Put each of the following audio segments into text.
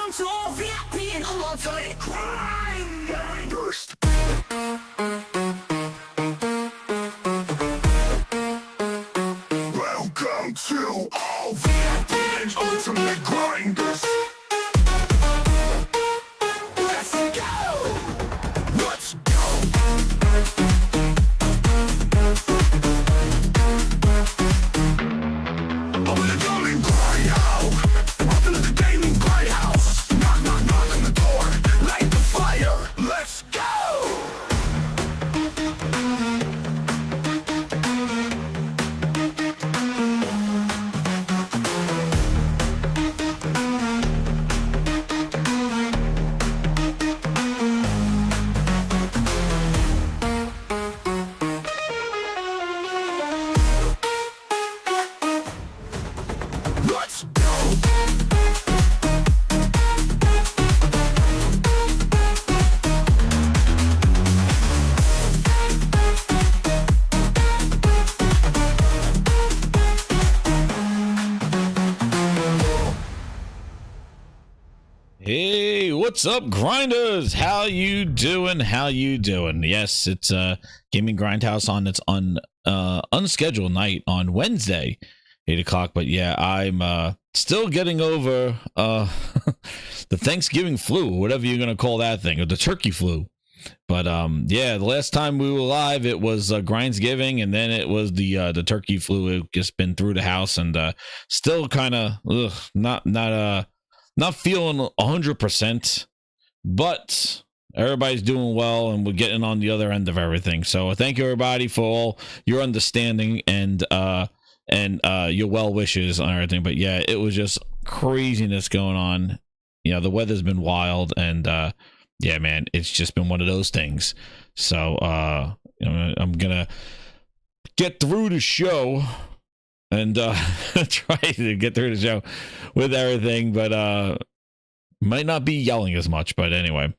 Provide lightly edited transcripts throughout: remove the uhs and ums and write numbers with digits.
Welcome to all VIP and unlawfully grinders. Welcome to all VIP and ultimate grinders. Let's go! Let's Hey, what's up, grinders? How you doing? How you doing? Yes, it's Gaming Grindhouse on its unscheduled night on Wednesday, 8 o'clock. But yeah, I'm still getting over the Thanksgiving flu, whatever you're gonna call that thing, or the turkey flu. But yeah, the last time we were live, it was Grindsgiving, and then it was the turkey flu. It just been through the house, and still kind of not feeling 100%, but everybody's doing well, and we're getting on the other end of everything. So thank you, everybody, for all your understanding and your well wishes on everything. But yeah, it was just craziness going on. You know, the weather's been wild, and yeah, man, it's just been one of those things. So you know, I'm gonna get through the show and try to get through the show with everything, but might not be yelling as much. But anyway,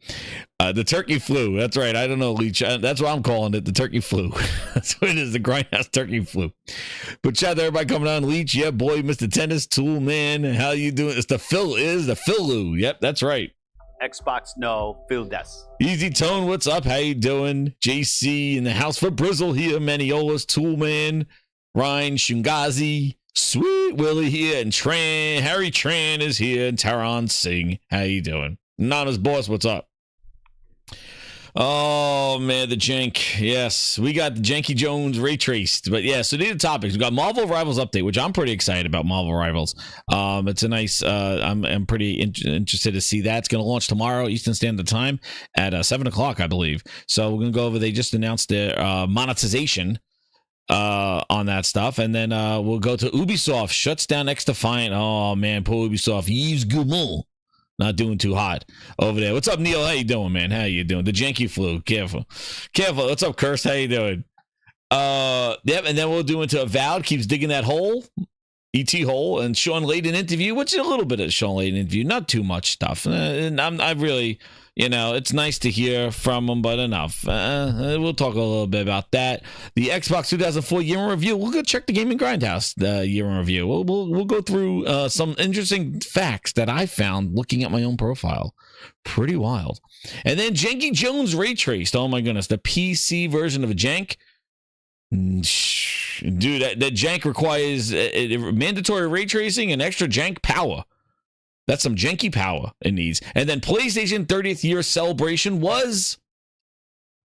the turkey flu, that's right, I don't know, Leech, that's what I'm calling it, the turkey flu. That's what it is, the Grindhouse turkey flu. But shout out to everybody coming on. Leech, yeah boy, Mr. Tennis Tool Man, how you doing? It's the Philu. Yep, that's right. Xbox no, Phil Des. Easy Tone, what's up? How you doing? JC in the house for Brizzle here, Maniola's Tool Man, Ryan Shungazi, Sweet Willie here, and Harry Tran is here, and Taran Singh. How you doing? Nana's boss, what's up? Oh man, the jank. Yes, we got the Janky Jones Raytraced. But yeah, so these are the topics. We got Marvel Rivals update, which I'm pretty excited about. Marvel Rivals. It's a nice. I'm pretty interested to see that. It's going to launch tomorrow Eastern Standard Time at 7 o'clock, I believe. So we're going to go over. They just announced their monetization on that stuff, and then we'll go to Ubusoft shuts down XDefiant. Oh man, poor Ubisoft. Yves Guillemot not doing too hot over there. What's up, Neil? How you doing, man? How you doing? The janky flu. Careful. What's up, Curse? How you doing? Yep, and then we'll do into Avowed keeps digging that hole, ET hole, and Sean Layden interview, which is a little bit of Sean Layden interview, not too much stuff. And I really, you know, it's nice to hear from him, but enough. We'll talk a little bit about that. The Xbox 2004 year in review. We'll go check the Gaming Grindhouse year in review. We'll go through some interesting facts that I found looking at my own profile. Pretty wild. And then Janky Jones Raytraced. Oh my goodness, the PC version of a jank. Dude, that jank requires mandatory ray tracing and extra jank power. That's some janky power it needs. And then PlayStation 30th year celebration was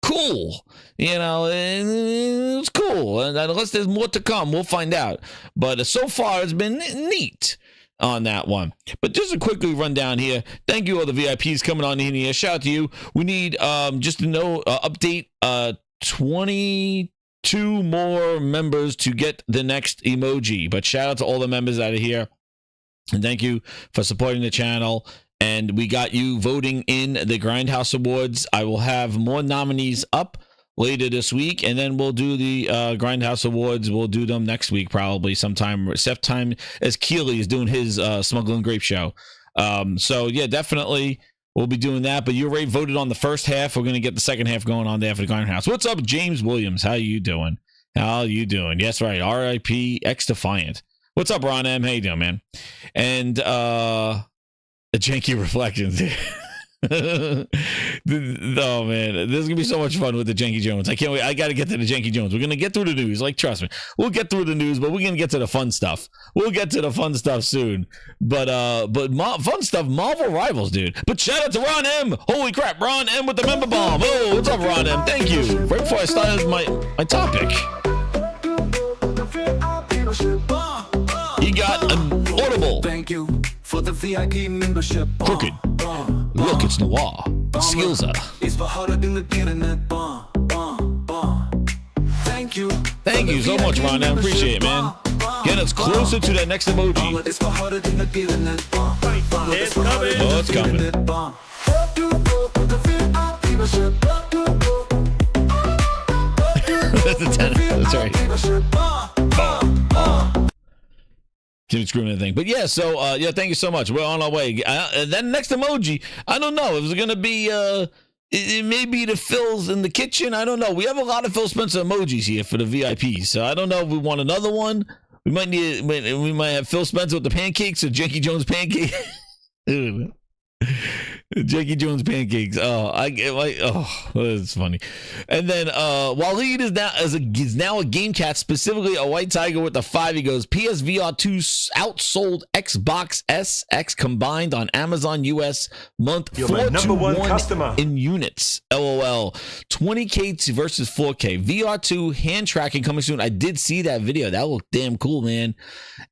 cool. You know, it was cool. And unless there's more to come, we'll find out. But so far, it's been neat on that one. But just to quickly run down here, thank you all the VIPs coming on in here. Shout out to you. We need just to know update 22 more members to get the next emoji. But shout out to all the members out of here. And thank you for supporting the channel. And we got you voting in the Grindhouse Awards. I will have more nominees up later this week, and then we'll do the Grindhouse Awards. We'll do them next week, probably sometime, except time as Keely is doing his Smuggling Grape show. So yeah, definitely we'll be doing that. But you already voted on the first half. We're going to get the second half going on there for the Grindhouse. What's up, James Williams? How you doing? How you doing? Yes, right. RIP XDefiant. What's up, Ron M? How you doing, man? And A janky reflections. Oh man, this is gonna be so much fun with the Janky Jones. I can't wait. I gotta get to the Janky Jones. We're gonna get through the news. Like, trust me, we'll get through the news, but we're gonna get to the fun stuff. We'll get to the fun stuff soon. But fun stuff, Marvel Rivals, dude. But shout out to Ron M. Holy crap, Ron M with the member bomb. Oh, what's up, Ron M? Thank you. Right before I started my topic, he got an Audible. Thank you for the VIP membership. Crooked. Look, it's Noir. Skillsa. It's for harder than the internet. Thank you. Thank you so much, Ron. I appreciate it, man. Get us closer to that next emoji. It's for harder than the internet. It's coming. Oh, it's coming. That's the 10. That's right. Keep screwing the thing. But yeah, so yeah, thank you so much. We're on our way. Then next emoji, I don't know. It was gonna be it may be the Phil's in the kitchen. I don't know. We have a lot of Phil Spencer emojis here for the VIPs. So I don't know if we want another one. We might have Phil Spencer with the pancakes or Janky Jones pancake. Janky Jones pancakes. That's funny. And then Waleed is now a game cat, specifically a white tiger with the 5. He goes, PSVR 2 outsold Xbox S X combined on Amazon US month 421 in units. LOL. 20K versus 4K. VR 2 hand tracking coming soon. I did see that video. That looked damn cool, man.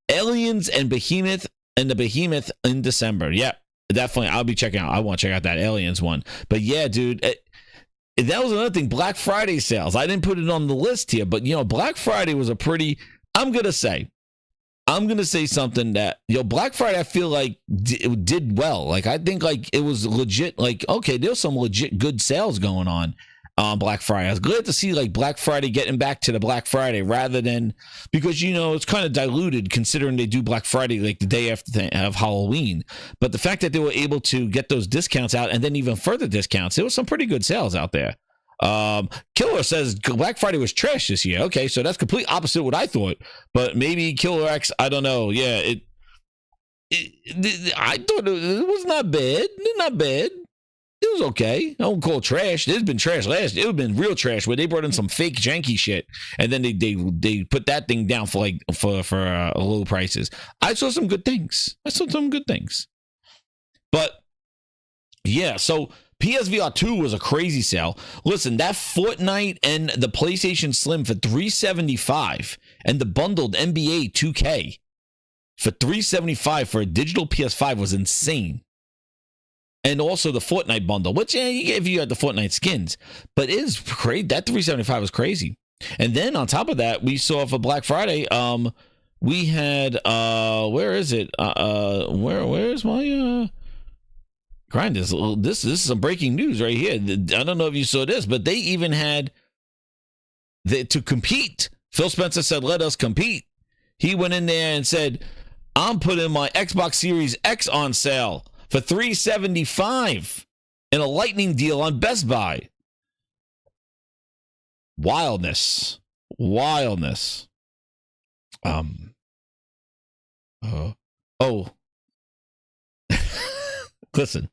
Aliens and Behemoth in December. Yep. Definitely, I'll be checking out. I want to check out that Aliens one. But yeah, dude, that was another thing. Black Friday sales. I didn't put it on the list here, but Black Friday was a pretty. I'm gonna say something that Black Friday I feel like did well. Like I think like it was legit. Like okay, there's some legit good sales going on Black Friday. I was glad to see like Black Friday getting back to the Black Friday rather than because it's kind of diluted considering they do Black Friday like the day after of Halloween. But the fact that they were able to get those discounts out and then even further discounts, there was some pretty good sales out there. Killer says Black Friday was trash this year. Okay, so that's complete opposite of what I thought. But maybe Killer X, I don't know. Yeah, I thought it was not bad. Not bad. It was okay. I don't call it trash. There's been trash last. It would have been real trash where they brought in some fake janky shit and then they put that thing down for low prices. I saw some good things. But yeah, so PSVR 2 was a crazy sale. Listen, that Fortnite and the PlayStation Slim for $375 and the bundled NBA 2K for $375 for a digital PS5 was insane. And also the Fortnite bundle, which if you had the Fortnite skins, but it is crazy. That $375 was crazy. And then on top of that, we saw for Black Friday, we had where is it? Where's my grind? This is some breaking news right here. I don't know if you saw this, but they even had to compete. Phil Spencer said, "Let us compete." He went in there and said, "I'm putting my Xbox Series X on sale for $375 in a lightning deal on Best Buy." Wildness. Listen,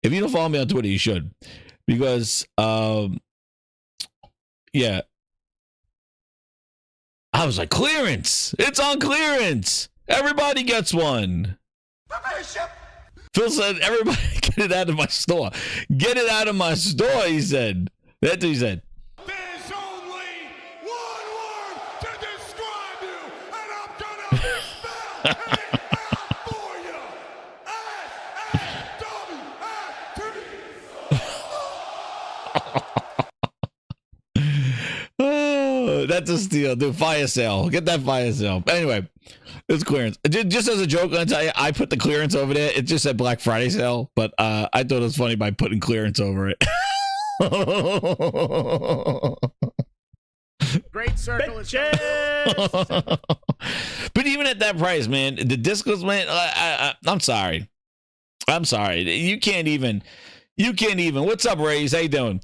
if you don't follow me on Twitter, you should, because yeah, I was like, clearance. It's on clearance. Everybody gets one. Phil said, everybody get it out of my store. Get it out of my store, he said. That's what he said. There's only one word to describe you, and I'm gonna spell it out for you. S-S-W-T. Oh, that's a steal, dude. Fire sale. Get that fire sale. Anyway, it's clearance. Just as a joke, I'll tell you, I put the clearance over there. It just said Black Friday sale, but I thought it was funny by putting clearance over it. Great circle. But even at that price, man, the discos, man, I'm sorry. You can't even. What's up, Rays? How you doing?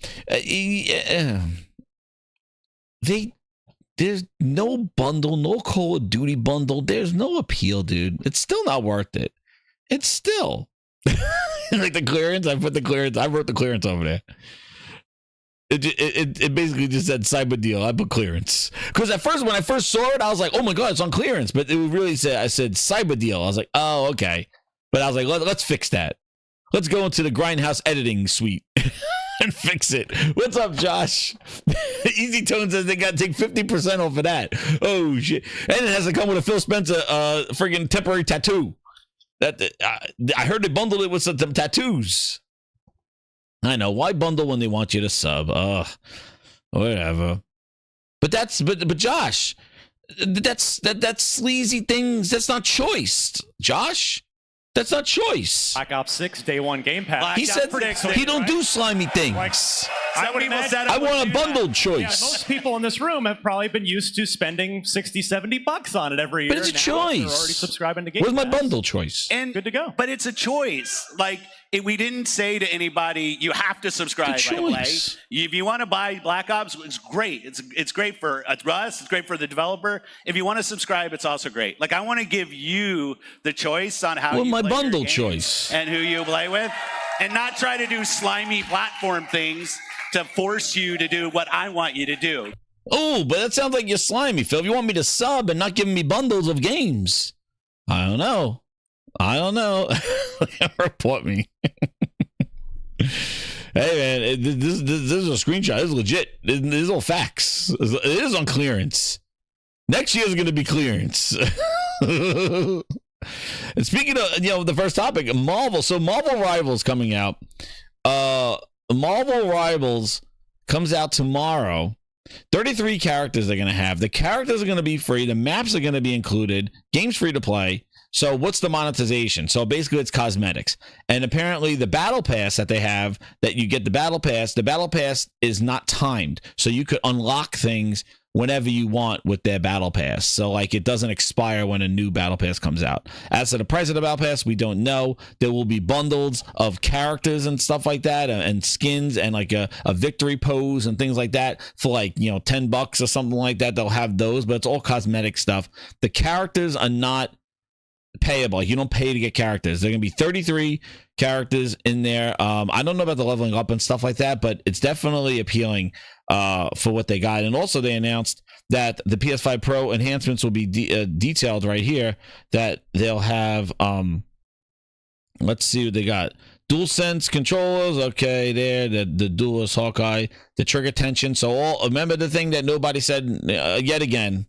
There's no bundle, no Call of Duty bundle. There's no appeal, dude. It's still not worth it. It's still Like the clearance, I put the clearance. I wrote the clearance over there. It basically just said cyber deal. I put clearance because at first when I first saw it, I was like, oh my god, it's on clearance. But it really said I said cyber deal. I was like, oh okay. But I was like, let's fix that. Let's go into the Grindhouse editing suite and fix it. What's up, Josh? Easy Tone says they got to take 50% off of that. Oh shit! And it has to come with a Phil Spencer friggin' temporary tattoo. That I heard they bundled it with some tattoos. I know, why bundle when they want you to sub? Whatever. But Josh, that's sleazy things. That's not choice, Josh. That's not choice. Black Ops 6 Day 1 Game Pass. He said he don't do slimy things. I would imagine I want a bundled yeah, choice. most people in this room have probably been used to spending $60-$70 on it every year. But it's a Now choice. They're already subscribing to Game Where's my Pass. bundle choice? And Good to go. But it's a choice. Like we didn't say to anybody, you have to subscribe It's a right away. choice. If you want to buy Black Ops, it's great. It's great for us. It's great for the developer. If you want to subscribe, it's also great. Like I want to give you the choice on how Well, you my play your bundle game choice. and who you play with, and not try to do slimy platform things to force you to do what I want you to do. Oh, but that sounds like you're slimy, Phil. You want me to sub and not giving me bundles of games? I don't know. Report me. Hey man, this is a screenshot. This is legit. This is all facts. It is on clearance. Next year is going to be clearance. And speaking of, the first topic, Marvel. So Marvel Rivals coming out. Marvel Rivals comes out tomorrow. 33 characters they're going to have. The characters are going to be free. The maps are going to be included. Game's free to play. So what's the monetization? So basically it's cosmetics. And apparently the battle pass that they have, that you get the battle pass is not timed. So you could unlock things whenever you want with their battle pass. So like it doesn't expire when a new battle pass comes out. As to the price of the battle pass, we don't know. There will be bundles of characters and stuff like that, and skins and like a victory pose and things like that for like, $10 or something like that. They'll have those, but it's all cosmetic stuff. The characters are not payable. You don't pay to get characters. There are going to be 33 characters in there. I don't know about the leveling up and stuff like that, but it's definitely appealing for what they got. And also they announced that the PS5 Pro enhancements will be detailed right here, that they'll have let's see what they got. DualSense controllers, okay, there, the Duelist Hawkeye, the trigger tension. So remember the thing that nobody said yet again,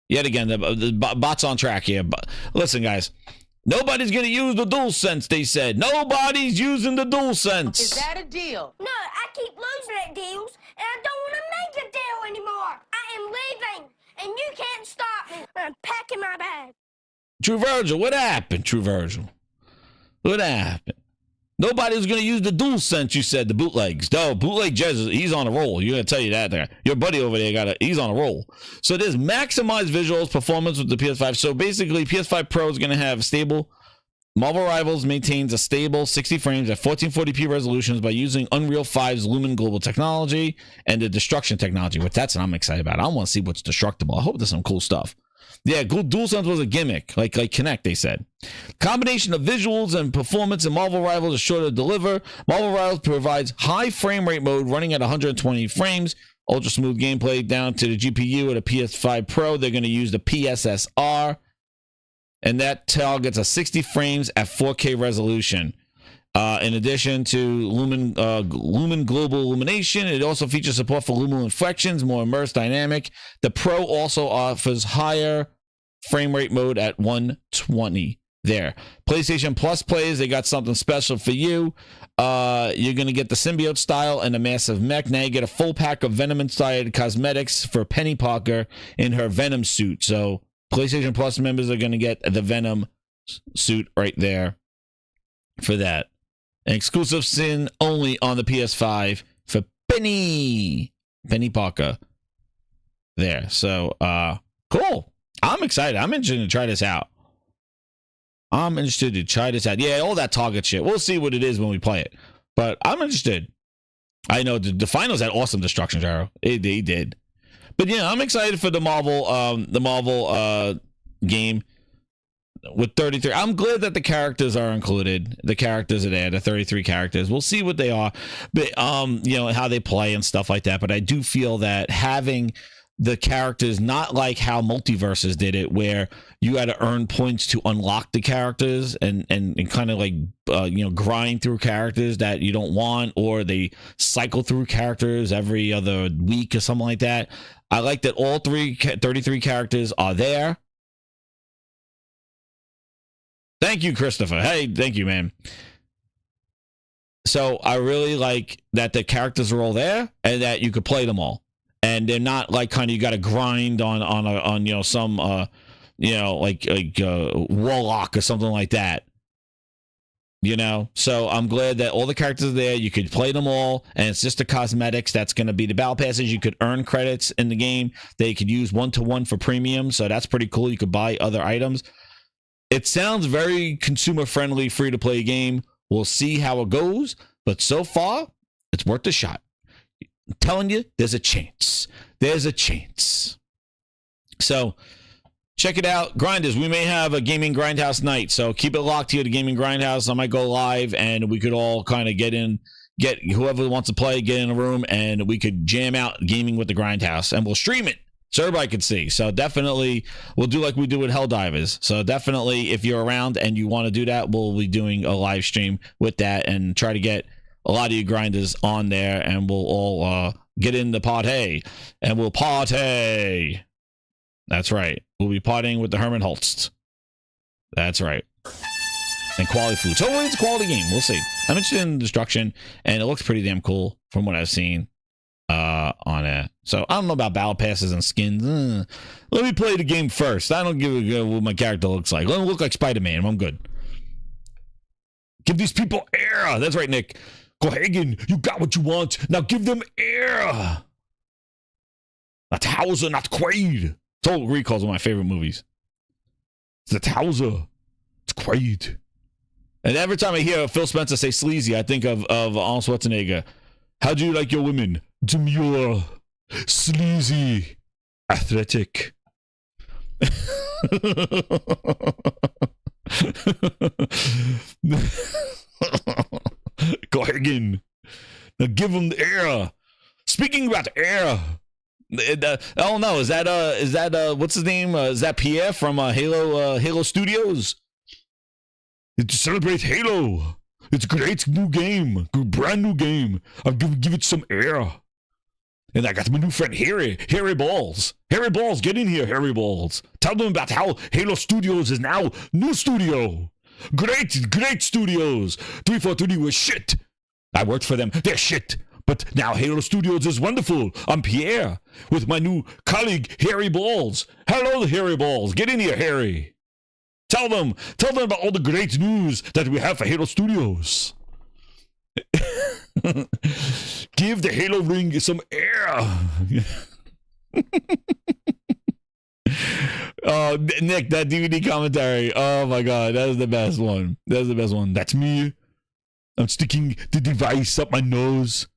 the bot's on track here. But listen, guys, nobody's gonna use the DualSense. They said nobody's using the DualSense. Is that a deal? No, I keep losing at deals, and I don't want to make a deal anymore. I am leaving, and you can't stop me. I'm packing my bag. True Virgil, what happened? True Virgil, what happened? Nobody's going to use the DualSense, you said, the bootlegs. No, bootleg Jez, he's on a roll. You're going to tell you that there. Your buddy over there, he's on a roll. So there's maximized visuals, performance with the PS5. So basically, PS5 Pro is going to have stable. Marvel Rivals maintains a stable 60 frames at 1440p resolutions by using Unreal 5's Lumen Global technology and the destruction technology, which that's what I'm excited about. I want to see what's destructible. I hope there's some cool stuff. Yeah, DualSense was a gimmick, like Kinect, they said. Combination of visuals and performance in Marvel Rivals is sure to deliver. Marvel Rivals provides high frame rate mode running at 120 frames, ultra smooth gameplay down to the GPU at a PS5 Pro. They're going to use the PSSR, and that targets a 60 frames at 4K resolution. In addition to Lumen Global Illumination, it also features support for Lumen Inflections, more immersed dynamic. The Pro also offers higher frame rate mode at 120 there. PlayStation Plus players, they got something special for you. You're going to get the symbiote style and a massive mech. Now you get a full pack of Venom-inspired cosmetics for Penny Parker in her Venom suit. So PlayStation Plus members are going to get the Venom suit right there for that. An exclusive sin only on the PS5 for Penny Parker there. So cool. I'm excited. I'm interested to try this out. Yeah, all that target shit. We'll see what it is when we play it. But I'm interested. I know the finals had awesome destruction, Jaro. They did. But yeah, I'm excited for the Marvel game. with 33. I'm glad that the characters are included. The characters are there, the 33 characters. We'll see what they are, but you know, how they play and stuff like that. But I do feel that having the characters, not like how Multiverses did it, where you had to earn points to unlock the characters and kind of like you know, grind through characters that you don't want, or they cycle through characters every other week or something like that. I like that all 33 characters are there. Thank you, Christopher. Hey, thank you, man. So I really like that the characters are all there and that you could play them all. And they're not like kind of you got to grind on you know, some you know, like Warlock or something like that. You know, so I'm glad that all the characters are there. You could play them all, and it's just the cosmetics that's going to be the battle passes. You could earn credits in the game. They could use 1-to-1 for premium, so that's pretty cool. You could buy other items. It sounds very consumer friendly, free to play game. We'll see how it goes, but so far, it's worth a shot. I'm telling you, there's a chance. There's a chance. So check it out. Grinders, we may have a gaming grindhouse night, so keep it locked here to Gaming Grindhouse. I might go live, and we could all kind of get whoever wants to play, get in a room, and we could jam out gaming with the grindhouse, and we'll stream it so everybody can see. So definitely we'll do like we do with Helldivers. So definitely, if you're around and you want to do that, we'll be doing a live stream with that and try to get a lot of you grinders on there, and we'll all get in the party, and we'll party. That's right. We'll be partying with the Herman Holtz. That's right. And quality food. So it's a quality game. We'll see. I'm interested in Destruction, and it looks pretty damn cool from what I've seen on it. So I don't know about battle passes and skins. Let me play the game first. I don't give a go what my character looks like. Let me look like Spider-Man. I'm good. Give these people air. That's right, Nick. Go Hagen. You got what you want. Now give them air. Not Hauser, not Quaid. Total Recall is one of my favorite movies. It's Hauser. It's Quaid. And every time I hear Phil Spencer say sleazy, I think of Arnold Schwarzenegger. How do you like your women? Demure, sleazy, athletic. Go again. Now give them the air. Speaking about air. Oh no, is that what's his name? Is that Pierre from Halo Studios? To celebrate Halo. It's a great new game, brand new game. I'll give it some air. And I got my new friend Harry Balls. Harry Balls, get in here, Harry Balls. Tell them about how Halo Studios is now new studio. Great studios. 343 was shit. I worked for them. They're shit. But now Halo Studios is wonderful. I'm Pierre with my new colleague, Harry Balls. Hello, Harry Balls. Get in here, Harry. Tell them about all the great news that we have for Halo Studios. Give the Halo ring some air. Oh, Nick, that DVD commentary. Oh my God, that is the best one. That's me. I'm sticking the device up my nose.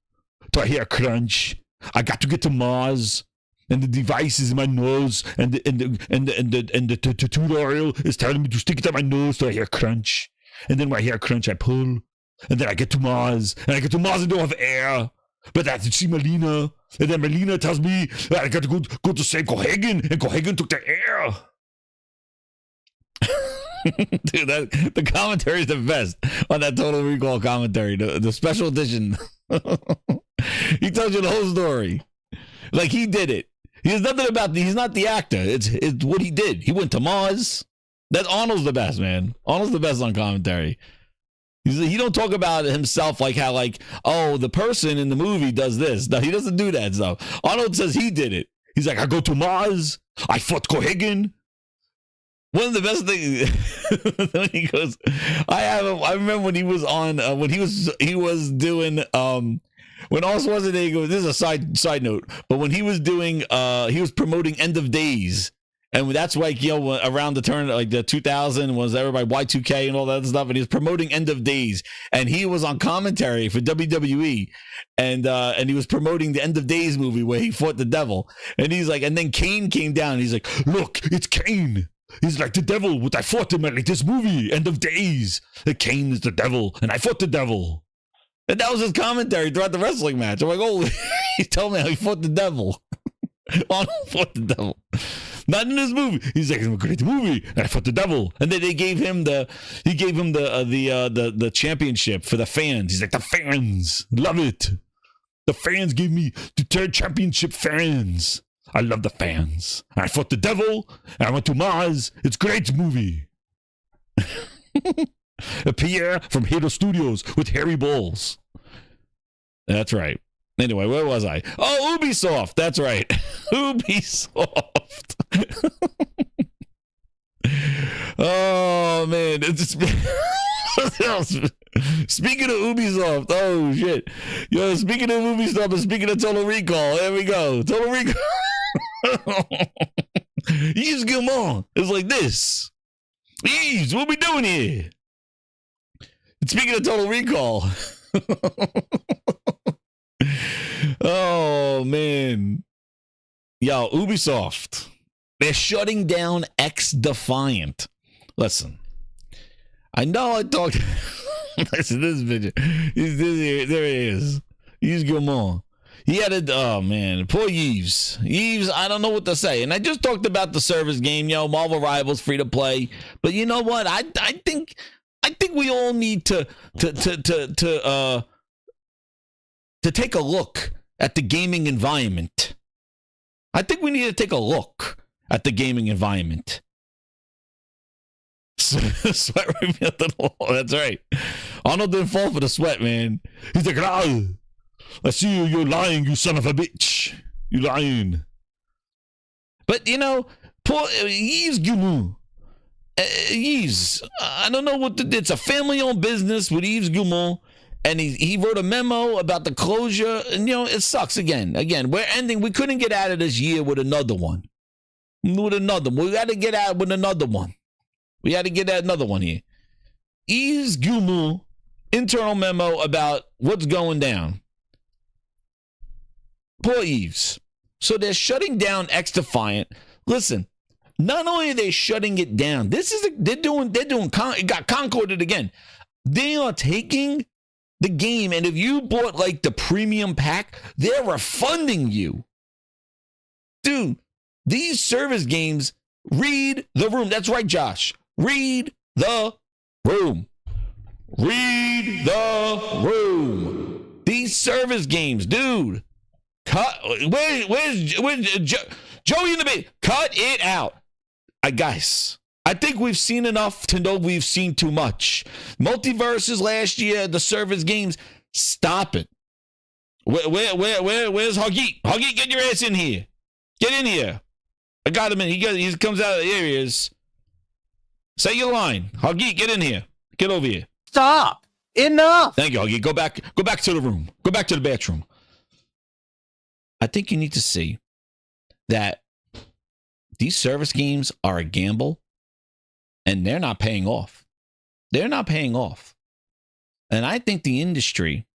Do I hear a crunch? I got to get to Mars, and the device is in my nose, and the tutorial is telling me to stick it up my nose. Do I hear a crunch? And then when I hear a crunch, I pull, and then I get to Mars, and don't have air. But I have to see Melina, and then Melina tells me that I got to go to save Cohagen, and Cohagen took the air. Dude, the commentary is the best on that Total Recall commentary, the special edition. He tells you the whole story, like he did it. He's not the actor. It's what he did. He went to Mars. That Arnold's the best, man. Arnold's the best on commentary. He don't talk about himself like how the person in the movie does this. No, he doesn't do that stuff. Arnold says he did it. He's like, I go to Mars. I fought Cohagen. One of the best things when he goes, I remember when he was on when he was doing when also wasn't this is a side note, but when he was doing he was promoting End of Days, and that's like, you know, around the turn like the 2000 was everybody Y2K and all that stuff, and he was promoting End of Days, and he was on commentary for WWE, and he was promoting the End of Days movie where he fought the devil, and he's like, and then Kane came down and he's like, look, it's Kane. He's like the devil. I fought him at like this movie, End of Days. The Cain is the devil, and I fought the devil. And that was his commentary throughout the wrestling match. I'm like, oh, he's telling me how he fought the devil. Arnold fought the devil. Not in this movie. He's like, it's a great movie, and I fought the devil. And then he gave him the championship for the fans. He's like, the fans love it. The fans gave me the third championship. Fans, I love the fans. I fought the devil. I went to Mars. It's a great movie. Pierre from Halo Studios with hairy balls. That's right. Anyway, where was I? Oh, Ubisoft. That's right. Ubisoft. Oh, man. Speaking of Ubisoft. Oh, shit. Yo, speaking of Ubisoft and speaking of Total Recall. There we go. Total Recall. Yves Guillemot is like this. Yves, what we doing here? Speaking of Total Recall. Oh, man. Yo, Ubisoft. They're shutting down XDefiant. Listen. I know I talked. Listen to this video. There he is. Yves Guillemot. He had a. Oh, man. Poor Yves. Yves, I don't know what to say. And I just talked about the service game. Yo, Marvel Rivals, free to play. But you know what? I think we all need to take a look at the gaming environment. I think we need to take a look at the gaming environment. Sweat revealed the law. That's right. Arnold didn't fall for the sweat, man. He's like, ah, I see you. You're lying, you son of a bitch. You lying. But you know, poor Yves Guillemot. Yves, I don't know what it's a family-owned business with Yves Guillemot. And he wrote a memo about the closure, and you know it sucks. Again, we're ending. We couldn't get out of this year with another one. We got to get out with another one. We had to get out another one here. Yves Guillemot internal memo about what's going down. Poor Yves. So they're shutting down XDefiant. Listen, not only are they shutting it down, they're doing. It got concorded again. They are taking the game, and if you bought like the premium pack, they're refunding you. Dude, these service games, read the room. That's right, Josh. Read the room. Read the room. These service games, dude. Where's Joey in the bait? Cut it out. Guys, I think we've seen enough to know we've seen too much. Multiverses last year, the service games. Stop it. Where's Huggy? Huggy, get your ass in here. Get in here. I got him in. He comes out. There he is. Say your line. Huggy, get in here. Get over here. Stop. Enough. Thank you, Huggy. Go back to the room. Go back to the bathroom. I think you need to see that these service games are a gamble. And they're not paying off. They're not paying off. And I think the industry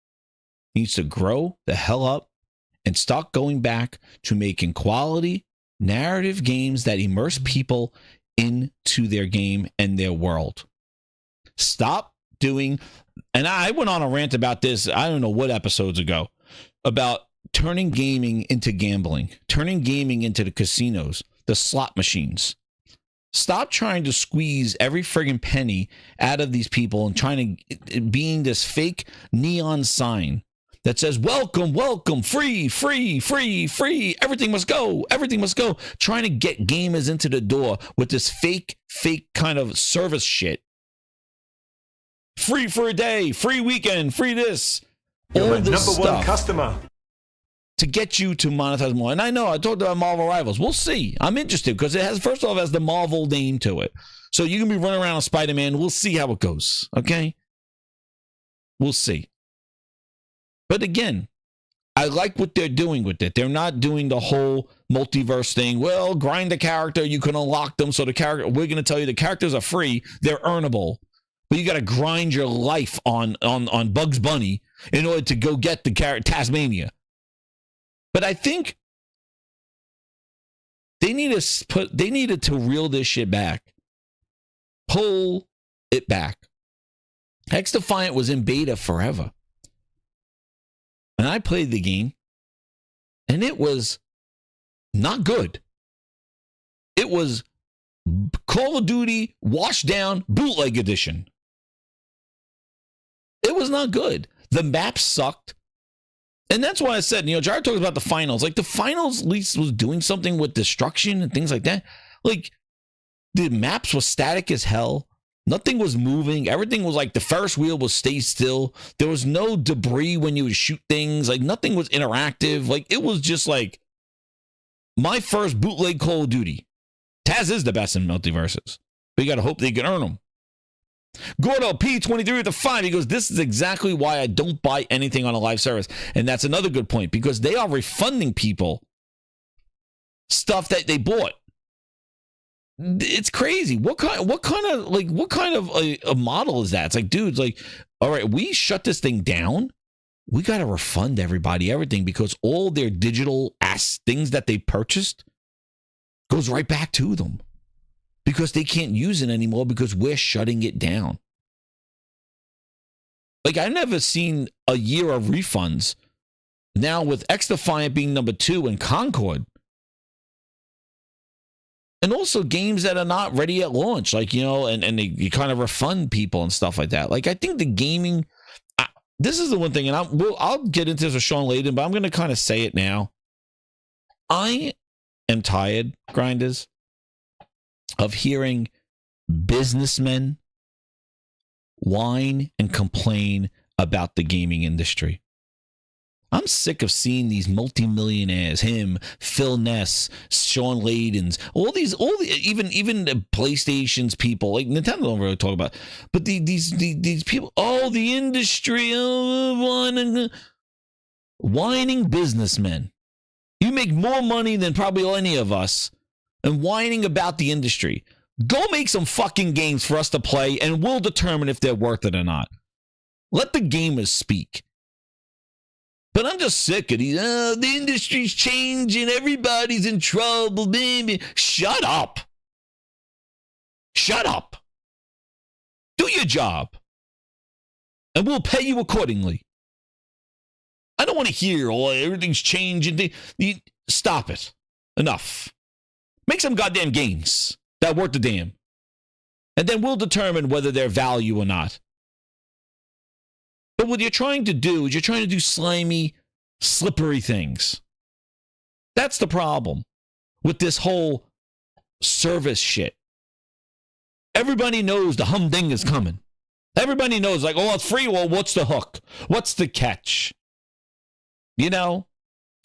needs to grow the hell up and start going back to making quality narrative games that immerse people into their game and their world. Stop doing, and I went on a rant about this, I don't know what episodes ago, about turning gaming into gambling, turning gaming into the casinos, the slot machines. Stop trying to squeeze every friggin' penny out of these people and trying to being this fake neon sign that says, welcome, welcome, free, free, free, free. Everything must go. Everything must go. Trying to get gamers into the door with this fake kind of service shit. Free for a day, free weekend, free this. You're all this number stuff one customer. to get you to monetize more. And I know I talked about Marvel Rivals. We'll see. I'm interested because it has, first off, has the Marvel name to it. So you can be running around with Spider-Man. We'll see how it goes. Okay? We'll see. But again, I like what they're doing with it. They're not doing the whole multiverse thing. Well, grind the character. You can unlock them. So the character, we're going to tell you the characters are free. They're earnable. But you got to grind your life on Bugs Bunny in order to go get the character Tasmania. But I think They needed to reel this shit back. Pull it back. XDefiant was in beta forever. And I played the game, and it was not good. It was Call of Duty washed down bootleg edition. It was not good. The map sucked. And that's why I said, Jared talks about the finals. Like, the finals at least was doing something with destruction and things like that. Like, the maps were static as hell. Nothing was moving. Everything was like the Ferris wheel was stay still. There was no debris when you would shoot things. Like, nothing was interactive. Like, it was just like my first bootleg Call of Duty. Taz is the best in multiverses, but you got to hope they can earn them. Gordo P23 with the 5. He goes, this is exactly why I don't buy anything on a live service. And that's another good point, because they are refunding people stuff that they bought. It's crazy. What kind of a model is that? It's like, dudes, like, all right, we shut this thing down. We got to refund everybody everything, because all their digital ass things that they purchased goes right back to them, because they can't use it anymore because we're shutting it down. Like, I've never seen a year of refunds. Now with XDefiant being number 2 and Concord, and also games that are not ready at launch, like, and you kind of refund people and stuff like that. Like, I think the gaming, this is the one thing, and I'll get into this with Sean Layden, but I'm going to kind of say it now. I am tired, grinders, of hearing businessmen whine and complain about the gaming industry. I'm sick of seeing these multimillionaires, him, Phil Ness, Sean Layden's, even the PlayStation's people, like Nintendo don't really talk about, but these people, the industry, whining businessmen. You make more money than probably any of us, and whining about the industry. Go make some fucking games for us to play, and we'll determine if they're worth it or not. Let the gamers speak. But I'm just sick of these, the industry's changing, everybody's in trouble, baby. Shut up. Shut up. Do your job. And we'll pay you accordingly. I don't want to hear, everything's changing. Stop it. Enough. Make some goddamn games that worth the damn. And then we'll determine whether they're value or not. But what you're trying to do is you're trying to do slimy, slippery things. That's the problem with this whole service shit. Everybody knows the humding is coming. Everybody knows, like, it's free. Well, what's the hook? What's the catch?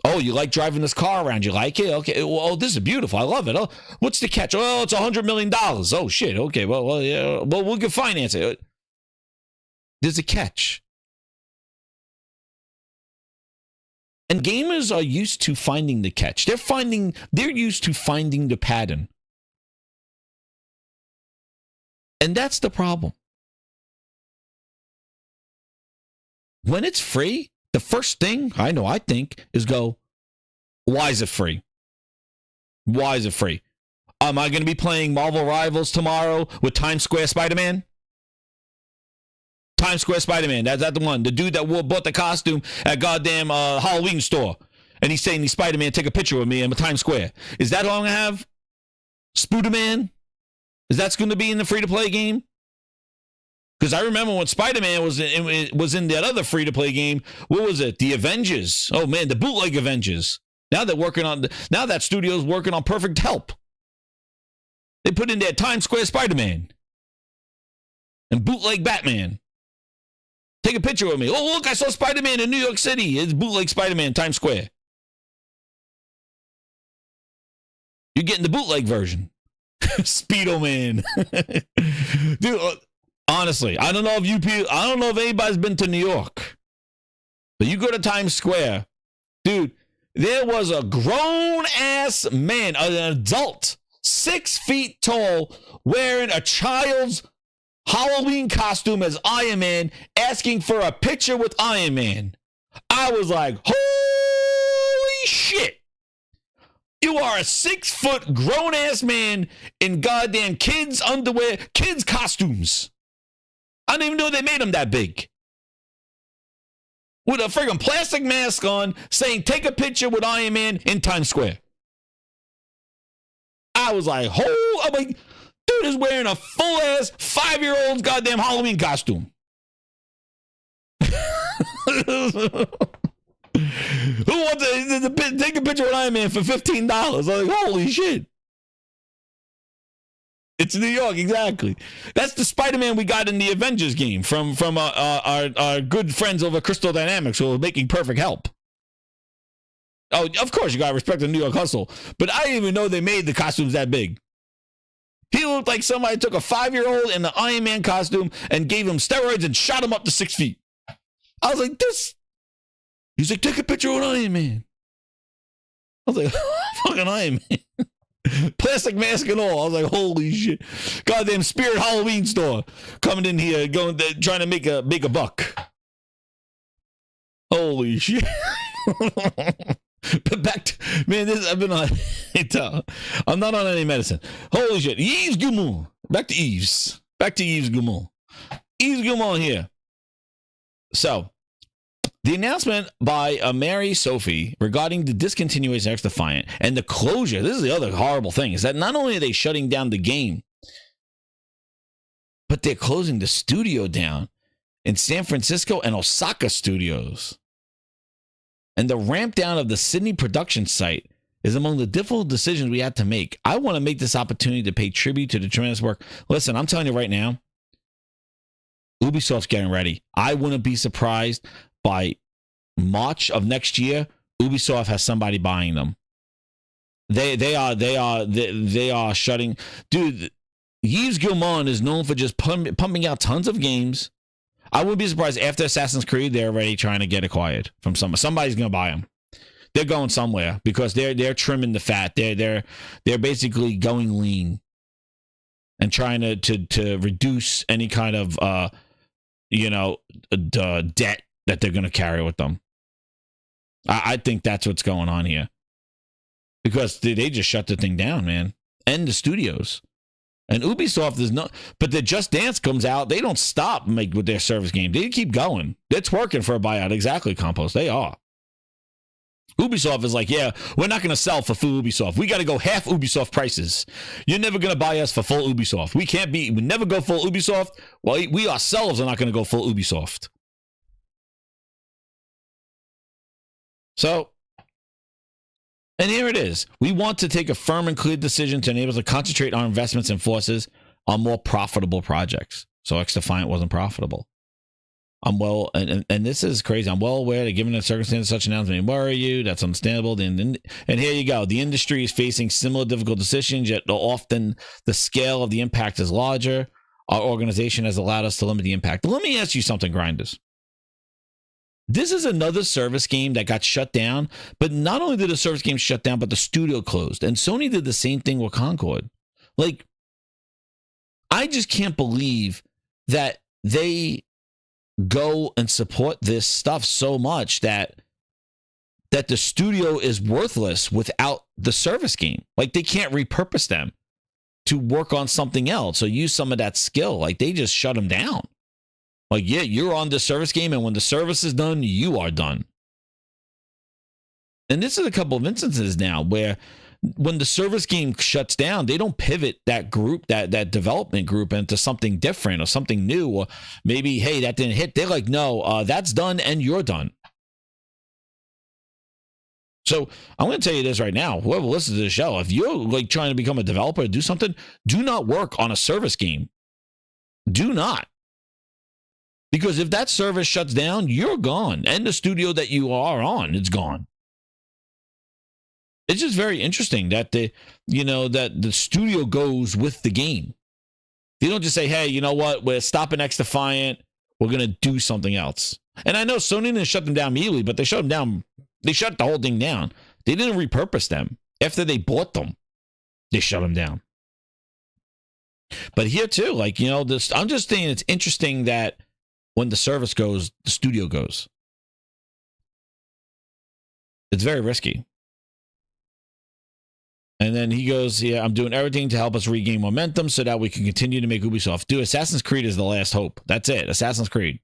Oh, you like driving this car around? You like it? Okay. Well, this is beautiful. I love it. Oh, what's the catch? Oh, it's $100 million. Oh, shit. Okay. Well, yeah. Well, we can finance it. There's a catch. And gamers are used to finding the catch. They're used to finding the pattern. And that's the problem. When it's free, the first thing I think is go, why is it free? Why is it free? Am I going to be playing Marvel Rivals tomorrow with Times Square Spider-Man? Times Square Spider-Man, that's the one. The dude that bought the costume at goddamn Halloween store. And he's saying, Spider-Man, take a picture with me in Times Square. Is that all I'm going to have? Spooderman? Is that going to be in the free-to-play game? Because I remember when Spider-Man was in that other free-to-play game. What was it? The Avengers. Oh, man, the bootleg Avengers. Now that studio's working on Perfect Help. They put in there Times Square Spider-Man. And bootleg Batman. Take a picture with me. Oh, look, I saw Spider-Man in New York City. It's bootleg Spider-Man, Times Square. You're getting the bootleg version. Speedo Man. Dude, honestly, I don't know if anybody's been to New York. But you go to Times Square. Dude, there was a grown-ass man, an adult, 6 feet tall, wearing a child's Halloween costume as Iron Man, asking for a picture with Iron Man. I was like, holy shit. You are a 6-foot grown ass man in goddamn kids' underwear, kids' costumes. I didn't even know they made them that big. With a friggin' plastic mask on saying, take a picture with Iron Man in Times Square. I was like, I'm like, dude is wearing a full ass 5-year-old's goddamn Halloween costume. Who wants to take a picture with Iron Man for $15? I was like, holy shit. It's New York, exactly. That's the Spider-Man we got in the Avengers game from our good friends over Crystal Dynamics who are making perfect help. Oh, of course, you got to respect the New York hustle. But I didn't even know they made the costumes that big. He looked like somebody took a 5-year-old in the Iron Man costume and gave him steroids and shot him up to 6 feet. I was like, this. He's like, take a picture with Iron Man. I was like, fucking Iron Man. Plastic mask and all. I was like, holy shit. Goddamn Spirit Halloween store coming in here, trying to make a buck. Holy shit. But back to, man, I've been on, I'm not on any medicine. Holy shit. Yves Guillemot. Back to Yves. Back to Yves Guillemot. Yves Guillemot here. So, the announcement by Mary Sophie regarding the discontinuation of XDefiant and the closure, this is the other horrible thing, is that not only are they shutting down the game, but they're closing the studio down in San Francisco and Osaka studios. And the ramp down of the Sydney production site is among the difficult decisions we had to make. I want to make this opportunity to pay tribute to the tremendous work. Listen, I'm telling you right now, Ubisoft's getting ready. I wouldn't be surprised by March of next year, Ubisoft has somebody buying them. They are shutting. Dude, Yves Guillemot is known for just pumping out tons of games. I wouldn't be surprised after Assassin's Creed, they're already trying to get acquired from somebody. Somebody's gonna buy them. They're going somewhere because they're trimming the fat. They're basically going lean and trying to reduce any kind of debt that they're gonna carry with them. I think that's what's going on here because they just shut the thing down, man, and the studios. And Ubisoft is not, but the Just Dance comes out. They don't stop with their service game. They keep going. It's working for a buyout. Exactly, Compost. They are. Ubisoft is like, yeah, we're not going to sell for full Ubisoft. We got to go half Ubisoft prices. You're never going to buy us for full Ubisoft. We never go full Ubisoft. Well, we ourselves are not going to go full Ubisoft. So, and here it is. We want to take a firm and clear decision to enable us to concentrate our investments and forces on more profitable projects. So XDefiant wasn't profitable. And this is crazy. I'm well aware that given the circumstances, such announcement may worry you. That's understandable. And here you go. The industry is facing similar difficult decisions, yet often the scale of the impact is larger. Our organization has allowed us to limit the impact. Let me ask you something, Grinders. This is another service game that got shut down, but not only did the service game shut down, but the studio closed. And Sony did the same thing with Concord. Like, I just can't believe that they go and support this stuff so much that the studio is worthless without the service game. Like, they can't repurpose them to work on something else or use some of that skill. Like, they just shut them down. Like, yeah, you're on the service game, and when the service is done, you are done. And this is a couple of instances now where when the service game shuts down, they don't pivot that group, that development group into something different or something new. Or maybe, hey, that didn't hit. They're like, no, that's done and you're done. So I'm going to tell you this right now. Whoever listens to the show, if you're like trying to become a developer or do something, do not work on a service game. Do not. Because if that service shuts down, you're gone. And the studio that you are on, it's gone. It's just very interesting that the studio goes with the game. They don't just say, hey, you know what? We're stopping XDefiant. We're going to do something else. And I know Sony didn't shut them down immediately, but they shut them down. They shut the whole thing down. They didn't repurpose them. After they bought them, they shut them down. But here too, like, I'm just saying it's interesting that when the service goes, the studio goes. It's very risky. And then he goes, yeah, I'm doing everything to help us regain momentum so that we can continue to make Ubisoft. Dude, Assassin's Creed is the last hope. That's it. Assassin's Creed.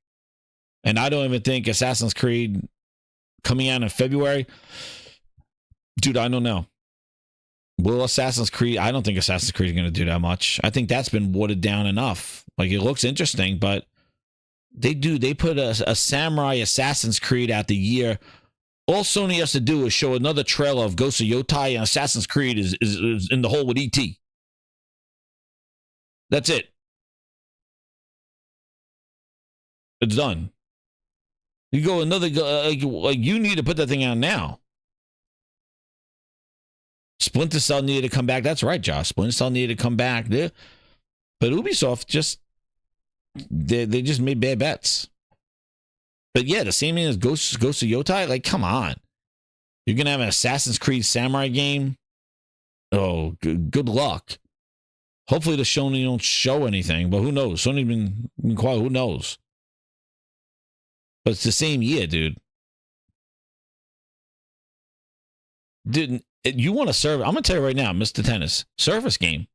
And I don't even think Assassin's Creed coming out in February. Dude, I don't know. Will Assassin's Creed? I don't think Assassin's Creed is going to do that much. I think that's been watered down enough. Like, it looks interesting, but they put a samurai Assassin's Creed out the year. All Sony has to do is show another trailer of Ghost of Yotai, and Assassin's Creed is in the hole with E.T. That's it. It's done. You go another, like you need to put that thing out now. Splinter Cell needed to come back. That's right, Josh. Splinter Cell needed to come back. But Ubisoft just, they just made bad bets. But yeah, the same thing as Ghost of Yotai. Like, come on. You're going to have an Assassin's Creed Samurai game? Oh, good luck. Hopefully the Sony don't show anything, but who knows? Sony been quiet. Who knows? But it's the same year, dude. Dude, you want to serve? I'm going to tell you right now, Mr. Tennis, service game.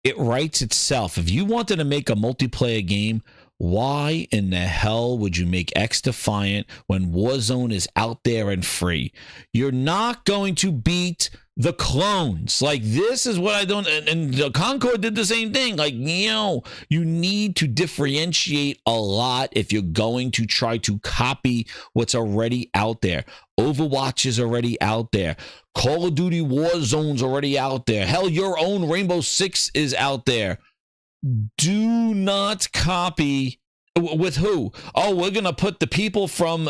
It writes itself. If you wanted to make a multiplayer game, why in the hell would you make XDefiant when Warzone is out there and free? You're not going to beat the clones. Like, this is what I don't, and the Concord did the same thing. Like, you need to differentiate a lot if you're going to try to copy what's already out there. Overwatch is already out there. Call of Duty Warzone's already out there. Hell, your own Rainbow Six is out there. Do not copy with who? Oh, we're gonna put the people from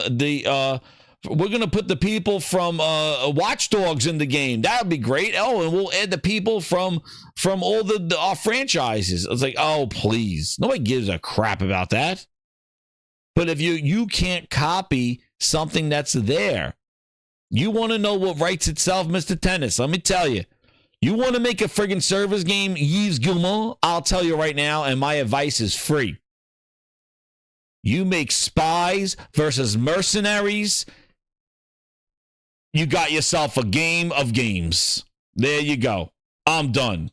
Watch Dogs in the game. That would be great. Oh, and we'll add the people from all our franchises. It's like, oh, please, nobody gives a crap about that. But if you can't copy something that's there, you want to know what writes itself, Mr. Tennis. Let me tell you. You want to make a friggin' service game, Yves Guillemot? I'll tell you right now, and my advice is free. You make spies versus mercenaries. You got yourself a game of games. There you go. I'm done.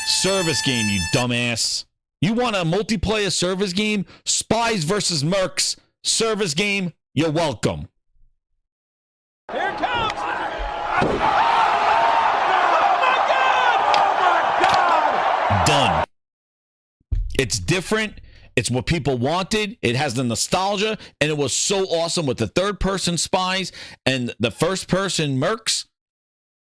Service game, you dumbass. You want a multiplayer service game? Spies versus mercs. Service game, you're welcome. Here it comes! Done. It's different. It's what people wanted. It has the nostalgia, and it was so awesome with the third-person spies and the first-person mercs.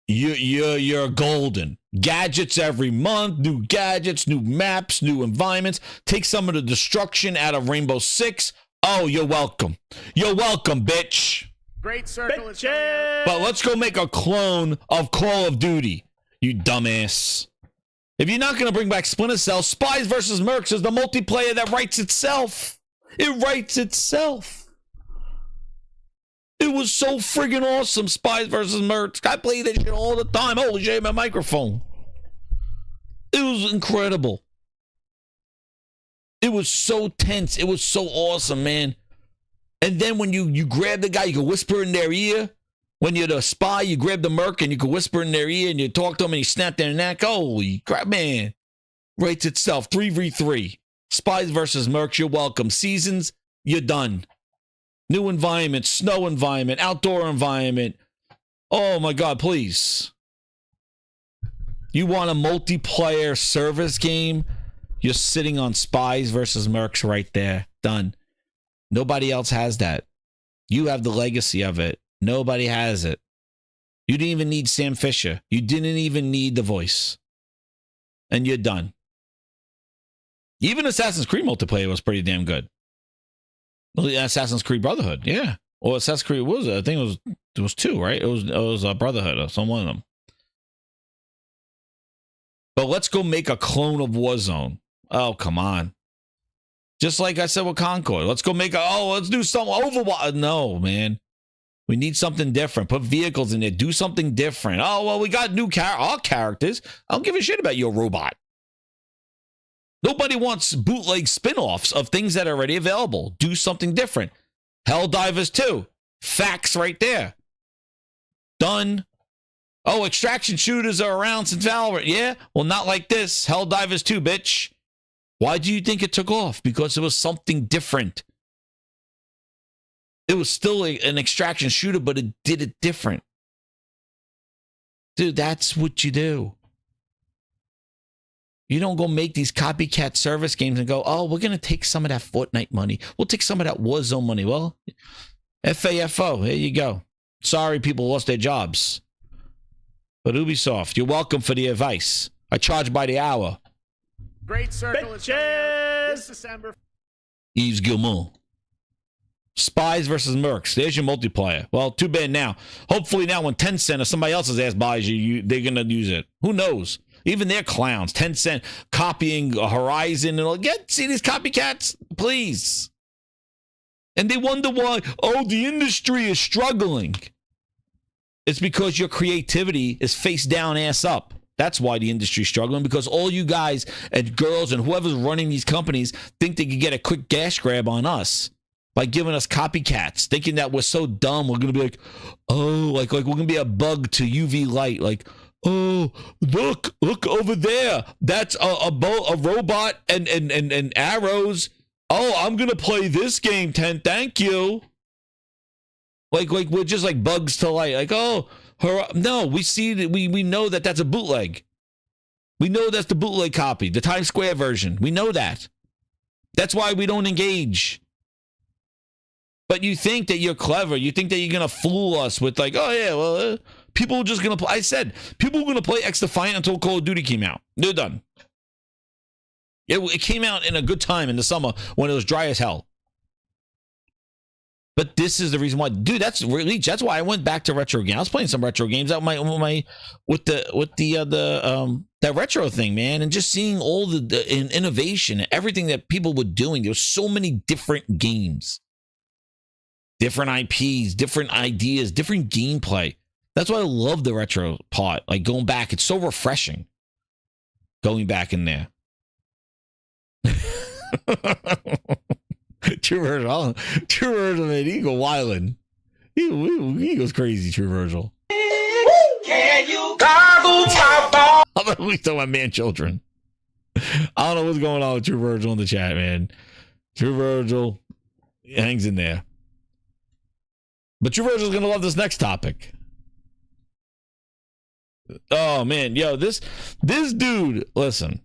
You're golden. Gadgets every month, new gadgets, new maps, new environments. Take some of the destruction out of Rainbow Six. Oh, you're welcome. You're welcome, bitch. Great circle is But let's go make a clone of Call of Duty, you dumbass. If you're not going to bring back Splinter Cell, Spies versus Mercs is the multiplayer that writes itself. It writes itself. It was so friggin' awesome, Spies versus Mercs. I play that shit all the time. Holy shit, my microphone. It was incredible. It was so tense. It was so awesome, man. And then when you grab the guy, you can whisper in their ear. When you're the spy, you grab the merc and you can whisper in their ear and you talk to them and you snap their neck. Holy crap, man. Writes itself. 3v3. Spies versus mercs, you're welcome. Seasons, you're done. New environment, snow environment, outdoor environment. Oh my God, please. You want a multiplayer service game? You're sitting on Spies versus mercs right there. Done. Nobody else has that. You have the legacy of it. Nobody has it. You didn't even need Sam Fisher. You didn't even need the voice. And you're done. Even Assassin's Creed multiplayer was pretty damn good. Well, Assassin's Creed Brotherhood, yeah. Or Assassin's Creed was it? I think it was two, right? It was Brotherhood or some one of them. But let's go make a clone of Warzone. Oh, come on. Just like I said with Concord. Let's go make let's do some Overwatch. No, man. We need something different. Put vehicles in there. Do something different. Oh, well, we got new our characters. I don't give a shit about your robot. Nobody wants bootleg spin-offs of things that are already available. Do something different. Helldivers 2. Facts right there. Done. Oh, extraction shooters are around since Valorant. Yeah? Well, not like this. Helldivers 2, bitch. Why do you think it took off? Because it was something different. It was still an extraction shooter, but it did it different. Dude, that's what you do. You don't go make these copycat service games and go, oh, we're going to take some of that Fortnite money. We'll take some of that Warzone money. Well, FAFO, there you go. Sorry, people lost their jobs. But Ubisoft, you're welcome for the advice. I charge by the hour. Great Circle is coming out this December. Yves Guillemot. Spies versus Mercs. There's your multiplayer. Well, too bad now. Hopefully now when Tencent or somebody else's ass buys you, they're going to use it. Who knows? Even they're clowns. Tencent copying Horizon and all. See these copycats? Please. And they wonder why, oh, the industry is struggling. It's because your creativity is face down, ass up. That's why the industry's struggling, because all you guys and girls and whoever's running these companies think they can get a quick gas grab on us by giving us copycats, thinking that we're so dumb. We're going to be like, oh, like we're going to be a bug to UV light. Like, oh, look over there. That's a robot and arrows. Oh, I'm going to play this game, thank you. Like we're just like bugs to light. Like, oh, no, we see that we know that that's a bootleg. We know that's the bootleg copy, the Times Square version. We know that. That's why we don't engage. But you think that you're clever. You think that you're going to fool us with like, oh, yeah, well, people are just going to play. I said, people were going to play XDefiant until Call of Duty came out. They're done. It came out in a good time in the summer when it was dry as hell. But this is the reason why, dude. That's why I went back to retro games. I was playing some retro games out with that retro thing, man, and just seeing all the innovation and everything that people were doing. There was so many different games, different IPs, different ideas, different gameplay. That's why I love the retro part. Like going back, it's so refreshing. Going back in there. True Virgil, man, he go wildin'. He goes crazy, True Virgil. Can you goggle my ball? I'm at least on my man children. I don't know what's going on with True Virgil in the chat, man. True Virgil hangs in there. But True Virgil's gonna love this next topic. Oh man, yo, this dude, listen.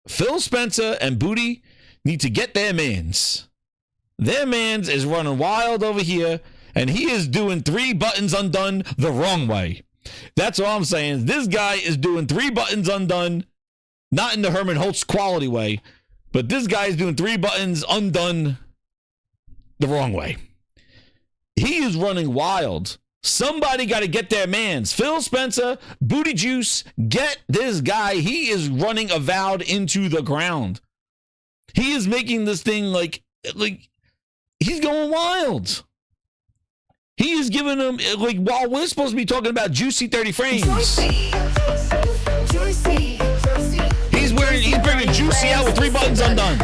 Phil Spencer and Booty need to get their mans. Their mans is running wild over here, and he is doing 3 buttons undone the wrong way. That's all I'm saying. This guy is doing 3 buttons undone, not in the Herman Holtz quality way, but this guy is doing 3 buttons undone the wrong way. He is running wild. Somebody got to get their mans. Phil Spencer, Booty Juice, get this guy. He is running Avowed into the ground. He is making this thing like he's going wild. He is giving him, like, while we're supposed to be talking about juicy 30 frames. He's bringing Juicy out with 3 buttons undone.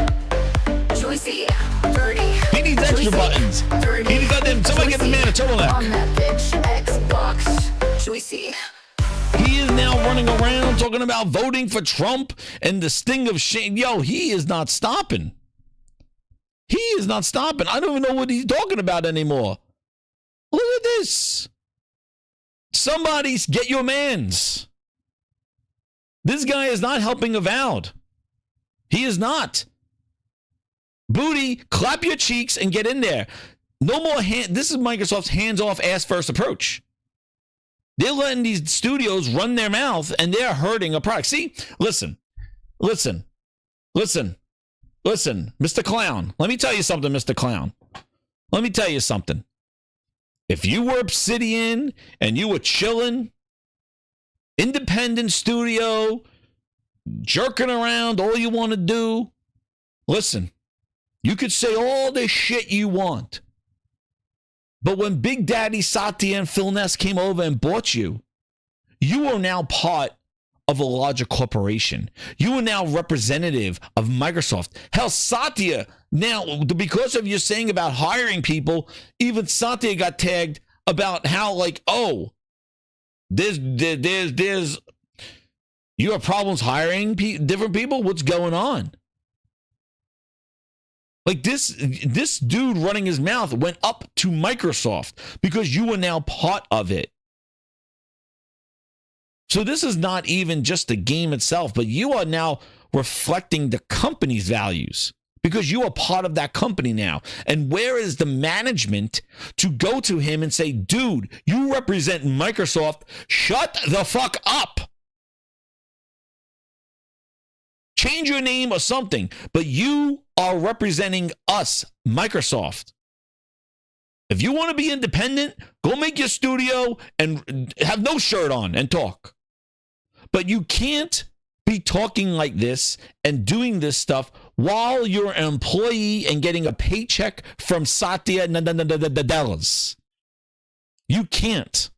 Juicy, 30. He needs extra buttons. He needs somebody get the man a turtleneck. On that bitch, Xbox, Juicy. He is now running around talking about voting for Trump and the sting of shame. Yo, he is not stopping. He is not stopping. I don't even know what he's talking about anymore. Look at this. Somebody's get your mans. This guy is not helping Avowed. He is not. Booty, clap your cheeks and get in there. No more this is Microsoft's hands-off, ass-first approach. They're letting these studios run their mouth and they're hurting a product. See, listen, Mr. Clown. Let me tell you something, Mr. Clown. Let me tell you something. If you were Obsidian and you were chilling, independent studio, jerking around, all you want to do, listen, you could say all the shit you want. But when Big Daddy Satya and Phil Ness came over and bought you, you are now part of a larger corporation. You are now representative of Microsoft. Hell, Satya, now, because of you saying about hiring people, even Satya got tagged about how, like, oh, there's you have problems hiring different people? What's going on? Like this dude running his mouth went up to Microsoft because you are now part of it. So this is not even just the game itself, but you are now reflecting the company's values because you are part of that company now. And where is the management to go to him and say, dude, you represent Microsoft. Shut the fuck up. Change your name or something, but you are representing us, Microsoft. If you want to be independent, go make your studio and have no shirt on and talk. But you can't be talking like this and doing this stuff while you're an employee and getting a paycheck from Satya Nadella. You can't.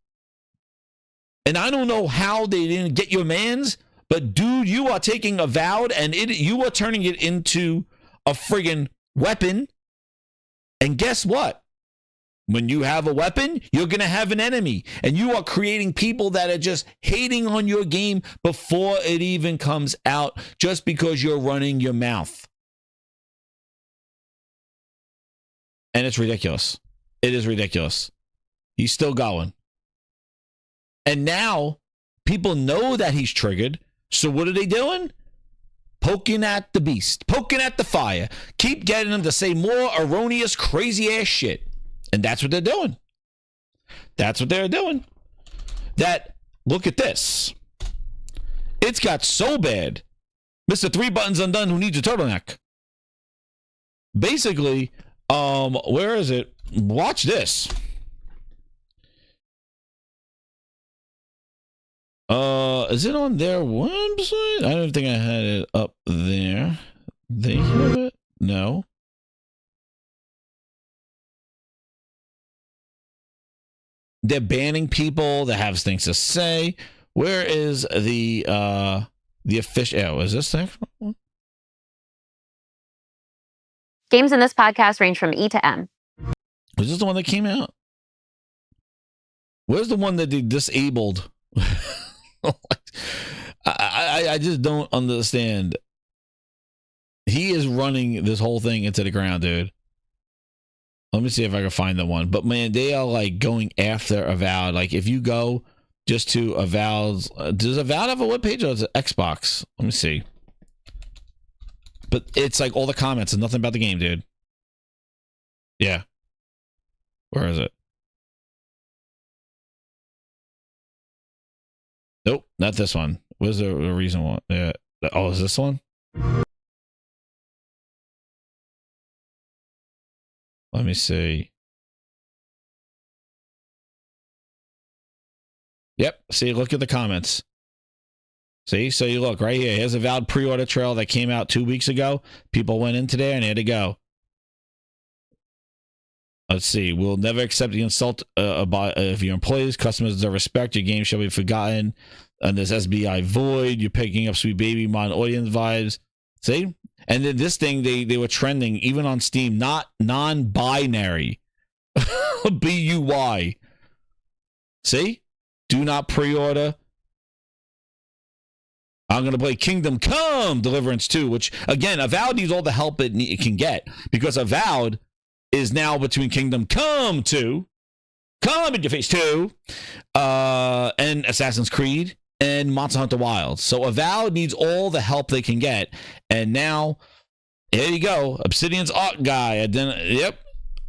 And I don't know how they didn't get your mans, but dude, you are taking Avowed and you are turning it into a friggin' weapon. And guess what? When you have a weapon, you're going to have an enemy. And you are creating people that are just hating on your game before it even comes out just because you're running your mouth. And it's ridiculous. It is ridiculous. He's still going. And now people know that he's triggered. So what are they doing? Poking at the beast, poking at the fire, keep getting them to say more erroneous, crazy ass shit. And that's what they're doing. That's what they're doing. That, look at this. It's got so bad. Mr. 3 Buttons Undone who needs a turtleneck. Basically, where is it? Watch this. Is it on their website? I don't think I had it up there. They have it? No. They're banning people that have things to say. Where is the official? Oh, is this the actual one? Games in this podcast range from E to M. Is this the one that came out? Where's the one that they disabled? I just don't understand. He is running this whole thing into the ground, dude. Let me see if I can find the one. But man, they are like going after Avowed. Like if you go just to Avowed's, does Avowed have a webpage or is it Xbox? Let me see. But it's like all the comments and nothing about the game, dude. Yeah. Where is it? Nope, not this one. Where's the reason why? Yeah. Oh, is this one? Let me see. Yep. See, look at the comments. See, so you look right here. Here's a Avowed pre-order trail that came out 2 weeks ago. People went into there and had to go. Let's see. We'll never accept the insult of your employees. Customers deserve respect. Your game shall be forgotten. And this SBI void. You're picking up Sweet Baby Mon audience vibes. See? And then this thing, they were trending even on Steam. Not non-binary. B-U-Y. See? Do not pre-order. I'm going to play Kingdom Come Deliverance 2, which, again, Avowed needs all the help it can get. Because Avowed is now between Kingdom Come 2, Come in Your Face 2, and Assassin's Creed, and Monster Hunter Wilds. So Avowed needs all the help they can get. And now, here you go. Obsidian's art guy. Yep.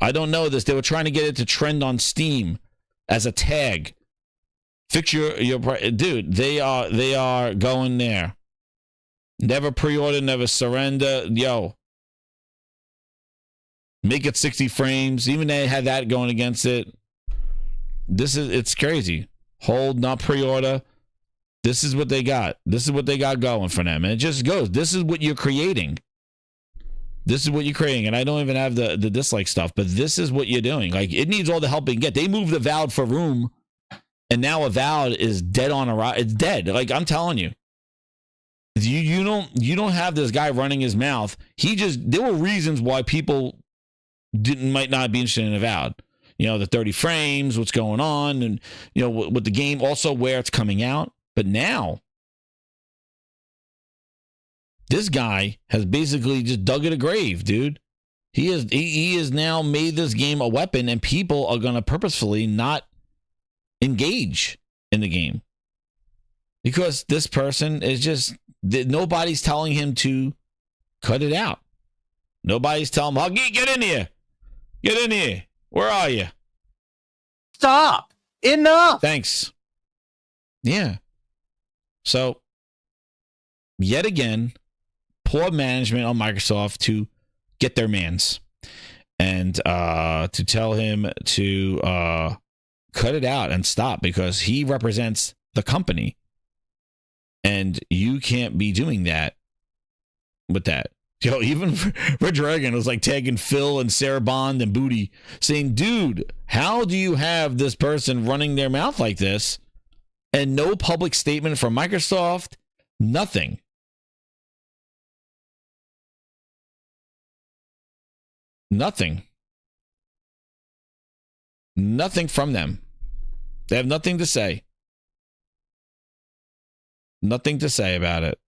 I don't know this. They were trying to get it to trend on Steam as a tag. Fix your dude. They are going there. Never pre-order, never surrender. Yo. Make it 60 frames. Even they had that going against it. It's crazy. Hold, not pre-order. This is what they got. This is what they got going for them. And it just goes. This is what you're creating. This is what you're creating. And I don't even have the dislike stuff, but this is what you're doing. Like, it needs all the help it can get. They moved Avowed for room, and now Avowed is dead on arrival. It's dead. Like, I'm telling you. don't have this guy running his mouth. There were reasons why people might not be interested in Avowed. You know, the 30 frames, what's going on, and you know, with the game, also where it's coming out. But now, this guy has basically just dug at a grave, dude. He has now made this game a weapon, and people are going to purposefully not engage in the game because this person is just, nobody's telling him to cut it out. Nobody's telling him, get in here. Get in here. Where are you? Stop. Enough. Thanks. Yeah. So, yet again, poor management on Microsoft to get their mans and to tell him to cut it out and stop because he represents the company. And you can't be doing that with that. Yo, even Red Dragon was like tagging Phil and Sarah Bond and Booty saying, dude, how do you have this person running their mouth like this and no public statement from Microsoft? Nothing. Nothing from them. They have nothing to say. Nothing to say about it.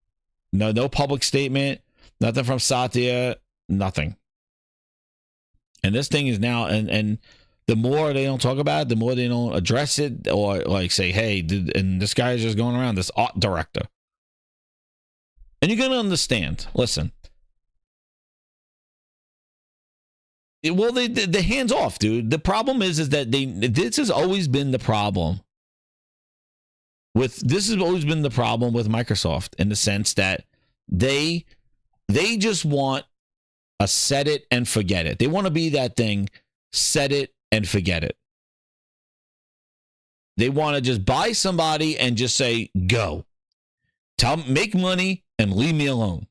No public statement. Nothing from Satya. Nothing. And this thing is now, and the more they don't talk about it, the more they don't address it or like say, hey, and this guy is just going around, this art director. And you're going to understand. Listen. Well, the hands off, dude. The problem is that this has always been the problem with Microsoft in the sense that they just want a set it and forget it. They want to be that thing, set it and forget it. They want to just buy somebody and just say, go. Make money and leave me alone.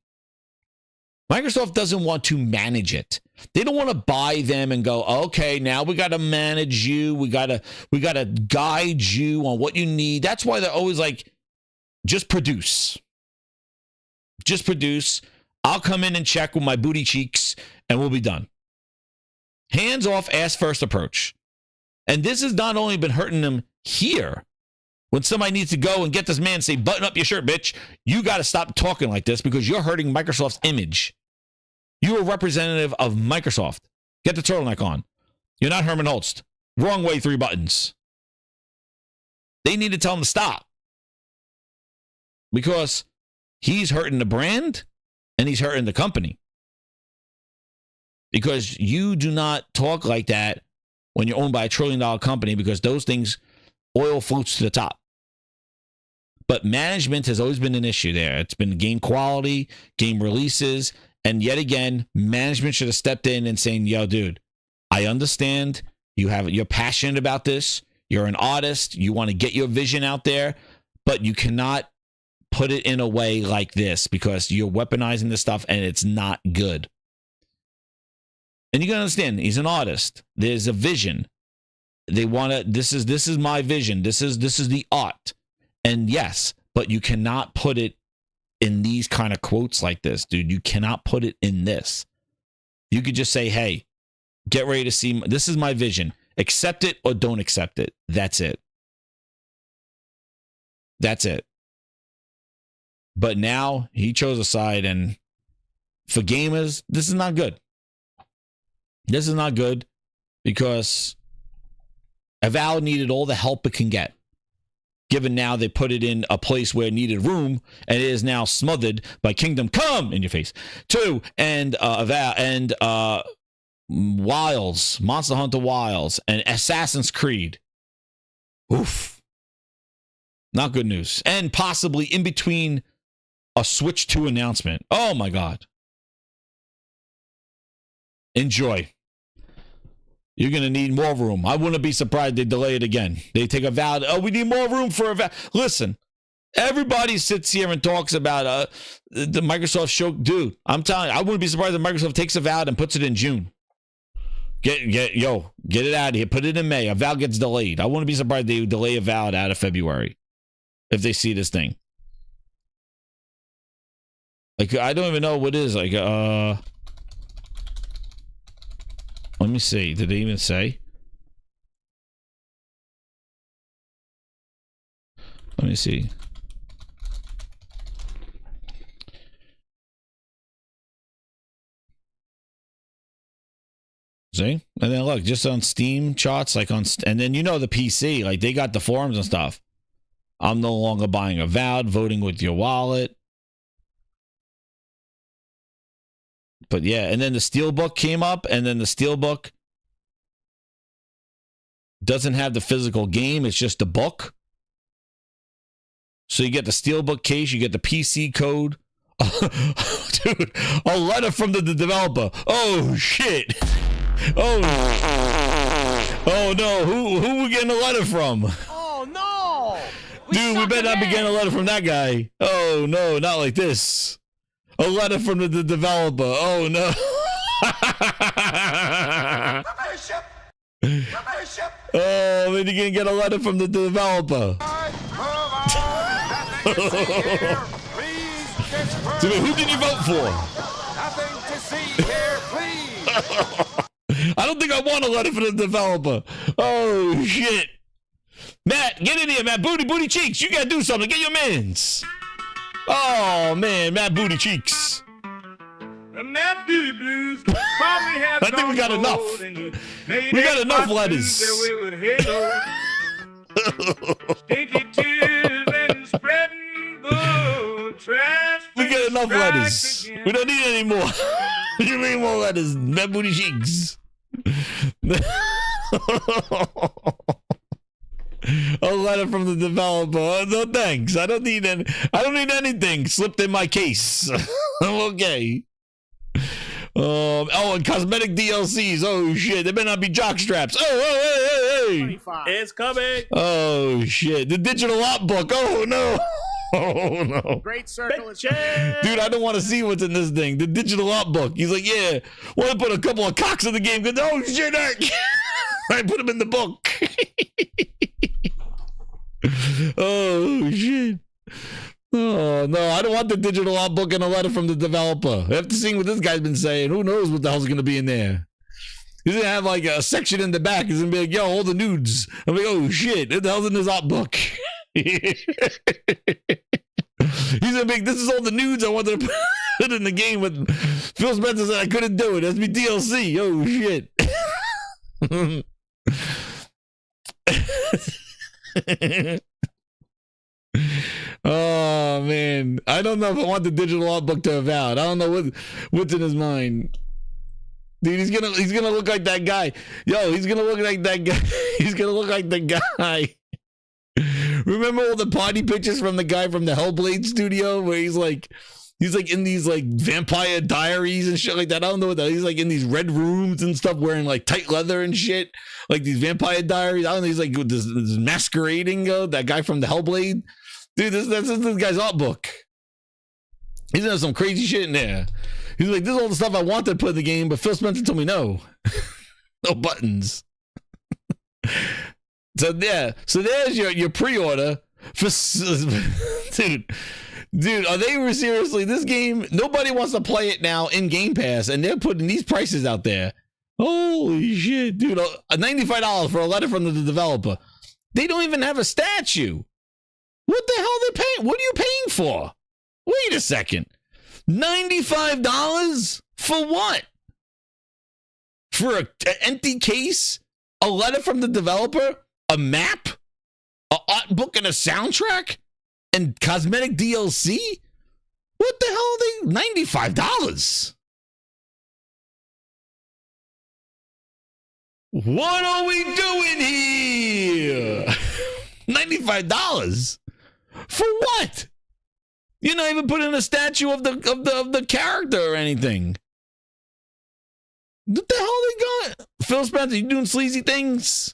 Microsoft doesn't want to manage it. They don't want to buy them and go, okay, now we got to manage you. We got to guide you on what you need. That's why they're always like, just produce. Just produce. I'll come in and check with my booty cheeks and we'll be done. Hands off, ass first approach. And this has not only been hurting them here. When somebody needs to go and get this man and say, button up your shirt, bitch, you got to stop talking like this because you're hurting Microsoft's image. You're a representative of Microsoft. Get the turtleneck on. You're not Herman Holst. Wrong way, 3 buttons. They need to tell him to stop. Because he's hurting the brand and he's hurting the company. Because you do not talk like that when you're owned by $1 trillion company because those things, oil floats to the top. But management has always been an issue there. It's been game quality, game releases, and yet again, management should have stepped in and saying, yo, dude, I understand you're passionate about this. You're an artist. You want to get your vision out there, but you cannot put it in a way like this because you're weaponizing this stuff and it's not good. And you got to understand, he's an artist. There's a vision. They want to, this is my vision. This is the art. And yes, but you cannot put it in these kind of quotes like this, dude. You cannot put it in this. You could just say, hey, get ready to see. This is my vision. Accept it or don't accept it. That's it. That's it. But now he chose a side, and for gamers, this is not good. This is not good because Avowed needed all the help it can get. Given now they put it in a place where it needed room, and it is now smothered by Kingdom Come in your face 2 and Avowed and Wilds, Monster Hunter Wilds, and Assassin's Creed. Oof, not good news, and possibly in between a Switch 2 announcement. Oh my God! Enjoy. You're going to need more room. I wouldn't be surprised they delay it again. They take Avowed. Oh, we need more room for Avowed. Listen, everybody sits here and talks about the Microsoft show. Dude, I'm telling you, I wouldn't be surprised if Microsoft takes Avowed and puts it in June. Get it out of here. Put it in May. Avowed gets delayed. I wouldn't be surprised they delay Avowed out of February if they see this thing. Like, I don't even know what it is. Like, let me see. Did they even say? Let me see. See? And then look, just on Steam charts, like on, and then you know the PC, like they got the forums and stuff. I'm no longer buying Avowed, voting with your wallet. But yeah, and then the Steelbook came up, and then the Steelbook doesn't have the physical game, it's just a book. So you get the Steelbook case, you get the PC code. Dude, a letter from the developer. Oh shit. Oh no, who we getting a letter from? Oh no! Dude, we better not be getting a letter from that guy. Oh no, not like this. A letter from the developer. Oh no. Oh, man, you're gonna get a letter from the developer. Dude, who did you vote for? Nothing to see here, please. I don't think I want a letter from the developer. Oh shit. Matt, get in here, Matt. Booty Cheeks. You gotta do something. Get your mans. Oh man, Matt Booty Cheeks. Matt Booty Blues probably have I think we got enough. We got enough letters. Stinky tears and spreading the trash. We got enough letters. We don't need any more. You need more letters. Matt Booty Cheeks. A letter from the developer. Oh, no thanks. I don't need anything slipped in my case. I'm okay. And cosmetic DLCs. Oh shit, they better not be jock straps. Oh, hey. It's coming. Oh shit, the digital op book. Oh no. Oh no. Great circle is Dude, I don't want to see what's in this thing. The digital op book. He's like, yeah, want to put a couple of cocks in the game. Oh shit, I put them in the book. Oh shit. Oh no, I don't want the digital op book and a letter from the developer. After seeing what this guy's been saying, who knows what the hell's gonna be in there. He's gonna have like a section in the back. He's gonna be like, yo, all the nudes. I'm like, oh shit, what the hell's in this op book? He's gonna be like, this is all the nudes I wanted to put in the game with. Phil Spencer said I couldn't do it. That's me DLC. Oh shit. Oh man, I don't know if I want the digital art book to Avowed. I don't know what's in his mind. Dude, he's gonna look like that guy. Yo, he's gonna look like that guy. He's gonna look like the guy. Remember all the party pictures from the guy from the Hellblade studio where he's like in these like vampire diaries and shit like that. I don't know what that. He's like in these red rooms and stuff, wearing like tight leather and shit, like these vampire diaries. I don't know. He's like this masquerading. That guy from the Hellblade, dude. That's this guy's art book. He's got some crazy shit in there. He's like, this is all the stuff I wanted to put in the game, but Phil Spencer told me no, no buttons. So yeah, so there's your pre-order for dude. Are they seriously? This game, nobody wants to play it now in Game Pass, and they're putting these prices out there. Holy shit, dude! $95 for a letter from the developer. They don't even have a statue. What the hell are they paying? What are you paying for? Wait a second. $95 for what? For an empty case? A letter from the developer? A map? A art book and a soundtrack? And cosmetic DLC? What the hell are they? $95. What are we doing here? $95 for what? You're not even putting a statue of the character or anything. What the hell they got? Phil Spencer, you doing sleazy things?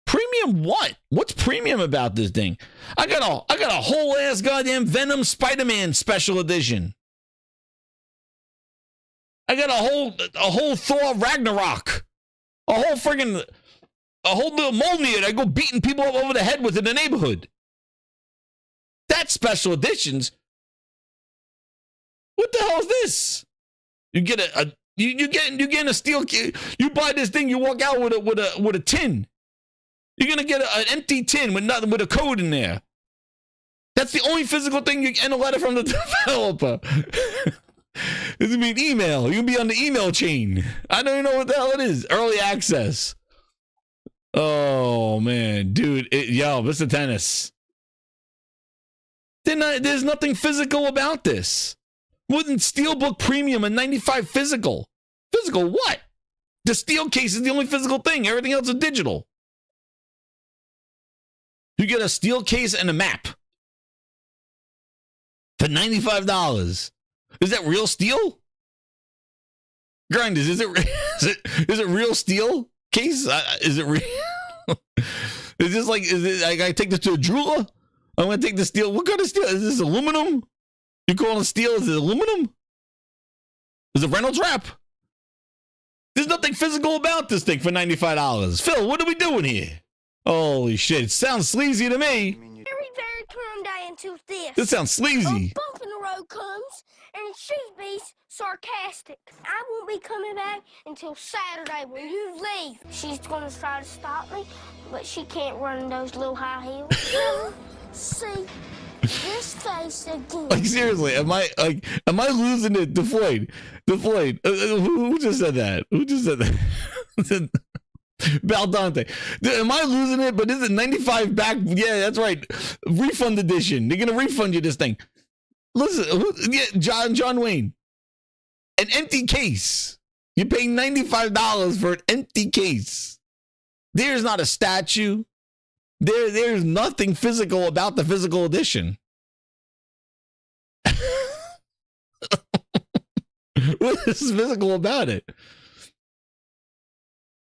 Premium what? What's premium about this thing? I got a whole ass goddamn Venom Spider-Man special edition. I got a whole Thor Ragnarok. A whole little Mjolnir that I go beating people up over the head with in the neighborhood. That's special editions. What the hell is this? You get you getting a steel. You buy this thing, you walk out with a tin. You're gonna get an empty tin with nothing, with a code in there. That's the only physical thing you get, and a letter from the developer. It's gonna be an email. You're gonna be on the email chain. I don't even know what the hell it is. Early access. Oh man, dude. Yo, Mr. Tennis. There's nothing physical about this. Wouldn't Steelbook Premium and 95 physical? Physical what? The steel case is the only physical thing. Everything else is digital. You get a steel case and a map for $95. Is that real steel? Grinders, is it real steel case? Is it real? Is this like, is it, I take this to a jeweler? I'm gonna take the steel. What kind of steel? Is this aluminum? You call it steel? Is it aluminum? Is it Reynolds wrap? There's nothing physical about this thing for $95. Phil, what are we doing here? Holy shit, it sounds sleazy to me. Very calm down to this. This sounds sleazy. A bump in the road comes, and she's be sarcastic. I won't be coming back until Saturday when you leave. She's gonna try to stop me, but she can't run in those little high heels. See this face again. Like seriously, am I losing it to Floyd? To Floyd. Who just said that? Who just said that? Baldante. Am I losing it? But is it 95 back? Yeah, that's right. Refund edition. They're gonna refund you this thing. Listen, yeah, John Wayne. An empty case. You're paying $95 for an empty case. There's not a statue. There's nothing physical about the physical edition. What is physical about it?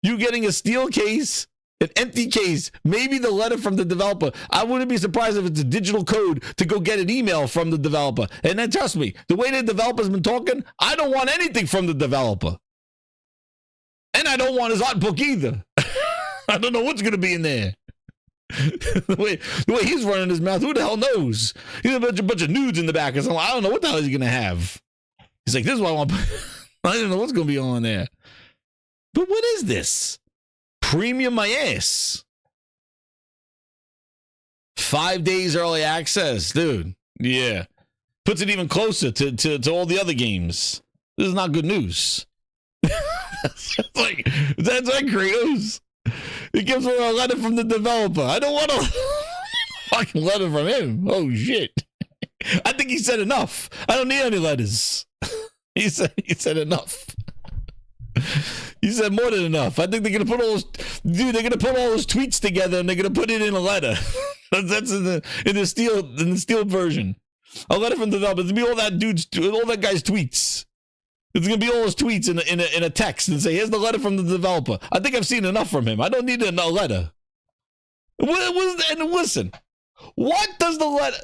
You getting a steel case, an empty case, maybe the letter from the developer. I wouldn't be surprised if it's a digital code to go get an email from the developer. And then trust me, the way the developer's been talking, I don't want anything from the developer. And I don't want his art book either. I don't know what's going to be in there. the way he's running his mouth, who the hell knows? He's a bunch of nudes in the back or something. I don't know what the hell he's going to have. He's like, this is what I want. I don't know what's going to be on there. But what is this? Premium my ass. 5 days early access, dude. Yeah. Puts it even closer to all the other games. This is not good news. that's like Kratos. He gives her a letter from the developer. I don't want a fucking letter from him. Oh shit. I think he said enough. I don't need any letters. He said enough. He said more than enough. I think they're gonna put all those, dude. They're gonna put all those tweets together and they're gonna put it in a letter. That's in the steel version. A letter from the developer. It's gonna be all that guy's tweets. It's gonna be all his tweets in a text and say, "Here's the letter from the developer." I think I've seen enough from him. I don't need a letter. And listen, what does the letter?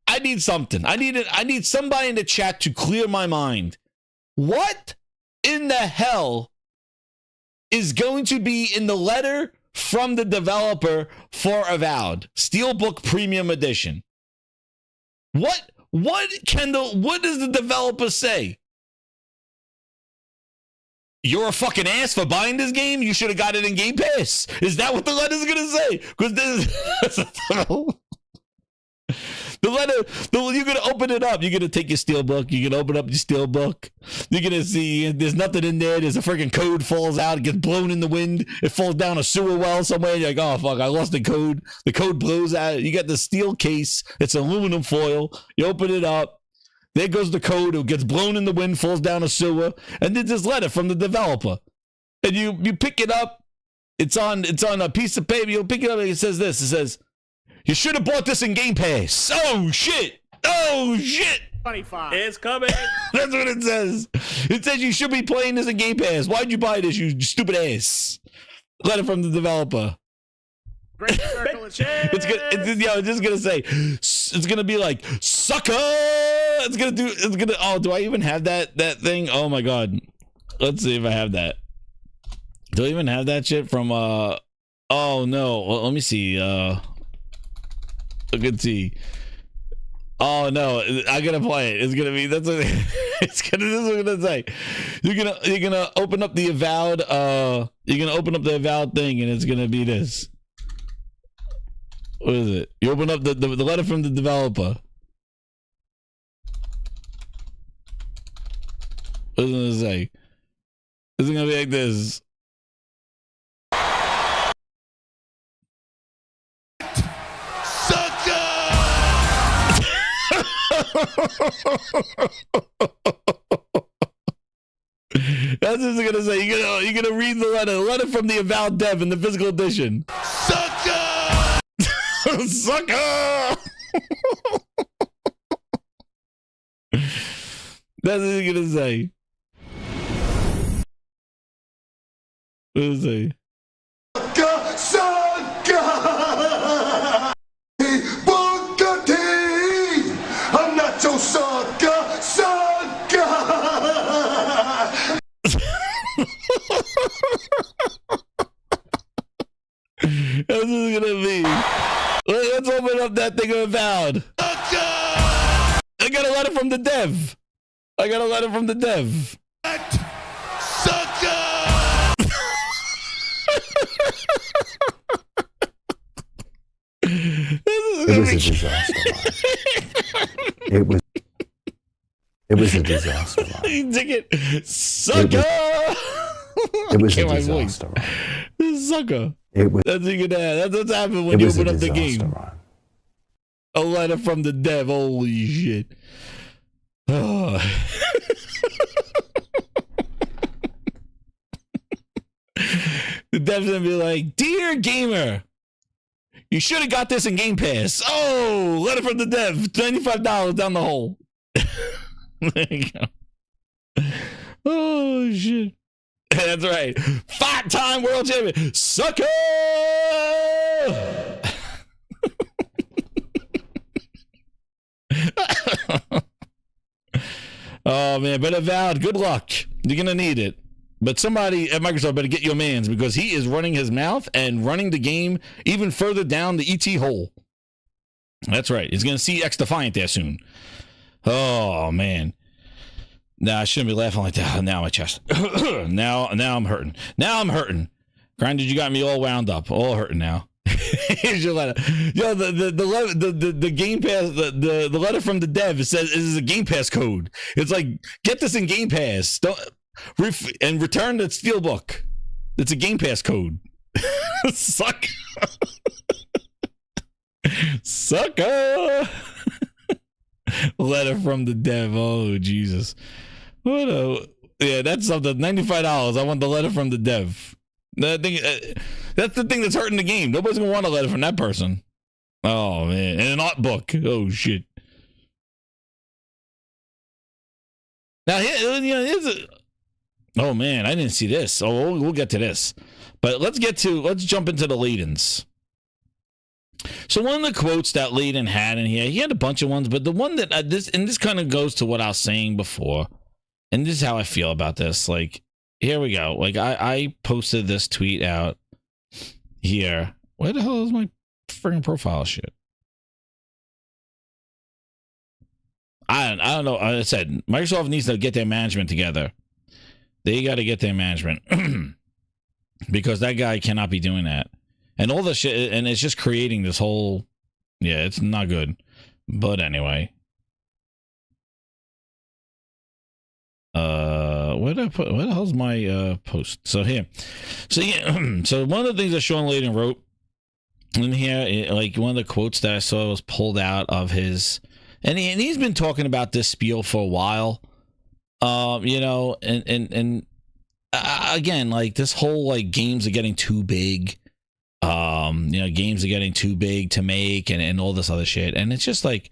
I need something. I need somebody in the chat to clear my mind. What in the hell is going to be in the letter from the developer for Avowed Steelbook Premium Edition? What does the developer say? You're a fucking ass for buying this game. You should have got it in Game Pass. Is that what the letter's gonna say? Because the letter, you're gonna open it up. You're gonna take your steelbook. You're gonna open up your steelbook. You're gonna see there's nothing in there. There's a freaking code falls out. It gets blown in the wind. It falls down a sewer well somewhere. You're like, oh fuck, I lost the code. The code blows out. You got the steel case. It's aluminum foil. You open it up. There goes the code. It gets blown in the wind, falls down a sewer, and there's this letter from the developer. And you pick it up. It's on a piece of paper. You pick it up and it says this. It says, "You should have bought this in Game Pass." Oh shit! Oh shit! 25. It's coming. That's what it says. It says you should be playing this in Game Pass. Why'd you buy this, you stupid ass? Letter from the developer. Great circle of It's just gonna say, it's gonna be like, sucker. Do I even have that thing? Oh my god. Let's see if I have that. Do I even have that shit from oh no. Well, let me see. Look and see. Oh no, I'm gonna play it. It's gonna be this is what I'm gonna say. You're gonna open up the avowed thing, and it's gonna be this. What is it? You open up the letter from the developer. What is it gonna say? It's gonna be like this. That's what it's gonna say. You're gonna read the letter from the avowed dev in the physical edition. Sucker! Sucker! That's what you're gonna say. What does it say? I'm not your sucker, sucker. That's what it's gonna be. Let's open up that thing of avowed. I got a letter from the dev. Sucker. It was a disaster. It was a disaster. You dig it? Sucker! It was a disaster. Sucker. It was. That's what's happened when you open up the game. A letter from the dev. Holy shit. Oh. The dev's gonna be like, "Dear gamer, you should have got this in Game Pass." Oh, letter from the dev, $95 down the hole. There you go. Oh shit. That's right. 5-time world champion, sucker. Oh man, but avowed, good luck. You're gonna need it. But somebody at Microsoft better get your mans, because he is running his mouth and running the game even further down the ET hole. That's right. He's gonna see XDefiant there soon. Oh man. Nah, I shouldn't be laughing like that. Now my chest. now I'm hurting. Grinded, you got me all wound up, all hurting now. Here's your letter. Yo, the Game Pass, the letter from the dev, it says this is a Game Pass code. It's like, get this in Game Pass. Don't and return the Steelbook. It's a Game Pass code. Suck. Sucker. Letter from the dev. Oh Jesus. Yeah, that's something. $95. I want the letter from the dev. That's the thing that's hurting the game. Nobody's gonna want a letter from that person. Oh man, and an art book. Oh shit. Now oh man, I didn't see this. Oh, we'll get to this, but let's jump into the lead-ins. So one of the quotes that Layden had in here, he had a bunch of ones, but the one that this kind of goes to what I was saying before, and this is how I feel about this. Like, here we go. Like, I posted this tweet out here. Where the hell is my freaking profile shit? I don't know. I said Microsoft needs to get their management together. They got to get their management because that guy cannot be doing that. And all the shit, and it's just creating this whole, yeah, it's not good. But anyway, where the hell's my post? So here, so yeah, so one of the things that Sean Layden wrote in here, like one of the quotes that I saw was pulled out of his, and he's been talking about this spiel for a while, you know, and again, like this whole like games are getting too big. You know, games are getting too big to make and all this other shit. And it's just like,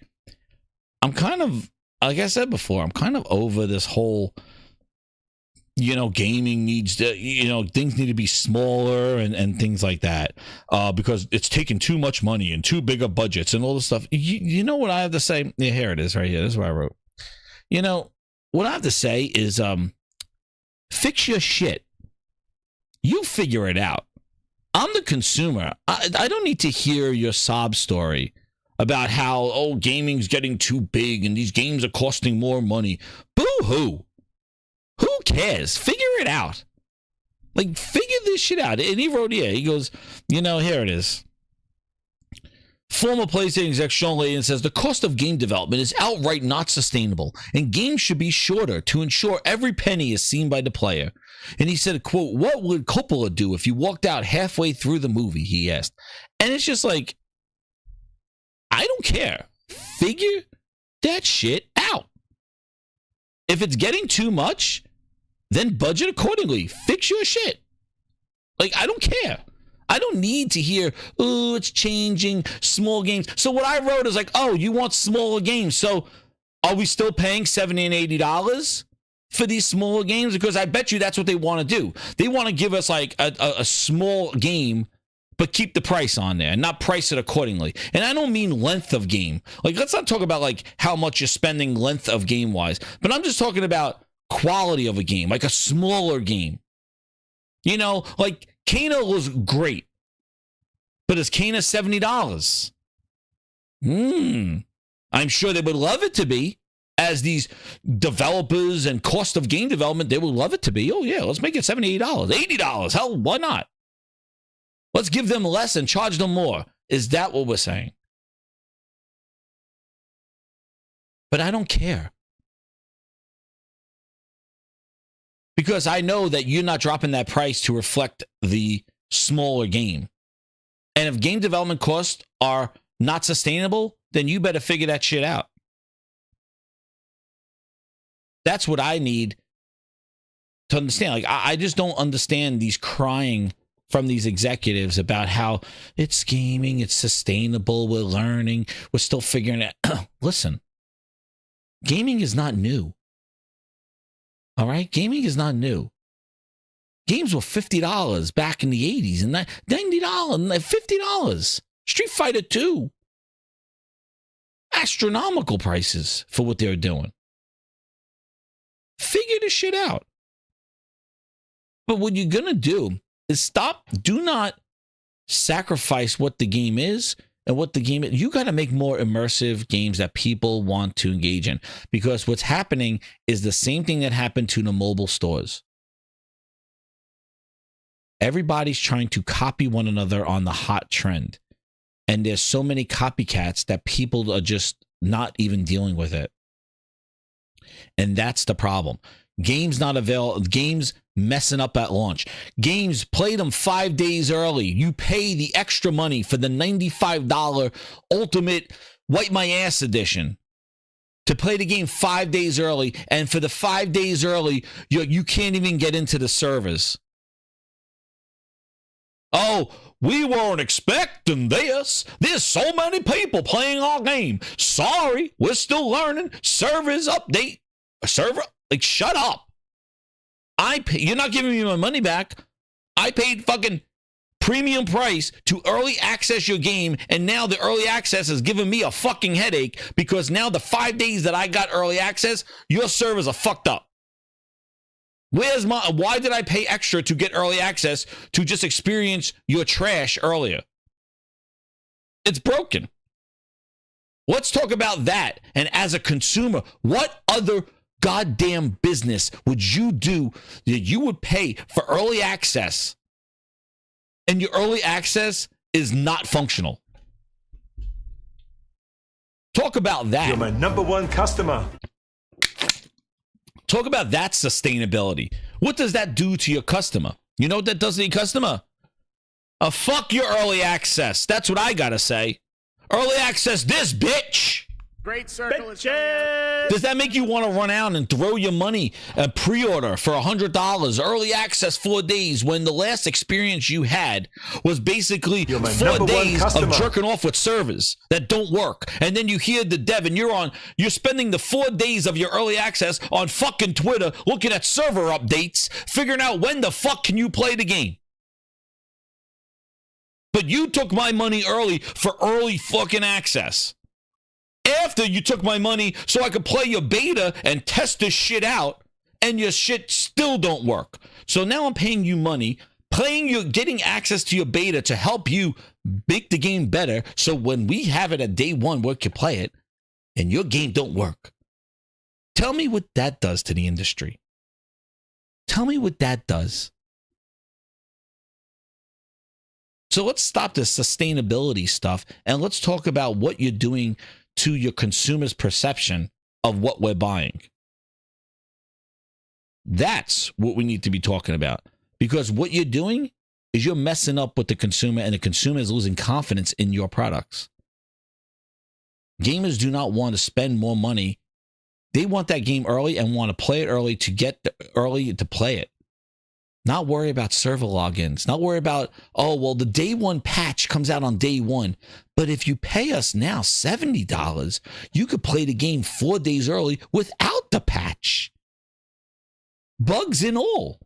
I'm kind of, like I said before, I'm kind of over this whole, you know, gaming needs to, you know, things need to be smaller and things like that, because it's taking too much money and too big of budgets and all this stuff. You know what I have to say? Yeah, here it is right here. This is what I wrote. You know, what I have to say is, fix your shit. You figure it out. I'm the consumer. I don't need to hear your sob story about how, oh, gaming's getting too big and these games are costing more money. Boo-hoo. Who cares? Figure it out. Like, figure this shit out. And he wrote, he goes, here it is. Former PlayStation exec Sean Layden says the cost of game development is outright not sustainable, and games should be shorter to ensure every penny is seen by the player. And he said, quote, what would Coppola do if you walked out halfway through the movie, he asked. And it's just like, I don't care. Figure that shit out. If it's getting too much, then budget accordingly. Fix your shit. Like, I don't care. I don't need to hear, oh, it's changing, small games. So what I wrote is like, oh, you want smaller games. So are we still paying $70 and $80 for these smaller games? Because I bet you that's what they want to do. They want to give us like a small game, but keep the price on there and not price it accordingly. And I don't mean length of game. Like, let's not talk about like how much you're spending length of game wise, but I'm just talking about quality of a game, like a smaller game. Like Kena was great, but is Kena $70? I'm sure they would love it to be. As these developers and cost of game development, they would love it to be. Oh yeah, let's make it $78, $80. Hell, why not? Let's give them less and charge them more. Is that what we're saying? But I don't care. Because I know that you're not dropping that price to reflect the smaller game. And if game development costs are not sustainable, then you better figure that shit out. That's what I need to understand. Like, I just don't understand these crying from these executives about how it's gaming, it's sustainable, we're learning, we're still figuring it out. Listen, gaming is not new. All right? Gaming is not new. Games were $50 back in the 80s and $90 and $50. Street Fighter 2. Astronomical prices for what they're doing. Figure this shit out. But what you're going to do is do not sacrifice what the game is and what the game is. You got to make more immersive games that people want to engage in, because what's happening is the same thing that happened to the mobile stores. Everybody's trying to copy one another on the hot trend. And there's so many copycats that people are just not even dealing with it. And that's the problem. Games not available. Games messing up at launch. Games, play them 5 days early. You pay the extra money for the $95 Ultimate Wipe My Ass Edition to play the game 5 days early. And for the 5 days early, you can't even get into the servers. Oh, we weren't expecting this. There's so many people playing our game. Sorry, we're still learning. Servers update. Server, like, shut up. You're not giving me my money back. I paid fucking premium price to early access your game, and now the early access is giving me a fucking headache because now the 5 days that I got early access, your servers are fucked up. Why did I pay extra to get early access to just experience your trash earlier? It's broken. Let's talk about that. And as a consumer, what other goddamn business would you do that you would pay for early access and your early access is not functional? Talk about that. You're my number one customer. Talk about that sustainability. What does that do to your customer? You know what that does to your customer? Fuck your early access. That's what I gotta say. Early access this, bitch. Great circle is Does that make you want to run out and throw your money pre-order for $100 early access 4 days when the last experience you had was basically 4 days of jerking off with servers that don't work? And then you hear the dev and you're spending the 4 days of your early access on fucking Twitter looking at server updates, figuring out when the fuck can you play the game. But you took my money early for early fucking access. After you took my money so I could play your beta and test this shit out, and your shit still don't work. So now I'm paying you money, getting access to your beta to help you make the game better, so when we have it at day one, we can play it, and your game don't work. Tell me what that does to the industry. Tell me what that does. So let's stop this sustainability stuff and let's talk about what you're doing to your consumer's perception of what we're buying. That's what we need to be talking about, because what you're doing is you're messing up with the consumer, and the consumer is losing confidence in your products. Gamers do not want to spend more money. They want that game early and want to play it early to get early to play it. Not worry about server logins. Not worry about, oh, well, the day one patch comes out on day one. But if you pay us now $70, you could play the game 4 days early without the patch. Bugs and all.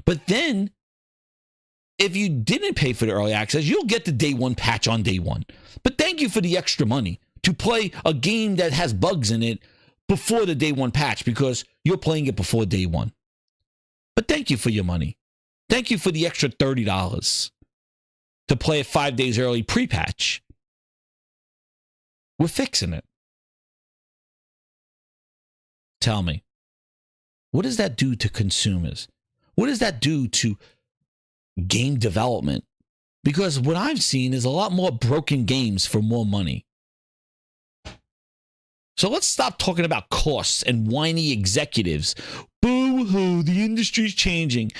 But then, if you didn't pay for the early access, you'll get the day one patch on day one. But thank you for the extra money to play a game that has bugs in it before the day one patch, because you're playing it before day one. But thank you for your money. Thank you for the extra $30 to play it 5 days early pre-patch. We're fixing it. Tell me, what does that do to consumers? What does that do to game development? Because what I've seen is a lot more broken games for more money. So let's stop talking about costs and whiny executives. Boo-hoo, the industry's changing.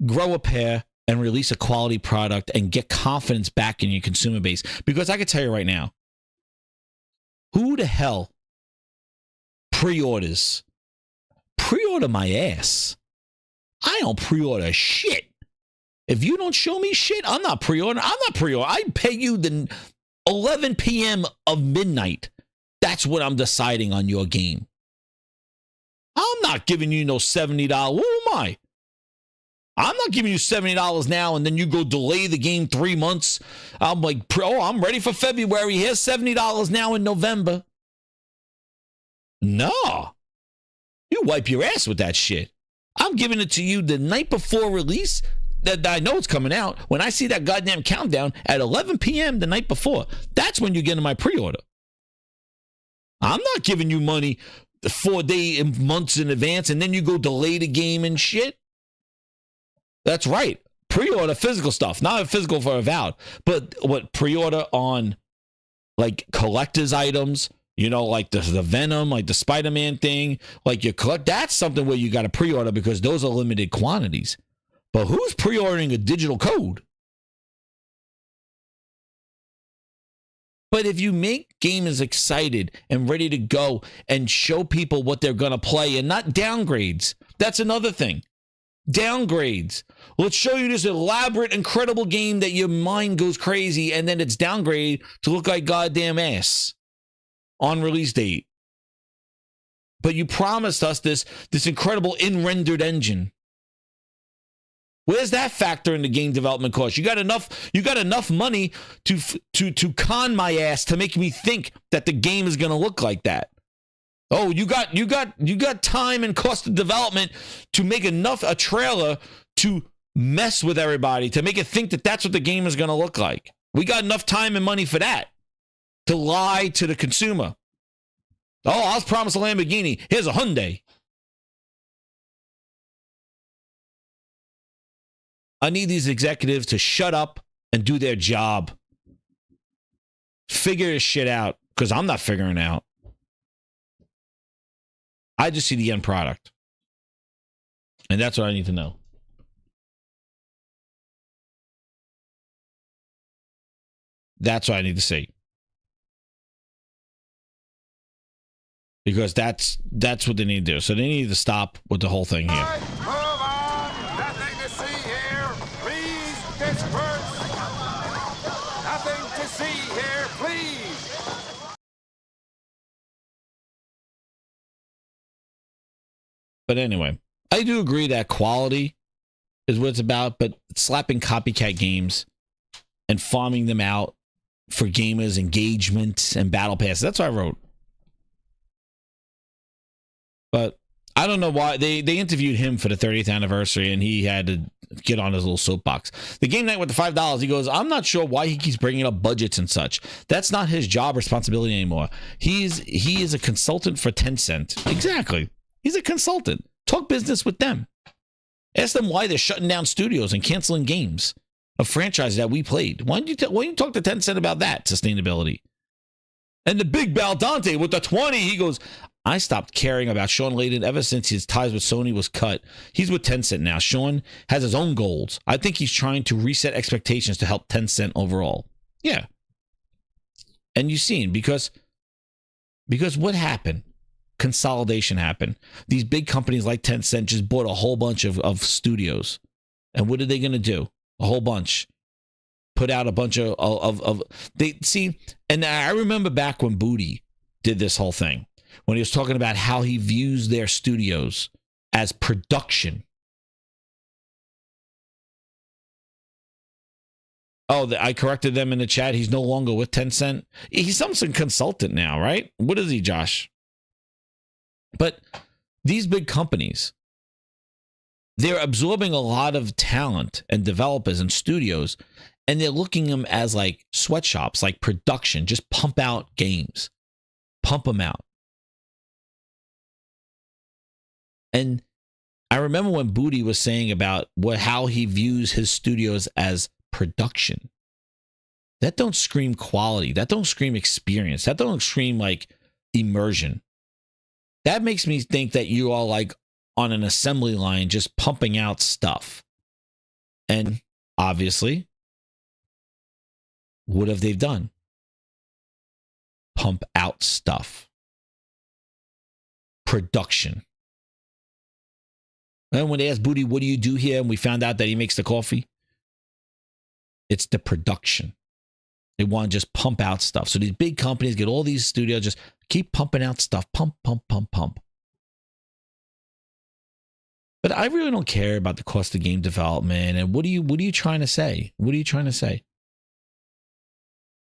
Grow a pair and release a quality product and get confidence back in your consumer base. Because I can tell you right now, who the hell pre-orders? Pre-order my ass. I don't pre-order shit. If you don't show me shit, I'm not pre-ordering. I pay you the 11 p.m. of midnight. That's what I'm deciding on your game. I'm not giving you no $70. Who am I? I'm not giving you $70 now and then you go delay the game 3 months. I'm like, oh, I'm ready for February. Here's $70 now in November. No. You wipe your ass with that shit. I'm giving it to you the night before release that I know it's coming out. When I see that goddamn countdown at 11 p.m. the night before, that's when you're getting my pre-order. I'm not giving you money 4 months in advance and then you go delay the game and shit. That's right. Pre-order physical stuff, not physical for Avowed, but what pre-order on like collector's items, you know, like the Venom, like the Spider-Man thing, like you collect. That's something where you got to pre-order because those are limited quantities. But who's pre-ordering a digital code? But if you make gamers excited and ready to go and show people what they're going to play and not downgrades, that's another thing. Downgrades. Let's show you this elaborate, incredible game that your mind goes crazy and then it's downgraded to look like goddamn ass on release date. But you promised us this incredible in-rendered engine. Where's that factor in the game development cost? You got enough money to con my ass to make me think that the game is going to look like that. Oh, you got time and cost of development to make a trailer to mess with everybody, to make it think that that's what the game is going to look like. We got enough time and money for that, to lie to the consumer. Oh, I was promised a Lamborghini. Here's a Hyundai. I need these executives to shut up and do their job. Figure this shit out, because I'm not figuring it out. I just see the end product. And that's what I need to know. That's what I need to see. Because that's what they need to do. So they need to stop with the whole thing here. Move on. Nothing to see here. Please disperse. Nothing to see here. Please. But anyway, I do agree that quality is what it's about, but slapping copycat games and farming them out for gamers' engagement and battle passes, that's what I wrote. But I don't know why they interviewed him for the 30th anniversary, and he had to get on his little soapbox. The game night with the $5, he goes, I'm not sure why he keeps bringing up budgets and such. That's not his job responsibility anymore. He is a consultant for Tencent. Exactly. He's a consultant. Talk business with them. Ask them why they're shutting down studios and canceling games of franchises that we played. Why don't you talk to Tencent about that sustainability? And the big Baldante with the 20, he goes, I stopped caring about Sean Layden ever since his ties with Sony was cut. He's with Tencent now. Sean has his own goals. I think he's trying to reset expectations to help Tencent overall. Yeah. And you've seen, because what happened? Consolidation happened. These big companies like Tencent just bought a whole bunch of studios. And what are they going to do? A whole bunch. Put out a bunch of they see. And I remember back when Booty did this whole thing, when he was talking about how he views their studios as production. Oh, I corrected them in the chat. He's no longer with Tencent. He's some consultant now, right? What is he, Josh? But these big companies, they're absorbing a lot of talent and developers and studios, and they're looking at them as like sweatshops, like production. Just pump out games. Pump them out. And I remember when Booty was saying about how he views his studios as production. That don't scream quality. That don't scream experience. That don't scream like immersion. That makes me think that you are like on an assembly line just pumping out stuff. And obviously, what have they done? Pump out stuff. Production. And when they asked Booty, what do you do here? And we found out that he makes the coffee. It's the production. They want to just pump out stuff. So these big companies get all these studios, just keep pumping out stuff. Pump, pump, pump, pump. But I really don't care about the cost of game development. And what are you trying to say? What are you trying to say?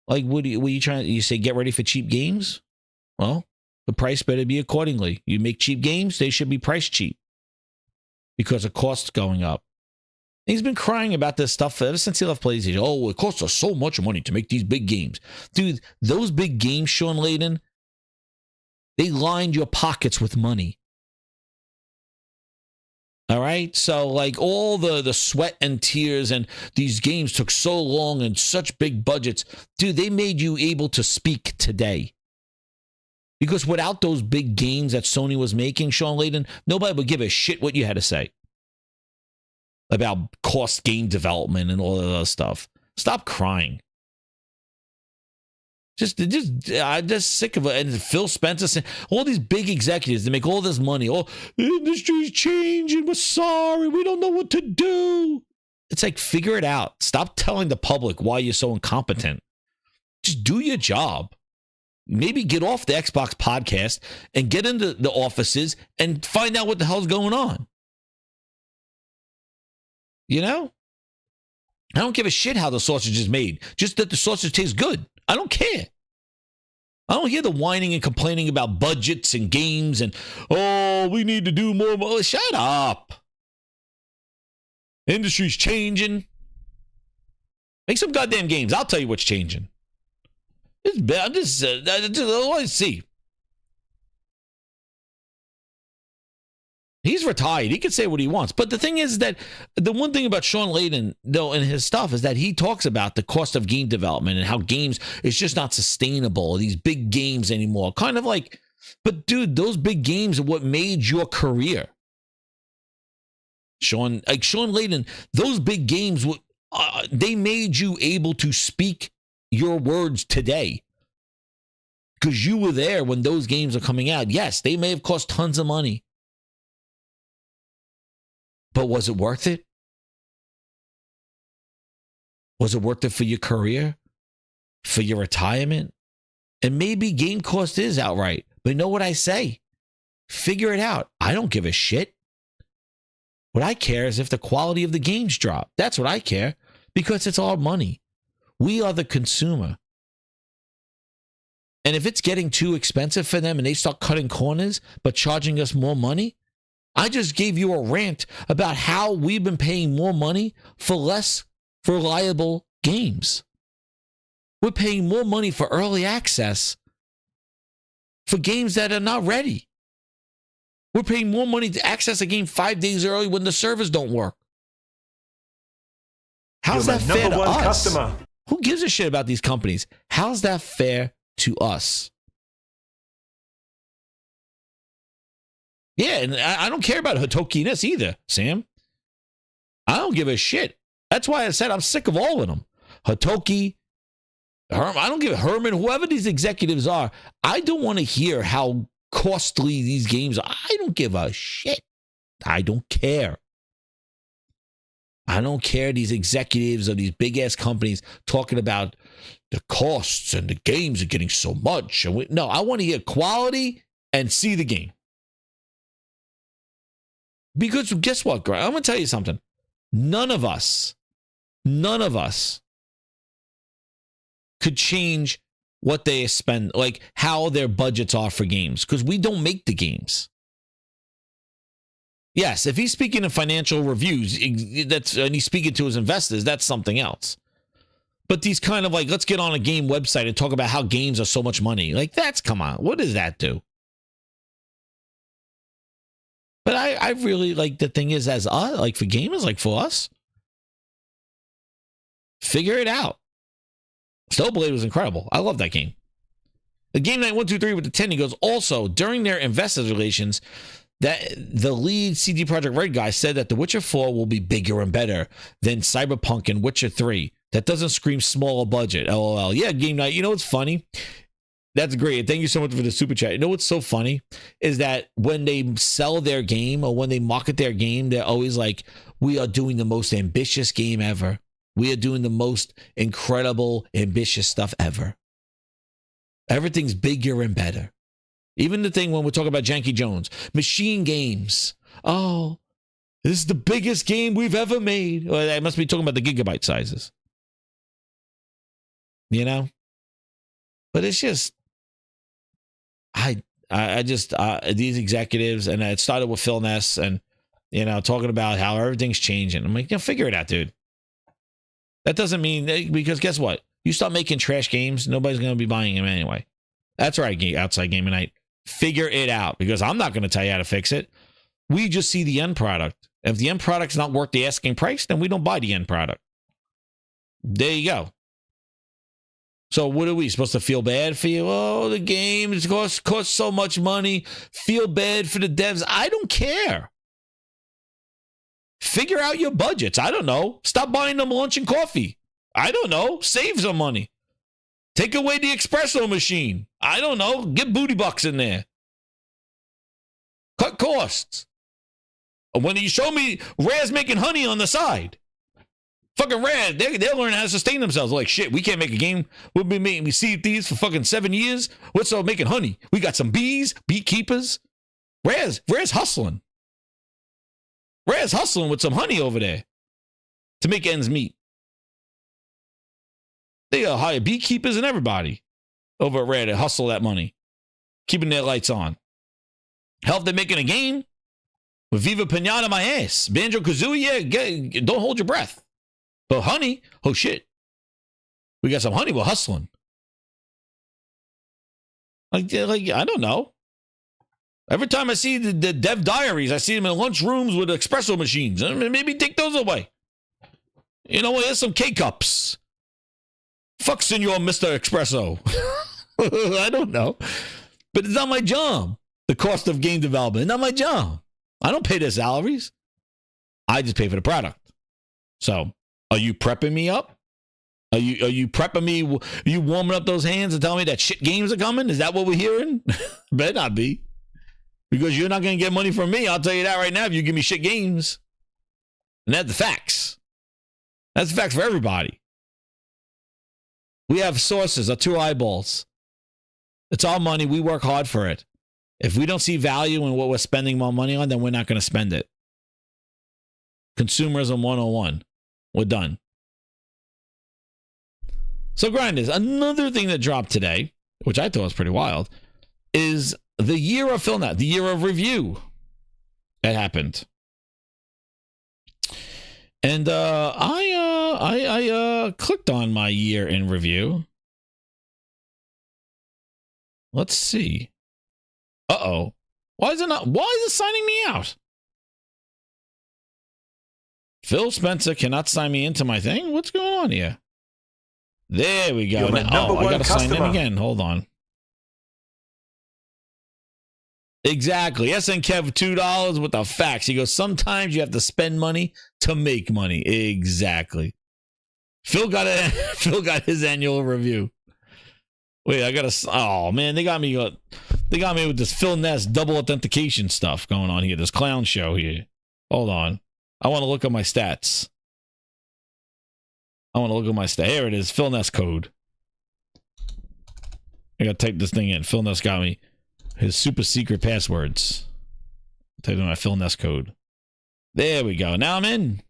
Like, what are you trying to, you say get ready for cheap games? Well, the price better be accordingly. You make cheap games, they should be priced cheap because of costs going up. And he's been crying about this stuff ever since he left PlayStation. Oh, it costs us so much money to make these big games. Dude, those big games, Sean Layden, they lined your pockets with money. All right? So, like, all the sweat and tears and these games took so long and such big budgets. Dude, they made you able to speak today. Because without those big games that Sony was making, Sean Layden, nobody would give a shit what you had to say about cost game development and all of that stuff. Stop crying. I'm just sick of it. And Phil Spencer saying, all these big executives, they make all this money. Oh, the industry's changing. We're sorry. We don't know what to do. It's like, figure it out. Stop telling the public why you're so incompetent. Just do your job. Maybe get off the Xbox podcast and get into the offices and find out what the hell's going on. You know? I don't give a shit how the sausage is made. Just that the sausage tastes good. I don't care. I don't hear the whining and complaining about budgets and games and, oh, we need to do more. Shut up. Industry's changing. Make some goddamn games. I'll tell you what's changing. I'm just all I see. He's retired. He can say what he wants. But the thing is that the one thing about Sean Layden, though, in his stuff is that he talks about the cost of game development and how games is just not sustainable, these big games anymore. Kind of like, but dude, those big games are what made your career. Sean Layden, those big games, they made you able to speak your words today. Because you were there when those games are coming out. Yes, they may have cost tons of money. But was it worth it? Was it worth it for your career? For your retirement? And maybe game cost is outright. But you know what I say? Figure it out. I don't give a shit. What I care is if the quality of the games drop. That's what I care. Because it's all money. We are the consumer. And if it's getting too expensive for them and they start cutting corners but charging us more money, I just gave you a rant about how we've been paying more money for less reliable games. We're paying more money for early access for games that are not ready. We're paying more money to access a game 5 days early when the servers don't work. How's that fair to us? Customer. Who gives a shit about these companies? How's that fair to us? Yeah, and I don't care about Hitoki-ness either, Sam. I don't give a shit. That's why I said I'm sick of all of them. Hitoki, Herman, I don't give a Herman, whoever these executives are. I don't want to hear how costly these games are. I don't give a shit. I don't care. I don't care these executives of these big ass companies talking about the costs and the games are getting so much. No, I want to hear quality and see the game. Because guess what, Greg? I'm going to tell you something. None of us could change what they spend, like how their budgets are for games, because we don't make the games. Yes, if he's speaking in financial reviews, and he's speaking to his investors, that's something else. But these kind of like, let's get on a game website and talk about how games are so much money. Like, come on. What does that do? But I really like, the thing is, as us, like for gamers, like for us, figure it out. Snowblade was incredible. I love that game. The Game Night 123 with the 10, he goes, also, during their investors relations, that the lead CD Projekt Red guy said that The Witcher 4 will be bigger and better than Cyberpunk and Witcher 3. That doesn't scream smaller budget. LOL. Yeah, Game Night. You know what's funny? That's great. Thank you so much for the super chat. You know what's so funny is that when they sell their game or when they market their game, they're always like, we are doing the most ambitious game ever. We are doing the most incredible, ambitious stuff ever. Everything's bigger and better. Even the thing when we're talking about Janky Jones, Machine Games. Oh, this is the biggest game we've ever made. Well, I must be talking about the gigabyte sizes. You know? But it's just, I just, these executives, and it started with Phil Ness and, you know, talking about how everything's changing. I'm like, yeah, figure it out, dude. That doesn't mean, because guess what? You start making trash games, nobody's going to be buying them anyway. That's right, Outside Gaming Night. Figure it out, because I'm not going to tell you how to fix it. We just see the end product. If the end product's not worth the asking price, then we don't buy the end product. There you go. So what are we supposed to feel bad for you? Oh, the game costs so much money. Feel bad for the devs. I don't care. Figure out your budgets. I don't know. Stop buying them lunch and coffee. I don't know. Save some money. Take away the espresso machine. I don't know. Get booty bucks in there. Cut costs. When you show me Raz making honey on the side, fucking Raz, they'll learn how to sustain themselves. Like, shit, we can't make a game. We'll be making seed thieves for fucking 7 years. What's up making honey? We got some bees, beekeepers. Raz hustling. Raz hustling with some honey over there to make ends meet. They hire beekeepers and everybody over at Red to hustle that money, keeping their lights on. Hell, if they're making a game with Viva Pinata my ass, Banjo-Kazooie, yeah, don't hold your breath. But honey, oh shit, we got some honey, we're hustling. Like I don't know. Every time I see the dev diaries, I see them in lunch rooms with espresso machines. Maybe take those away. You know what? Here's some K-cups. Fuck Senor Mr. Espresso. I don't know. But it's not my job. The cost of game development. It's not my job. I don't pay their salaries. I just pay for the product. So, are you prepping me up? Are you prepping me? Are you warming up those hands and telling me that shit games are coming? Is that what we're hearing? Better not be. Because you're not going to get money from me. I'll tell you that right now if you give me shit games. And that's the facts. That's the facts for everybody. We have sources, our two eyeballs. It's all money. We work hard for it. If we don't see value in what we're spending more money on, then we're not going to spend it. Consumerism 101. We're done. So, Grinders, another thing that dropped today, which I thought was pretty wild, is the year of PhilNet, the year of review. That happened. And I clicked on my year in review. Let's see. Uh-oh. Why is it signing me out? Phil Spencer cannot sign me into my thing? What's going on here? There we go. I gotta sign in again. Hold on. Exactly. SN Kev, $2 with the facts. He goes, sometimes you have to spend money to make money. Exactly. Phil got his annual review. Wait, oh man, they got me with this Phil Ness double authentication stuff going on here. This clown show here. Hold on. I want to look at my stats. Here it is. Phil Ness code. I gotta type this thing in. Phil Ness got me his super secret passwords. Type in my Phil Ness code. There we go. Now I'm in.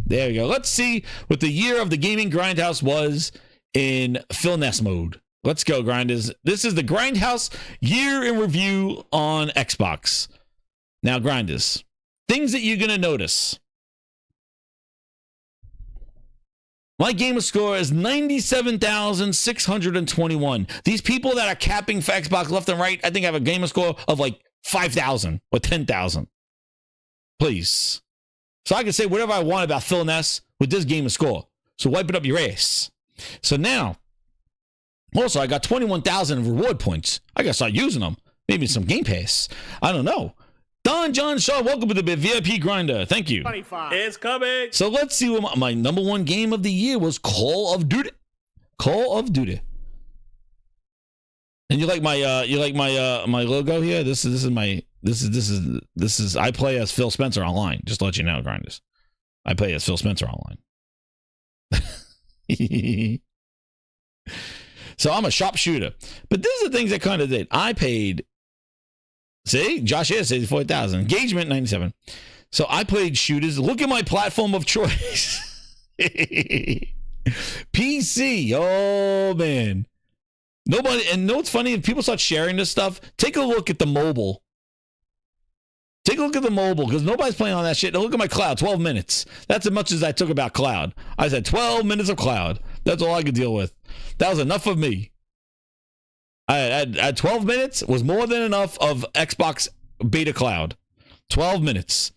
There we go. Let's see what the year of the gaming grindhouse was in Phil Ness mode. Let's go, grinders. This is the Grindhouse year in review on Xbox. Now, grinders, things that you're gonna notice. My gamer score is 97,621. These people that are capping for Xbox left and right, I think I have a gamer score of like 5,000 or 10,000. Please. So I can say whatever I want about Phil Ness with this gamer score. So wipe it up your ass. So now, also I got 21,000 reward points. I gotta start using them. Maybe some Game Pass. I don't know. Don John Shaw, welcome to the VIP Grinder. Thank you. 25. It's coming. So let's see what my number one game of the year was. Call of Duty. Call of Duty. And you like my my logo here? This is I play as Phil Spencer online. Just to let you know, grinders. I play as Phil Spencer online. So I'm a sharpshooter. But these are the things I kind of did. I paid. See, Josh here says 40,000. Engagement 97. So I played shooters. Look at my platform of choice. PC. Oh man. Nobody, and know what's funny? If people start sharing this stuff, take a look at the mobile. Take a look at the mobile, because nobody's playing on that shit. Now look at my cloud, 12 minutes. That's as much as I took about cloud. I said 12 minutes of cloud. That's all I could deal with. That was enough of me. I had 12 minutes was more than enough of Xbox beta cloud. 12 minutes.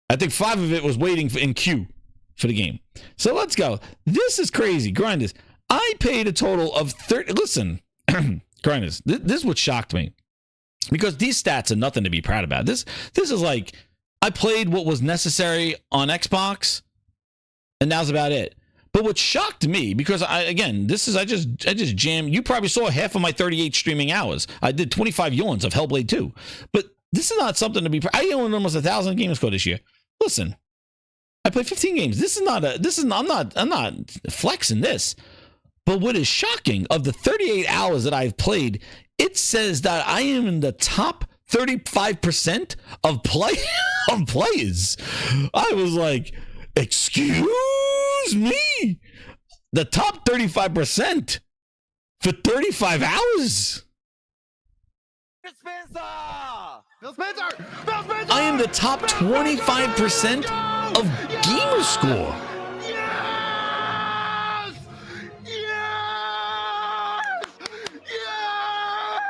I think 5 of it was waiting in queue for the game. So let's go. This is crazy. Grinders. I paid a total of 30. Listen, grinders. This is what shocked me. Because these stats are nothing to be proud about. This is like, I played what was necessary on Xbox, and that was about it. But what shocked me, because I just jammed. You probably saw half of my 38 streaming hours. I did 25 yawns of Hellblade 2. But this is not something to be. I yawned almost 1,000 gamer score this year. Listen, I played 15 games. I'm not flexing this. But what is shocking, of the 38 hours that I've played, it says that I am in the top 35% of players. I was like, excuse me, the top 35% for 35 hours. Phil Spencer! I am the top 25% of gamer score. Yes! Yes! Yes!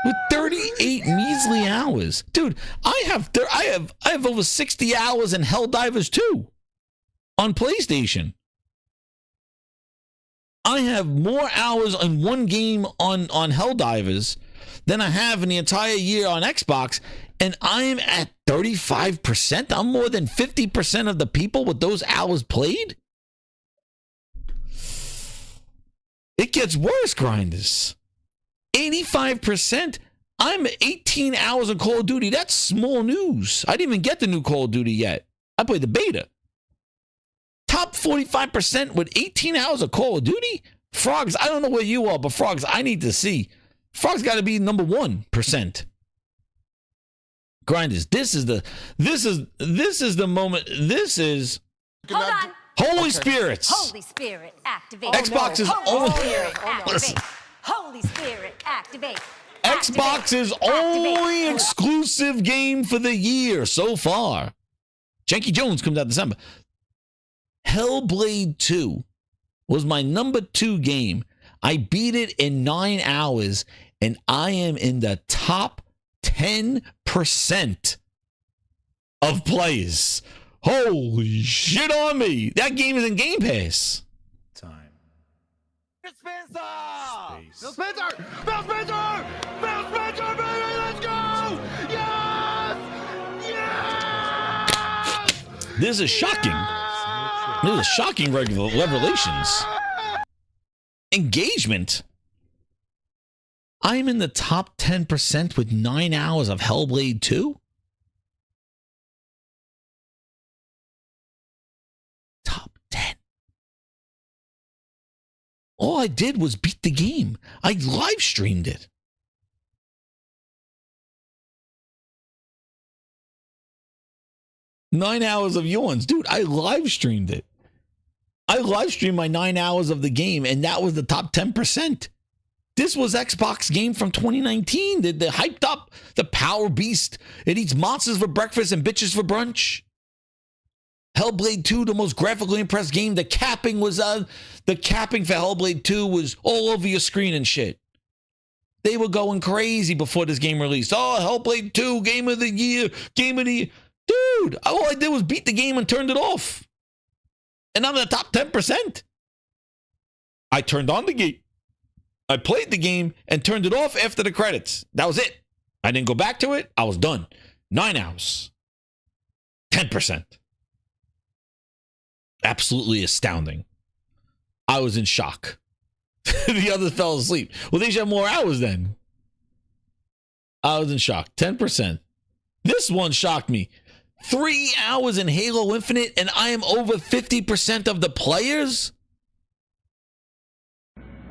With 38 measly hours. Dude, I have over 60 hours in Helldivers 2 on PlayStation. I have more hours in one game on Helldivers than I have in the entire year on Xbox, and I'm at 35%. I'm more than 50% of the people with those hours played. It gets worse, grinders. 85%. I'm 18 hours of Call of Duty. That's small news. I didn't even get the new Call of Duty yet. I played the beta. Top 45% with 18 hours of Call of Duty? Frogs, I don't know where you are, but Frogs, I need to see. Frogs got to be number 1%. Grinders, this is the moment. This is Hold on. Holy Spirits. Holy Spirit, activate. Xbox is only. Spirit, activate. Holy Spirit, activate. Xbox's only exclusive game for the year so far. Janky Jones comes out December. Hellblade 2 was my number 2 game. I beat it in 9 hours, and I am in the top 10% of players. Holy shit on me. That game is in Game Pass. Time. Spencer! Space. Phil Spencer! Phil Spencer! Phil Spencer, baby! Let's go! Yes! Yes! This is shocking. This is shocking revelations. Engagement. I'm in the top 10% with 9 hours of Hellblade 2. Top 10. All I did was beat the game. I live streamed it. Nine hours of yawns. Dude, I live streamed it. I live streamed my 9 hours of the game, and that was the top 10%. This was Xbox game from 2019. They hyped up the Power Beast. It eats monsters for breakfast and bitches for brunch. Hellblade 2, the most graphically impressed game. The capping for Hellblade 2 was all over your screen and shit. They were going crazy before this game released. Oh, Hellblade 2, game of the year, Dude, all I did was beat the game and turned it off. And I'm in the top 10%. I turned on the game. I played the game and turned it off after the credits. That was it. I didn't go back to it. I was done. 9 hours. 10%. Absolutely astounding. I was in shock. The others fell asleep. Well, they should have more hours then. I was in shock. 10%. This one shocked me. 3 hours in Halo Infinite, and I am over 50% of the players?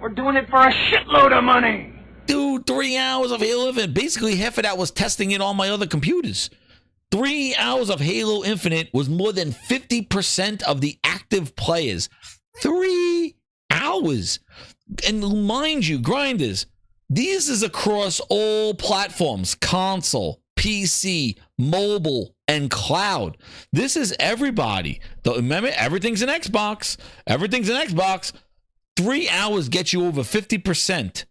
We're doing it for a shitload of money! Dude, 3 hours of Halo Infinite. Basically, half of that was testing it on my other computers. 3 hours of Halo Infinite was more than 50% of the active players. 3 hours. And mind you, grinders, this is across all platforms, console, PC, mobile, and cloud. This is everybody. Remember, everything's an Xbox. Everything's an Xbox. 3 hours gets you over 50%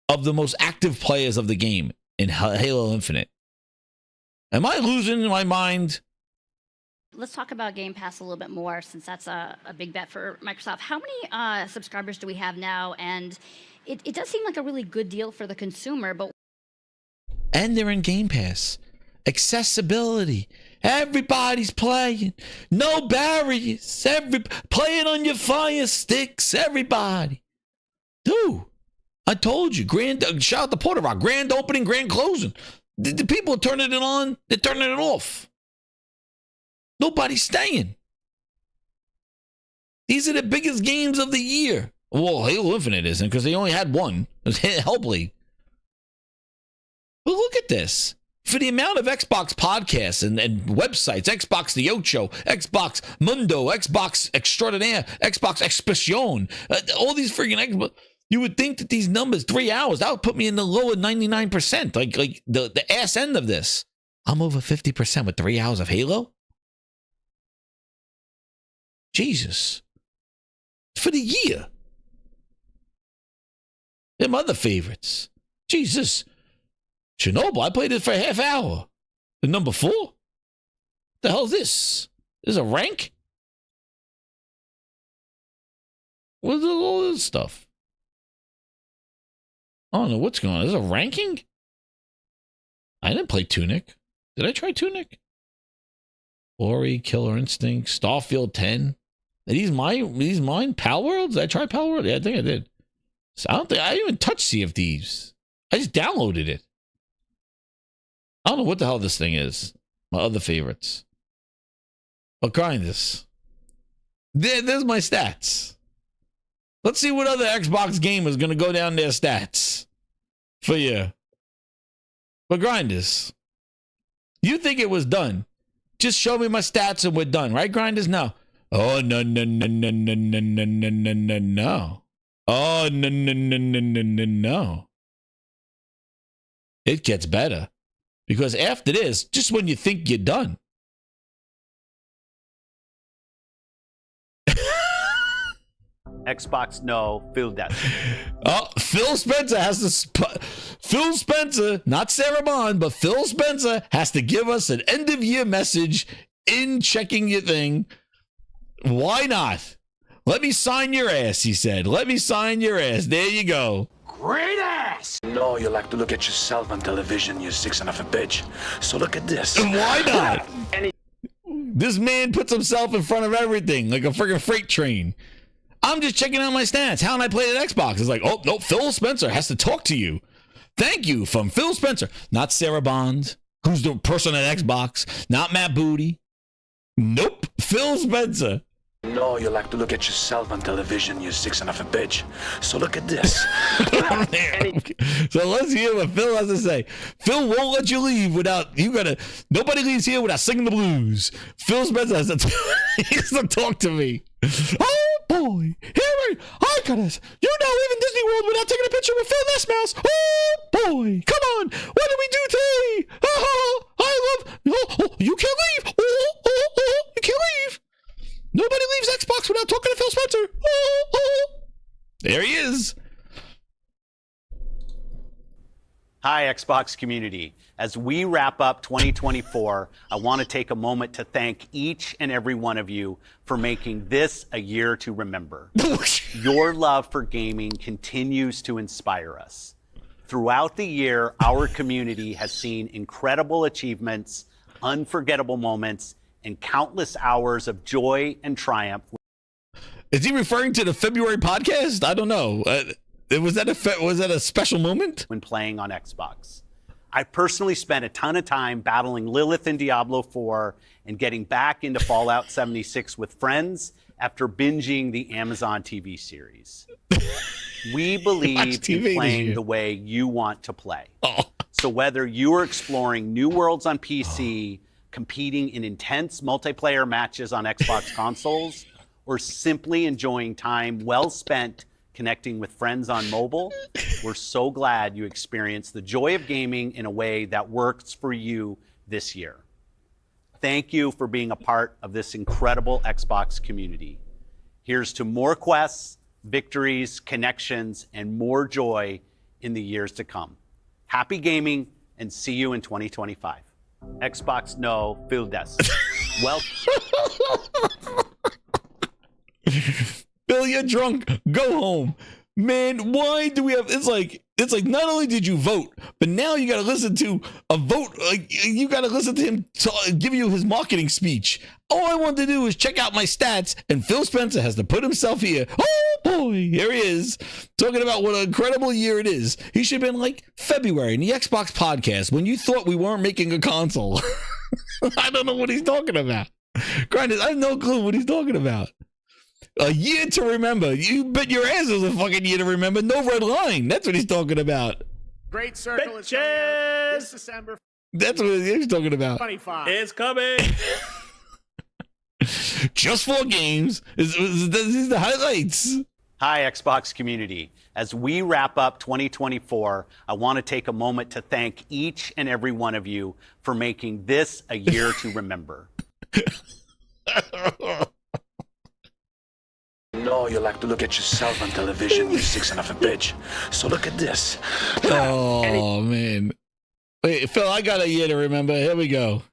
of the most active players of the game in Halo Infinite. Am I losing my mind? Let's talk about Game Pass a little bit more, since that's a big bet for Microsoft. How many subscribers do we have now? And it does seem like a really good deal for the consumer, but... And they're in Game Pass. Accessibility. Everybody's playing. No barriers. Playing on your Fire Sticks. Everybody. Dude, I told you. Shout out to Porter Rock. Grand opening, grand closing. The people are turning it on. They're turning it off. Nobody's staying. These are the biggest games of the year. Well, Halo Infinite isn't, because they only had one. It was Hellblade. But look at this. For the amount of Xbox podcasts and websites, Xbox The Ocho, Xbox Mundo, Xbox Extraordinaire, Xbox Expression, all these freaking Xbox, you would think that these numbers, 3 hours, that would put me in the lower 99%, like the ass end of this. I'm over 50% with 3 hours of Halo? Jesus. For the year. Them other favorites. Jesus. Chernobyl, I played it for a half hour. The number 4? The hell is this? This is a rank? What's all this stuff? I don't know what's going on. Is this a ranking? I didn't play Tunic. Did I try Tunic? Ori, Killer Instinct, Starfield 10. Are these mine? Pal Worlds? Did I try Pal World? Yeah, I think I did. So I didn't even touch Sea of Thieves. I just downloaded it. I don't know what the hell this thing is. My other favorites. But grind this. There's my stats. Let's see what other Xbox game is going to go down their stats for you. But grind this. You think it was done. Just show me my stats and we're done. Right, grinders? No. Oh, no. Oh, no. It gets better. Because after this, just when you think you're done. Xbox no, Phil Des. Oh, Phil Spencer has to. Phil Spencer, not Sarah Bond, but Phil Spencer has to give us an end of year message in checking your thing. Why not? Let me sign your ass, he said. Let me sign your ass. There you go. Great ass! No, you like to look at yourself on television, you sick son of a bitch. So look at this. Why not? This man puts himself in front of everything like a freaking freight train. I'm just checking out my stats. How can I play that Xbox? It's like, oh, no, Phil Spencer has to talk to you. Thank you from Phil Spencer. Not Sarah Bond, who's the person at Xbox. Not Matt Booty. Nope. Phil Spencer. No, you like to look at yourself on television, you sick son of a bitch. So look at this. So let's hear what Phil has to say. Phil won't let you leave without, nobody leaves here without singing the blues. Phil Spencer has to, he has to talk to me. Oh boy, I got us. You're now leaving Disney World without taking a picture with Phil Nessmouse. Oh boy, come on. What did we do today? You can't leave. You can't leave. Nobody leaves Xbox without talking to Phil Spencer. There he is. Hi, Xbox community. As we wrap up 2024, I want to take a moment to thank each and every one of you for making this a year to remember. Your love for gaming continues to inspire us. Throughout the year, our community has seen incredible achievements, unforgettable moments, and countless hours of joy and triumph. Is he referring to the February podcast? I don't know. Was that a special moment? When playing on Xbox. I personally spent a ton of time battling Lilith in Diablo 4 and getting back into Fallout 76 with friends after binging the Amazon TV series. We believe in playing the way you want to play. So whether you are exploring new worlds on PC, competing in intense multiplayer matches on Xbox consoles, or simply enjoying time well spent connecting with friends on mobile, we're so glad you experienced the joy of gaming in a way that works for you this year. Thank you for being a part of this incredible Xbox community. Here's to more quests, victories, connections, and more joy in the years to come. Happy gaming, and see you in 2025. Xbox no, Phil Des. Well, Bill, you're drunk. Go home. Man, why do we have it's like not only did you vote, but now you gotta listen to a vote, like you gotta listen to him give you his marketing speech. All I wanted to do is check out my stats, and Phil Spencer has to put himself here. Oh boy, here he is, talking about what an incredible year it is. He should have been like February in the Xbox podcast when you thought we weren't making a console. I don't know what he's talking about. Granted, I have no clue what he's talking about. A year to remember. You bet your ass is a fucking year to remember. No red line. That's what he's talking about. Great Circle is coming out this December. That's what he's talking about. 25. It's coming. Just 4 games. These are the highlights. hi, Xbox community. As we wrap up 2024, I want to take a moment to thank each and every one of you for making this a year to remember. No, you like to look at yourself on television, you sick son of a bitch. So look at this. Oh, man. Wait, Phil, I got a year to remember. Here we go.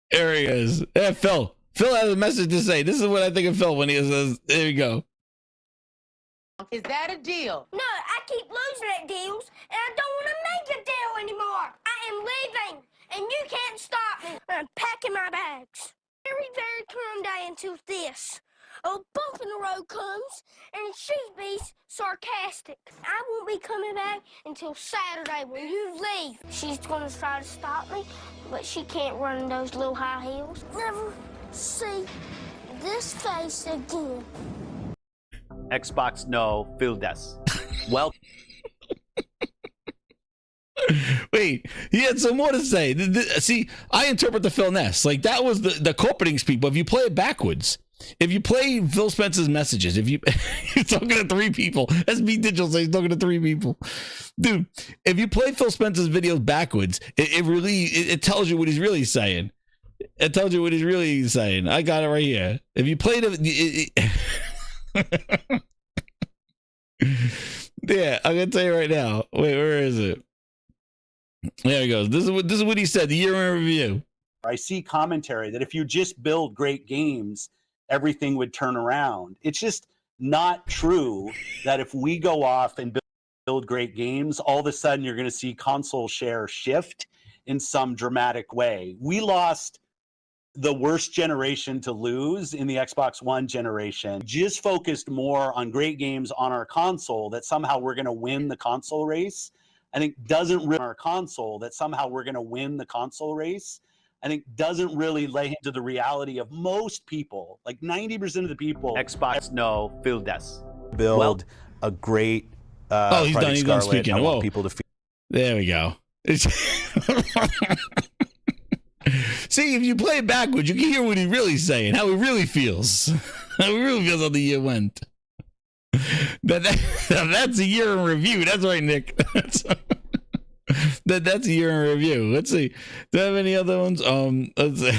There he is. Yeah, Phil. Phil has a message to say. This is what I think of Phil when he says, there you go. Is that a deal? No, I keep losing at deals, and I don't want to make a deal anymore. I am leaving, and you can't stop me. I'm packing my bags. Very, very calm day until this. A bump in the road comes, and she's being sarcastic. I won't be coming back until Saturday when you leave. She's going to try to stop me, but she can't run in those little high heels. Never see this face again. Xbox no, Phil Des. Well. Wait, he had some more to say. See, I interpret the Phil Ness like that was the corporating speak, but if you play it backwards, if you play Phil Spencer's messages, if you're talking to 3 people, that's me digital saying he's talking to 3 people. Dude, if you play Phil Spencer's videos backwards, it tells you what he's really saying. It tells you what he's really saying. I got it right here. If you played it, yeah, I'm gonna tell you right now. Wait, where is it? There he goes. This is what he said. The year in review. I see commentary that if you just build great games, everything would turn around. It's just not true that if we go off and build great games, all of a sudden you're going to see console share shift in some dramatic way. We lost the worst generation to lose in the Xbox One generation. Just focused more on great games on our console, that somehow we're going to win the console race. I think doesn't really our console that somehow we're going to win the console race. I think doesn't really lay into the reality of most people, like 90% of the people. Xbox, no, Phil does. Build a great he's done. He's done speaking. I want people to feel. There we go. See, if you play it backwards, you can hear what he's really saying, how he really feels. How he really feels how the year went. That's a year in review. That's right, Nick. That's a year in review. Let's see. Do I have any other ones? Let's see.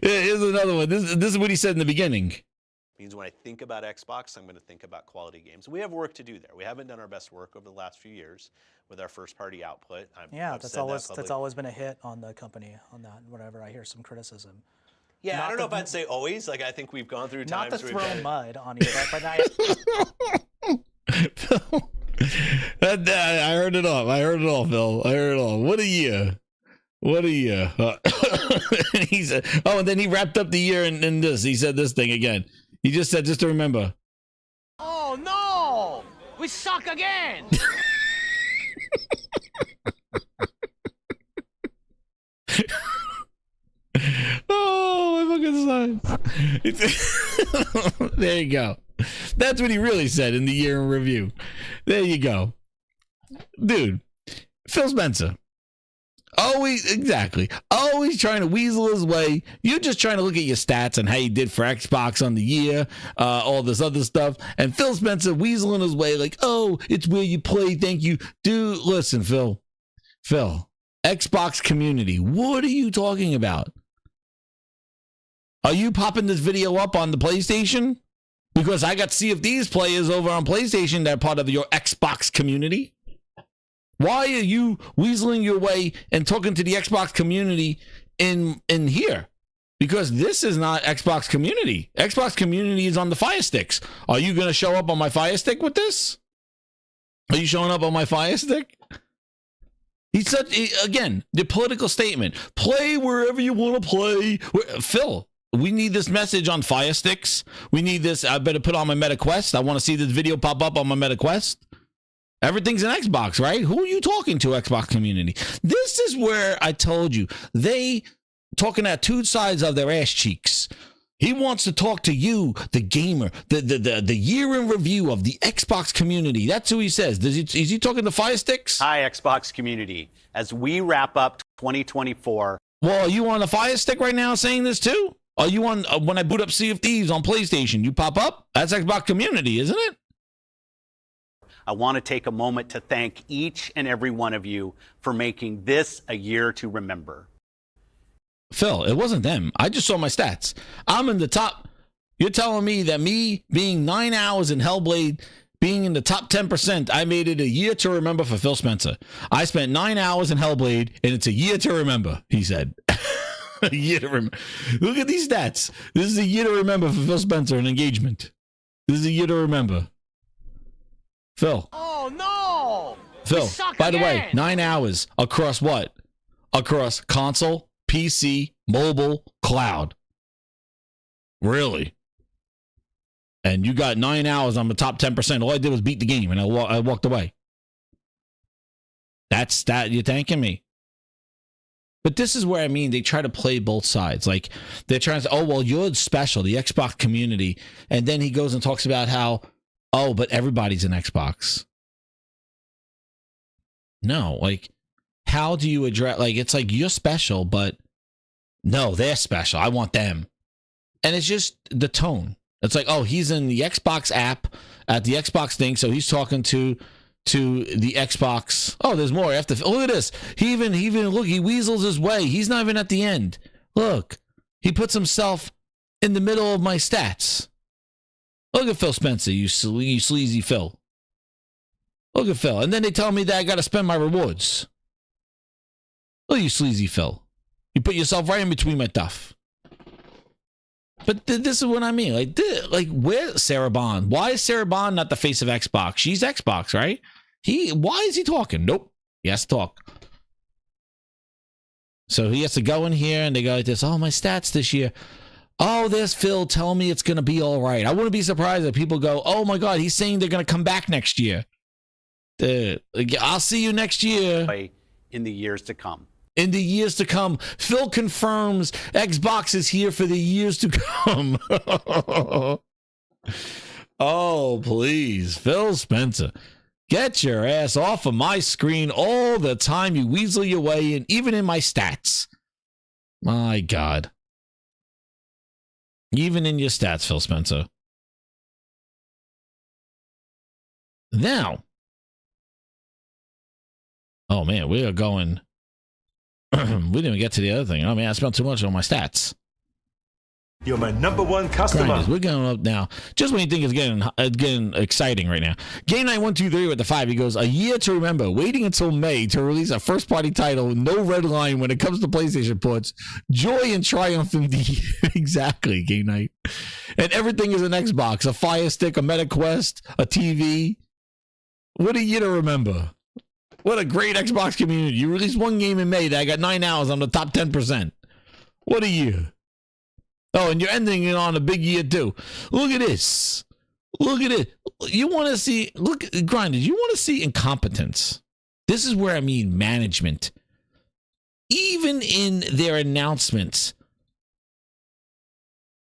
Here's another one. This is what he said in the beginning. Means when I think about Xbox, I'm going to think about quality games. We have work to do there. We haven't done our best work over the last few years with our first-party output. That's always been a hit on the company on that. Whenever I hear some criticism. Yeah, I don't know if I'd say always. Like I think we've gone through times. Not to where throw mud on you, but I heard it all. I heard it all, Phil. I heard it all. What a year. What a year. And he said, and then he wrapped up the year in this. He said this thing again. He just said, just to remember. Oh no! We suck again! Oh, my fucking signs. There you go. That's what he really said in the year in review. There you go. Dude, Phil Spencer. Always trying to weasel his way. You're just trying to look at your stats and how you did for Xbox on the year, all this other stuff. And Phil Spencer weaseling his way like, oh, it's where you play. Thank you. Dude, listen, Phil, Xbox community. What are you talking about? Are you popping this video up on the PlayStation? Because I got Sea of Thieves players over on PlayStation that are part of your Xbox community. Why are you weaseling your way and talking to the Xbox community in here? Because this is not Xbox community. Xbox community is on the Fire Sticks. Are you going to show up on my Fire Stick with this? Are you showing up on my Fire Stick? He's again, the political statement. Play wherever you want to play. Phil, we need this message on Fire Sticks. We need this. I better put on my Meta Quest. I want to see this video pop up on my Meta Quest. Everything's an Xbox, right? Who are you talking to, Xbox community? This is where I told you they talking at two sides of their ass cheeks. He wants to talk to you, the gamer, the year in review of the Xbox community. That's who he says. Is he talking to Fire Sticks? Hi, Xbox community. As we wrap up 2024. Well, are you on the Fire Stick right now saying this too? Are you on when I boot up Sea of Thieves on PlayStation? You pop up? That's Xbox community, isn't it? I want to take a moment to thank each and every one of you for making this a year to remember. Phil, it wasn't them. I just saw my stats. I'm in the top. You're telling me that me being 9 hours in Hellblade, being in the top 10%, I made it a year to remember for Phil Spencer. I spent 9 hours in Hellblade, and it's a year to remember, he said. A year to remember. Look at these stats. This is a year to remember for Phil Spencer in engagement. This is a year to remember. Phil. Oh no! Phil, by the way, 9 hours across what? Across console, PC, mobile, cloud. Really? And you got 9 hours on the top 10%. All I did was beat the game, and I walked away. That's that. You're thanking me. But this is where I mean they try to play both sides. Like they're trying to say, oh, well, you're special, the Xbox community. And then he goes and talks about how, oh, but everybody's an Xbox. No, like, how do you address, like, it's like you're special, but No, they're special. I want them. And it's just the tone. It's like, oh, he's in the Xbox app at the Xbox thing, so he's talking to the Xbox. Oh, there's more. Look at this. He even look, he weasels his way. He's not even at the end. Look, he puts himself in the middle of my stats. Look at Phil Spencer, you sleazy Phil. Look at Phil. And then they tell me that I got to spend my rewards. Look, you sleazy Phil. You put yourself right in between my stuff. But this is what I mean. Like where's Sarah Bond? Why is Sarah Bond not the face of Xbox? She's Xbox, right? Why is he talking? Nope. He has to talk. So he has to go in here and they go like this. Oh, my stats this year. Oh, there's Phil telling me it's going to be all right. I wouldn't be surprised if people go, oh my God, he's saying they're going to come back next year. I'll see you next year. In the years to come. In the years to come. Phil confirms Xbox is here for the years to come. Oh, please. Phil Spencer. Get your ass off of my screen all the time. You weasel your way in, even in my stats. My God. Even in your stats, Phil Spencer. Now. Oh, man, we are going. We didn't even get to the other thing. Oh, man, I spent too much on my stats. You're my #1 customer. Grinders, we're going up now. Just when you think it's getting exciting right now. Game Night 123 with the 5. He goes, a year to remember. Waiting until May to release a first-party title. No red line when it comes to PlayStation ports. Joy and triumph indeed. Exactly, Game Night. And everything is an Xbox. A Fire Stick, a Meta Quest, a TV. What a year to remember. What a great Xbox community. You released one game in May that I got 9 hours on the top 10%. What a year. Oh, and you're ending it on a big year, too. Look at this. Look at it. You want to see, look, Grinders, you want to see incompetence. This is where I mean management. Even in their announcements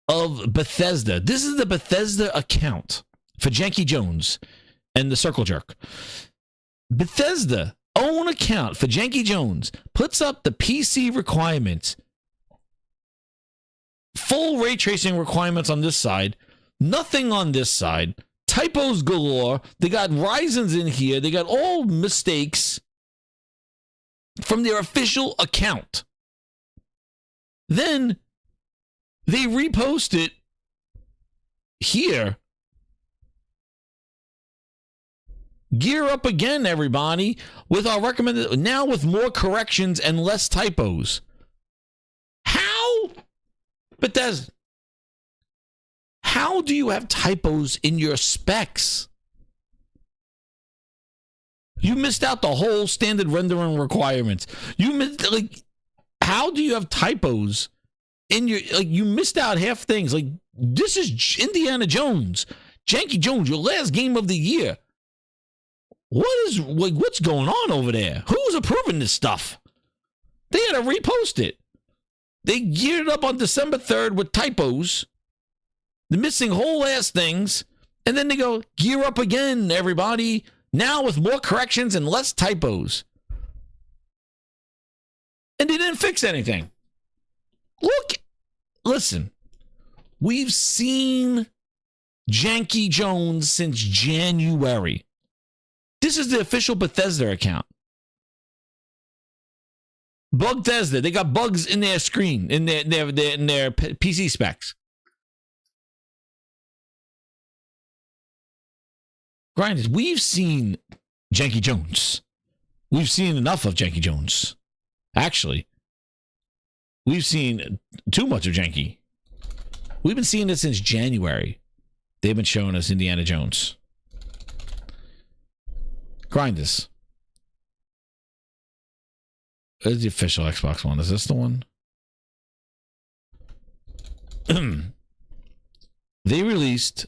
of Bethesda. This is the Bethesda account for Janky Jones and the Circle Jerk. Bethesda own account for Janky Jones puts up the PC requirements. Full ray tracing requirements on this side. Nothing on this side. Typos galore. They got Ryzen's in here. They got all mistakes from their official account. Then they repost it here. Gear up again, everybody, with our recommended, now with more corrections and less typos. How? Bethesda, how do you have typos in your specs? You missed out the whole standard rendering requirements. You missed, like, how do you have typos in your, like, you missed out half things. Like, this is Indiana Jones. Janky Jones, your last game of the year. What's going on over there? Who's approving this stuff? They had to repost it. They geared up on December 3rd with typos. They're missing whole ass things. And then they go, gear up again, everybody. Now with more corrections and less typos. And they didn't fix anything. Listen. We've seen Janky Jones since January. This is the official Bethesda account. Bugthesda. They got bugs in their screen, in their PC specs. Grinders, we've seen Janky Jones. We've seen enough of Janky Jones. Actually, we've seen too much of Janky. We've been seeing it since January. They've been showing us Indiana Jones. Grinders. Where's the official Xbox one? Is this the one? They released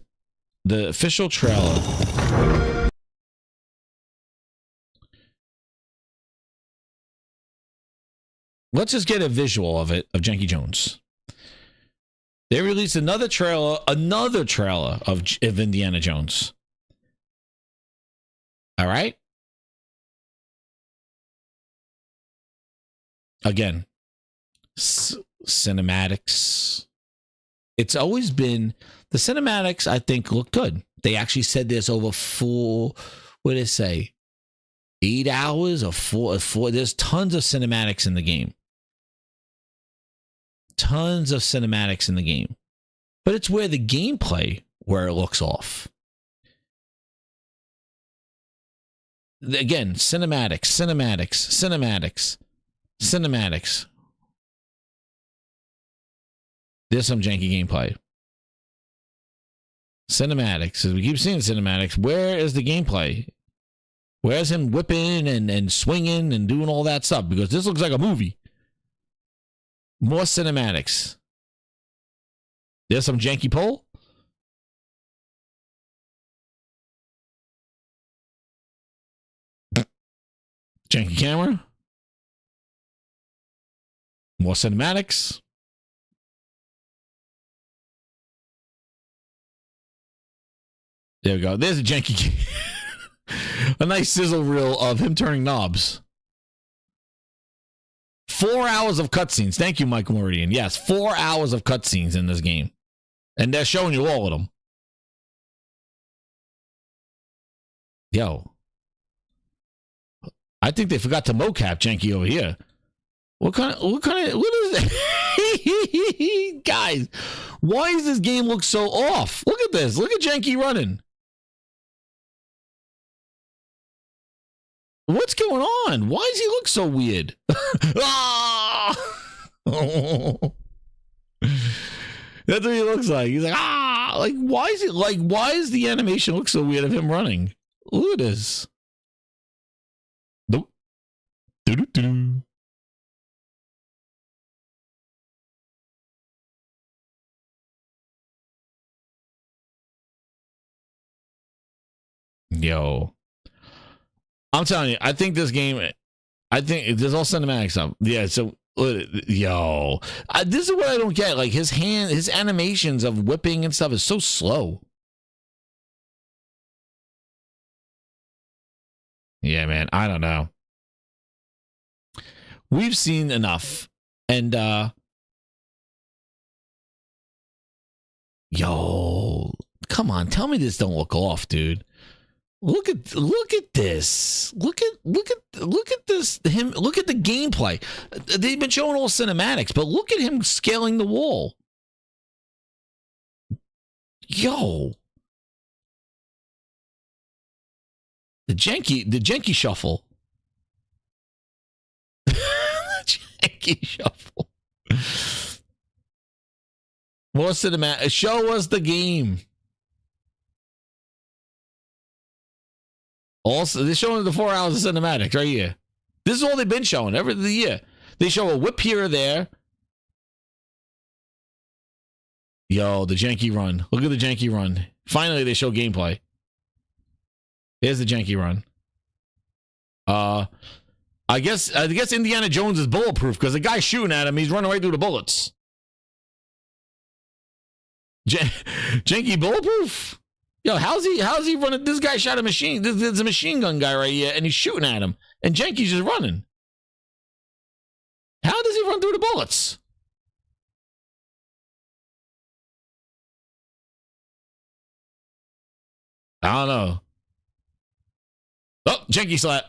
the official trailer. Let's just get a visual of it, of Janky Jones. They released another trailer of Indiana Jones. All right. Again, cinematics. It's always been the cinematics. I think look good. They actually said this over what did it say? 8 hours or four. There's tons of cinematics in the game. Tons of cinematics in the game. But it's where the gameplay where it looks off. Again, cinematics. There's some janky gameplay. Cinematics. As we keep seeing cinematics, where is the gameplay? Where's him whipping and swinging and doing all that stuff? Because this looks like a movie. More cinematics. There's some janky pole. Janky camera. More cinematics. There we go. There's a janky a nice sizzle reel of him turning knobs. 4 hours of cutscenes. Thank you, Mike Meridian. Yes, 4 hours of cutscenes in this game. And they're showing you all of them. Yo. I think they forgot to mocap janky over here. What is that? Guys, why does this game look so off? Look at this. Look at janky running. What's going on? Why does he look so weird? Ah! That's what he looks like. He's like, ah! Like, why is the animation look so weird of him running? Look at this. Nope. Do-do-do-do. Yo. I'm telling you, I think this game, there's all cinematic stuff. Yeah, so, yo. This is what I don't get. Like, his animations of whipping and stuff is so slow. Yeah, man, I don't know. We've seen enough. And, yo, come on, tell me this don't look off, dude. Look at this. Look at this. Look at the gameplay. They've been showing all cinematics, but look at him scaling the wall. Yo. The janky shuffle. The janky shuffle. More cinematic. Show us the game. Also, they're showing the 4 hours of cinematics right here. This is all they've been showing every year. They show a whip here or there. Yo, the janky run. Look at the janky run. Finally, they show gameplay. Here's the janky run. I guess Indiana Jones is bulletproof because the guy's shooting at him. He's running right through the bullets. Janky bulletproof. Yo, how's he running? This guy shot a machine. There's a machine gun guy right here, and he's shooting at him. And Janky's just running. How does he run through the bullets? I don't know. Oh, Janky slap.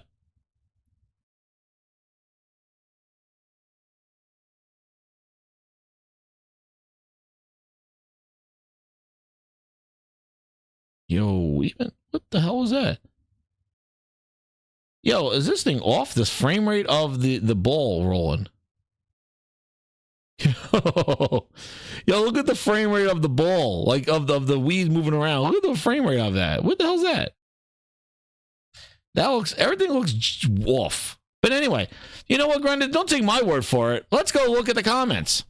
Yo, even what the hell was that? Yo, is this thing off? This frame rate of the ball rolling. Yo, look at the frame rate of the ball, like of the weed moving around. Look at the frame rate of that. What the hell's that? Everything looks off. But anyway, you know what, Grundy? Don't take my word for it. Let's go look at the comments.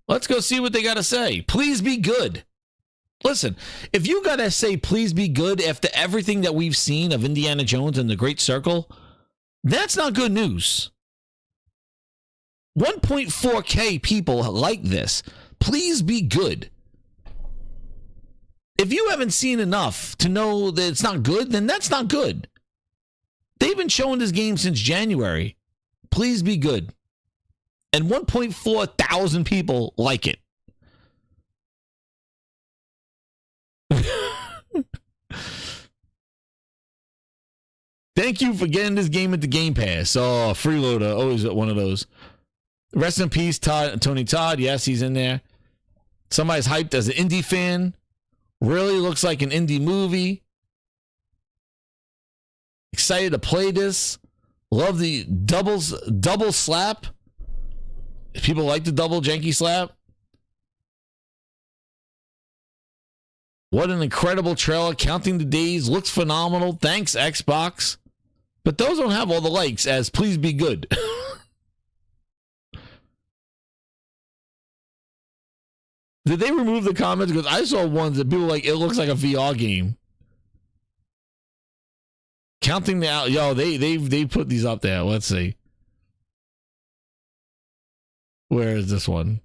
Let's go see what they got to say. Please be good. Listen, if you got to say please be good after everything that we've seen of Indiana Jones and the Great Circle, that's not good news. 1.4K people like this. Please be good. If you haven't seen enough to know that it's not good, then that's not good. They've been showing this game since January. Please be good. and 1.4 thousand people like it. Thank you for getting this game into Game Pass. Oh, freeloader, always one of those. Rest in peace, Tony Todd. Yes, he's in there. Somebody's hyped as an indie fan. Really looks like an indie movie. Excited to play this. Love the double slap. If people like the double janky slap. What an incredible trailer. Counting the days. Looks phenomenal. Thanks, Xbox. But those don't have all the likes as please be good. Did they remove the comments? Because I saw ones that people like, it looks like a VR game. Counting the out. Yo, they put these up there. Let's see. Where is this one?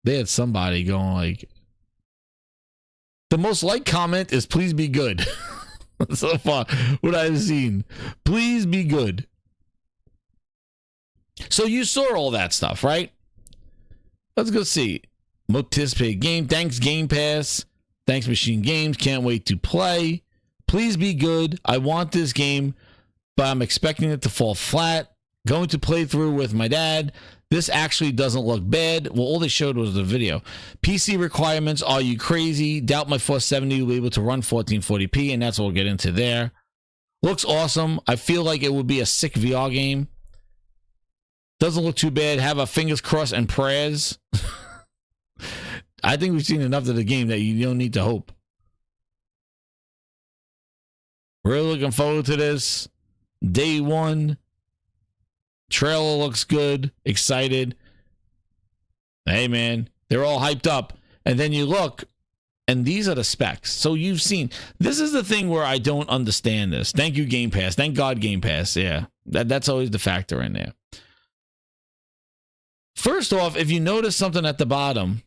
They had somebody going like, the most liked comment is please be good. So far, what I've seen. Please be good. So you saw all that stuff, right? Let's go see. Anticipated game. Thanks, Game Pass. Thanks, Machine Games. Can't wait to play. Please be good. I want this game, but I'm expecting it to fall flat. Going to play through with my dad. This actually doesn't look bad. Well, all they showed was the video. PC requirements. Are you crazy? Doubt my 470 will be able to run 1440p, and that's what we'll get into there. Looks awesome. I feel like it would be a sick VR game. Doesn't look too bad. Have our fingers crossed and prayers. I think we've seen enough of the game that you don't need to hope. Really looking forward to this. Day one. Trailer looks good. Excited. Hey, man. They're all hyped up. And then you look, and these are the specs. So you've seen. This is the thing where I don't understand this. Thank you, Game Pass. Thank God, Game Pass. Yeah. That's always the factor in there. First off, if you notice something at the bottom,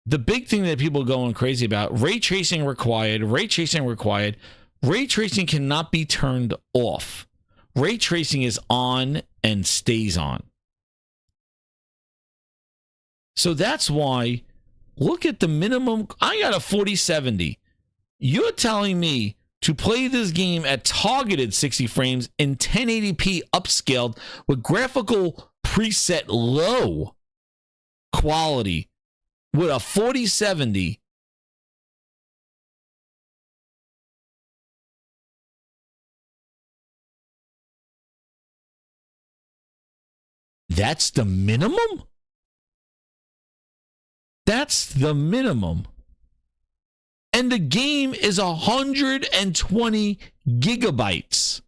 the big thing that people are going crazy about, ray tracing required, ray tracing required. Ray tracing cannot be turned off. Ray tracing is on and stays on. So that's why, look at the minimum. I got a 4070. You're telling me to play this game at targeted 60 frames in 1080p upscaled with graphical preset low quality with a 4070. That's the minimum? That's the minimum. And the game is 120 gigabytes.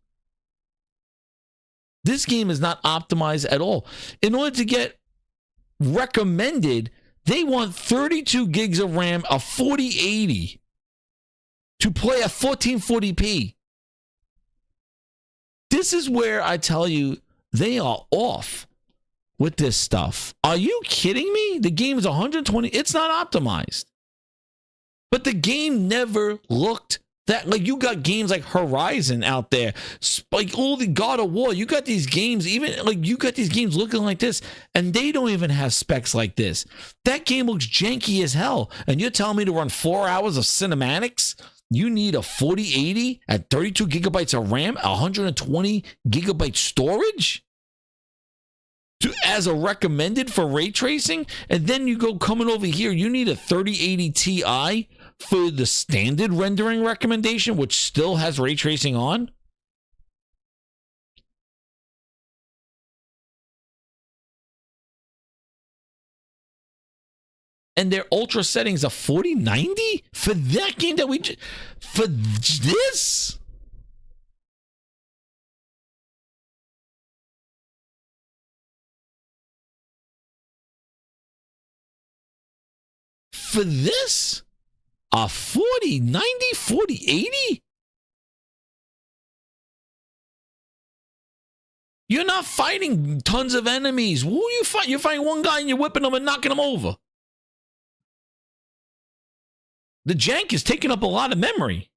This game is not optimized at all. In order to get recommended, they want 32 gigs of RAM, a 4080 to play a 1440p. This is where I tell you they are off with this stuff. Are you kidding me? The game is 120. It's not optimized. But the game never looked that, like, you got games like Horizon out there, like all the God of War. You got these games, even like you got these games looking like this, and they don't even have specs like this. That game looks janky as hell. And you're telling me to run 4 hours of cinematics? You need a 4080 at 32 gigabytes of RAM, 120 gigabyte storage? As a recommended for ray tracing, and then you go coming over here, you need a 3080 Ti for the standard rendering recommendation, which still has ray tracing on. And their ultra settings are 4090 for that game that we for this. For this, a 4090, 4080? You're not fighting tons of enemies. Who you fight? You're fighting one guy and you're whipping them and knocking them over. The jank is taking up a lot of memory.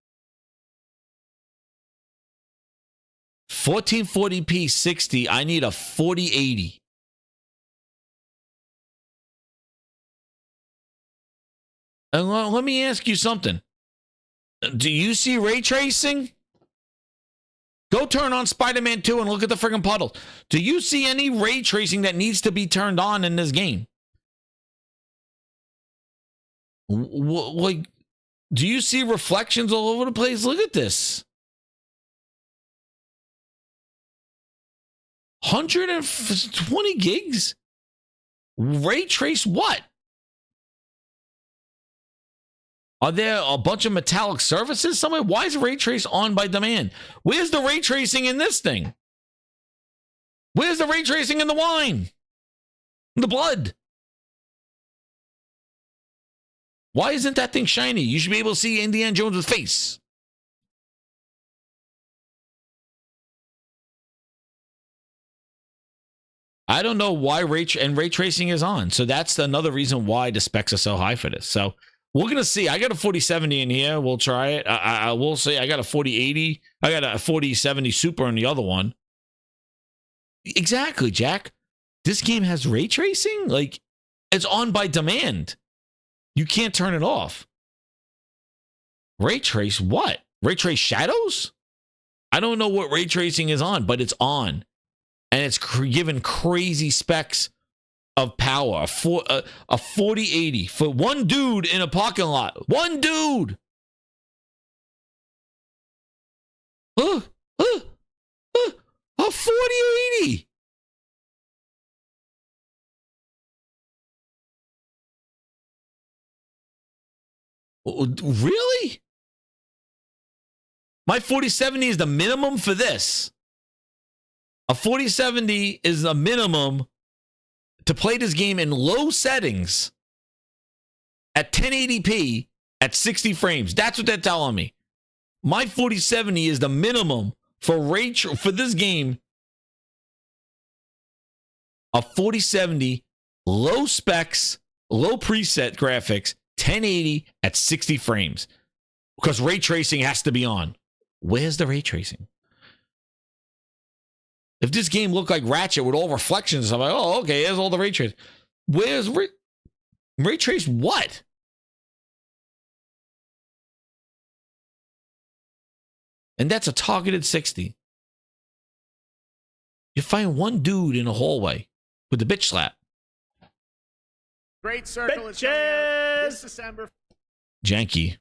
1440p 60. I need a 4080. And let me ask you something. Do you see ray tracing? Go turn on Spider-Man 2 and look at the friggin' puddle. Do you see any ray tracing that needs to be turned on in this game? Like, do you see reflections all over the place? Look at this. 120 gigs? Ray trace what? Are there a bunch of metallic surfaces somewhere? Why is ray trace on by demand? Where's the ray tracing in this thing? Where's the ray tracing in the wine? In the blood? Why isn't that thing shiny? You should be able to see Indiana Jones' face. I don't know why ray tracing is on. So that's another reason why the specs are so high for this. So we're going to see. I got a 4070 in here. We'll try it. I will say I got a 4080. I got a 4070 Super in the other one. Exactly, Jack. This game has ray tracing? Like, it's on by demand. You can't turn it off. Ray trace what? Ray trace shadows? I don't know what ray tracing is on, but it's on. And it's given crazy specs of power. A 4080 for one dude in a parking lot. One dude. A 4080. Really? My 4070 is the minimum for this. A 4070 is a minimum to play this game in low settings at 1080p at 60 frames. That's what they're telling me. My 4070 is the minimum for for this game. A 4070, low specs, low preset graphics, 1080 at 60 frames. Because ray tracing has to be on. Where's the ray tracing? If this game looked like Ratchet with all reflections, I'm like, oh, okay, here's all the ray trace. Where's ray trace what? And that's a targeted 60. You find one dude in a hallway with the bitch slap. Great Circle is coming out this December. Janky.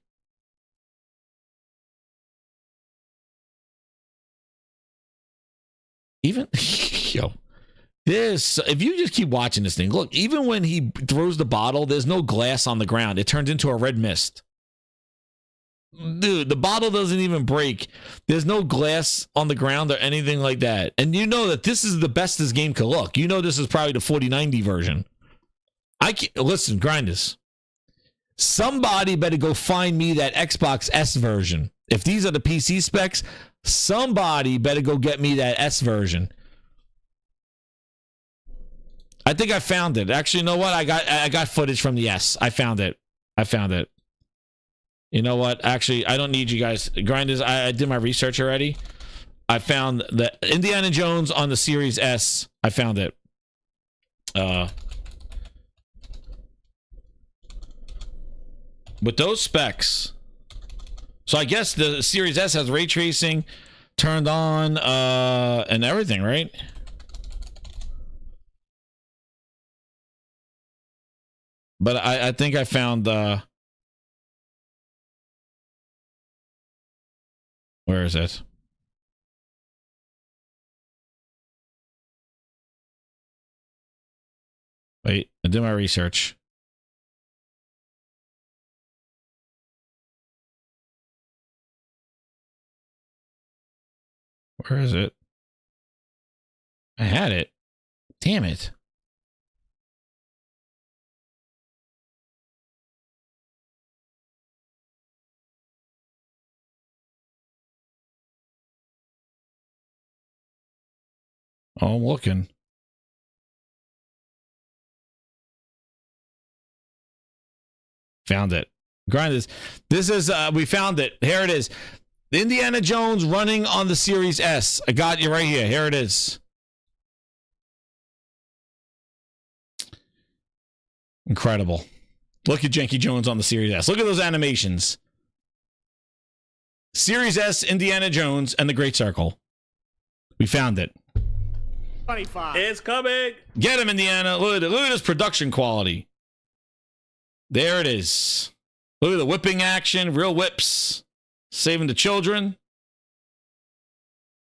Even, yo, this, if you just keep watching this thing, look, even when he throws the bottle, there's no glass on the ground. It turns into a red mist. Dude, the bottle doesn't even break. There's no glass on the ground or anything like that. And you know that this is the best this game could look. You know this is probably the 4090 version. Listen, grinders. Somebody better go find me that Xbox S version. If these are the PC specs, somebody better go get me that S version. I think I found it. Actually, you know what? I got footage from the S. I found it. You know what? Actually, I don't need you guys. Grinders, I did my research already. I found the Indiana Jones on the Series S. I found it. With those specs. So I guess the Series S has ray tracing turned on and everything, right? But I think I found where is it? Wait, I did my research. Where is it? I had it. Damn it. Oh, I'm looking. Found it. Grind this. This is, we found it. Here it is. The Indiana Jones running on the Series S. I got you right here. Here it is. Incredible. Look at Janky Jones on the Series S. Look at those animations. Series S, Indiana Jones, and the Great Circle. We found it. 25. It's coming. Get him, Indiana. Look at this production quality. There it is. Look at the whipping action. Real whips. Saving the children.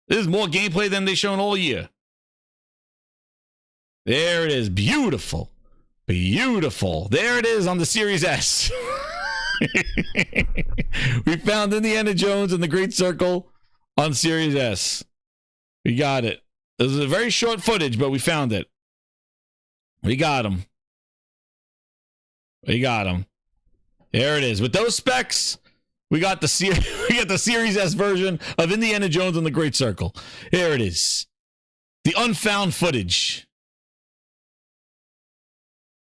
This is more gameplay than they've shown all year. There it is. Beautiful. Beautiful. There it is on the Series S. We found Indiana Jones and the Great Circle on Series S. We got it. This is a very short footage, but we found it. We got him. We got him. There it is. With those specs, we got the Series S version of Indiana Jones and the Great Circle. Here it is. The unfound footage.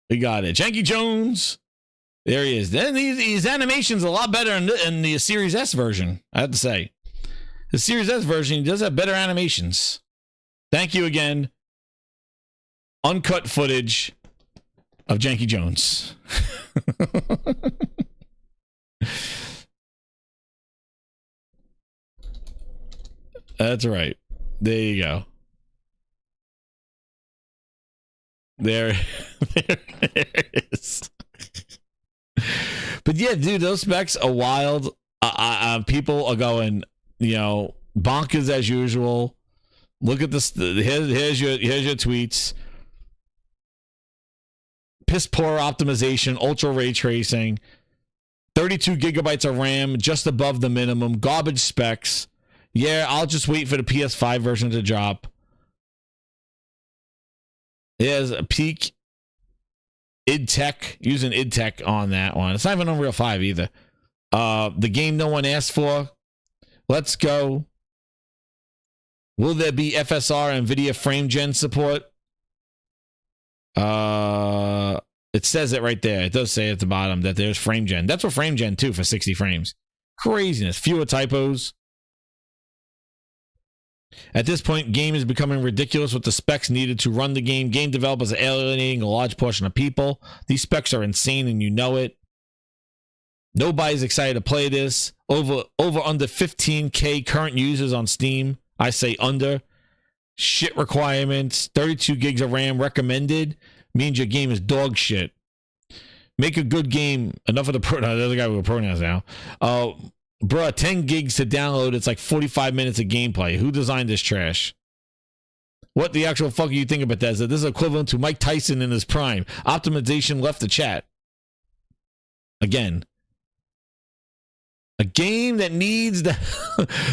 We got it. Janky Jones. There he is. Then these animations are a lot better in the Series S version, I have to say. The Series S version does have better animations. Thank you again. Uncut footage of Janky Jones. That's right. There you go. There it is. But yeah, dude, those specs are wild. People are going, bonkers as usual. Look at this. Here's your tweets. Piss poor optimization, ultra ray tracing, 32 gigabytes of RAM, just above the minimum, garbage specs. Yeah, I'll just wait for the PS5 version to drop. There's a peak id Tech, using id Tech on that one. It's not even Unreal 5 either. The game no one asked for. Let's go. Will there be FSR NVIDIA frame gen support? It says it right there. It does say at the bottom that there's frame gen. That's what frame gen 2 for 60 frames. Craziness. Fewer typos. At this point, game is becoming ridiculous with the specs needed to run the game. Game developers are alienating a large portion of people. These specs are insane and you know it. Nobody's excited to play this. Over under 15K current users on Steam. I say under. Shit requirements. 32 gigs of RAM recommended. Means your game is dog shit. Make a good game. Enough of the pronouns. There's a guy with pronouns now. Bruh, 10 gigs to download. It's like 45 minutes of gameplay. Who designed this trash? What the actual fuck do you think about that? This is equivalent to Mike Tyson in his prime. Optimization left the chat. Again. A game that needs the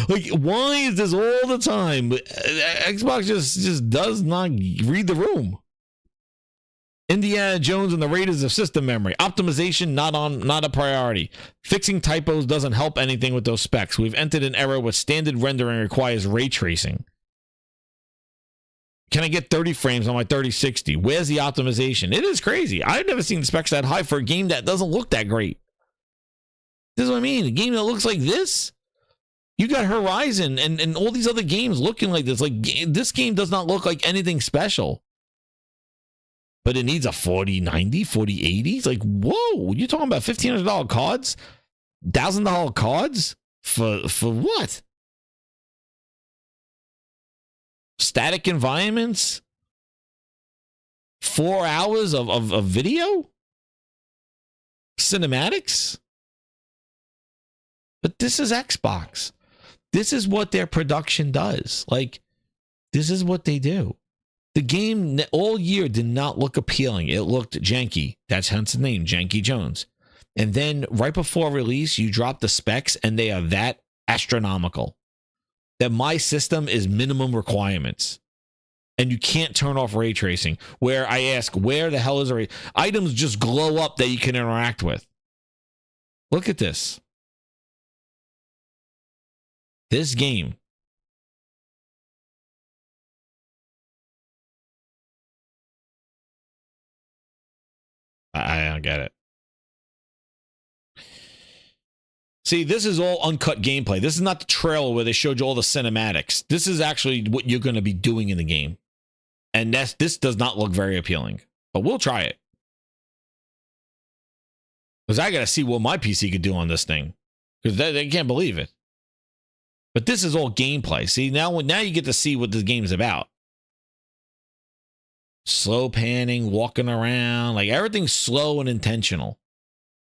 like, why is this all the time? Xbox just does not read the room. Indiana Jones and the Raiders of system memory. Optimization not a priority. Fixing typos doesn't help anything with those specs. We've entered an era where standard rendering requires ray tracing. Can I get 30 frames on my 3060? Where's the optimization? It is crazy. I've never seen specs that high for a game that doesn't look that great. This is what I mean. A game that looks like this. You got Horizon and all these other games looking like this. Like, this game does not look like anything special. But it needs a 4090, 4080. It's like, whoa, you're talking about $1,500 cards? $1,000 cards? For what? Static environments? 4 hours of video? Cinematics? But this is Xbox. This is what their production does. Like, this is what they do. The game all year did not look appealing. It looked janky. That's hence the name, Janky Jones. And then right before release, you drop the specs and they are that astronomical. That my system is minimum requirements. And you can't turn off ray tracing. Where I ask, where the hell is the items just glow up that you can interact with? Look at this. This game. I don't get it. See, this is all uncut gameplay. This is not the trailer where they showed you all the cinematics. This is actually what you're going to be doing in the game. And this does not look very appealing. But we'll try it. Because I got to see what my PC could do on this thing. Because they can't believe it. But this is all gameplay. See, now you get to see what this game is about. Slow panning, walking around. Like, everything's slow and intentional.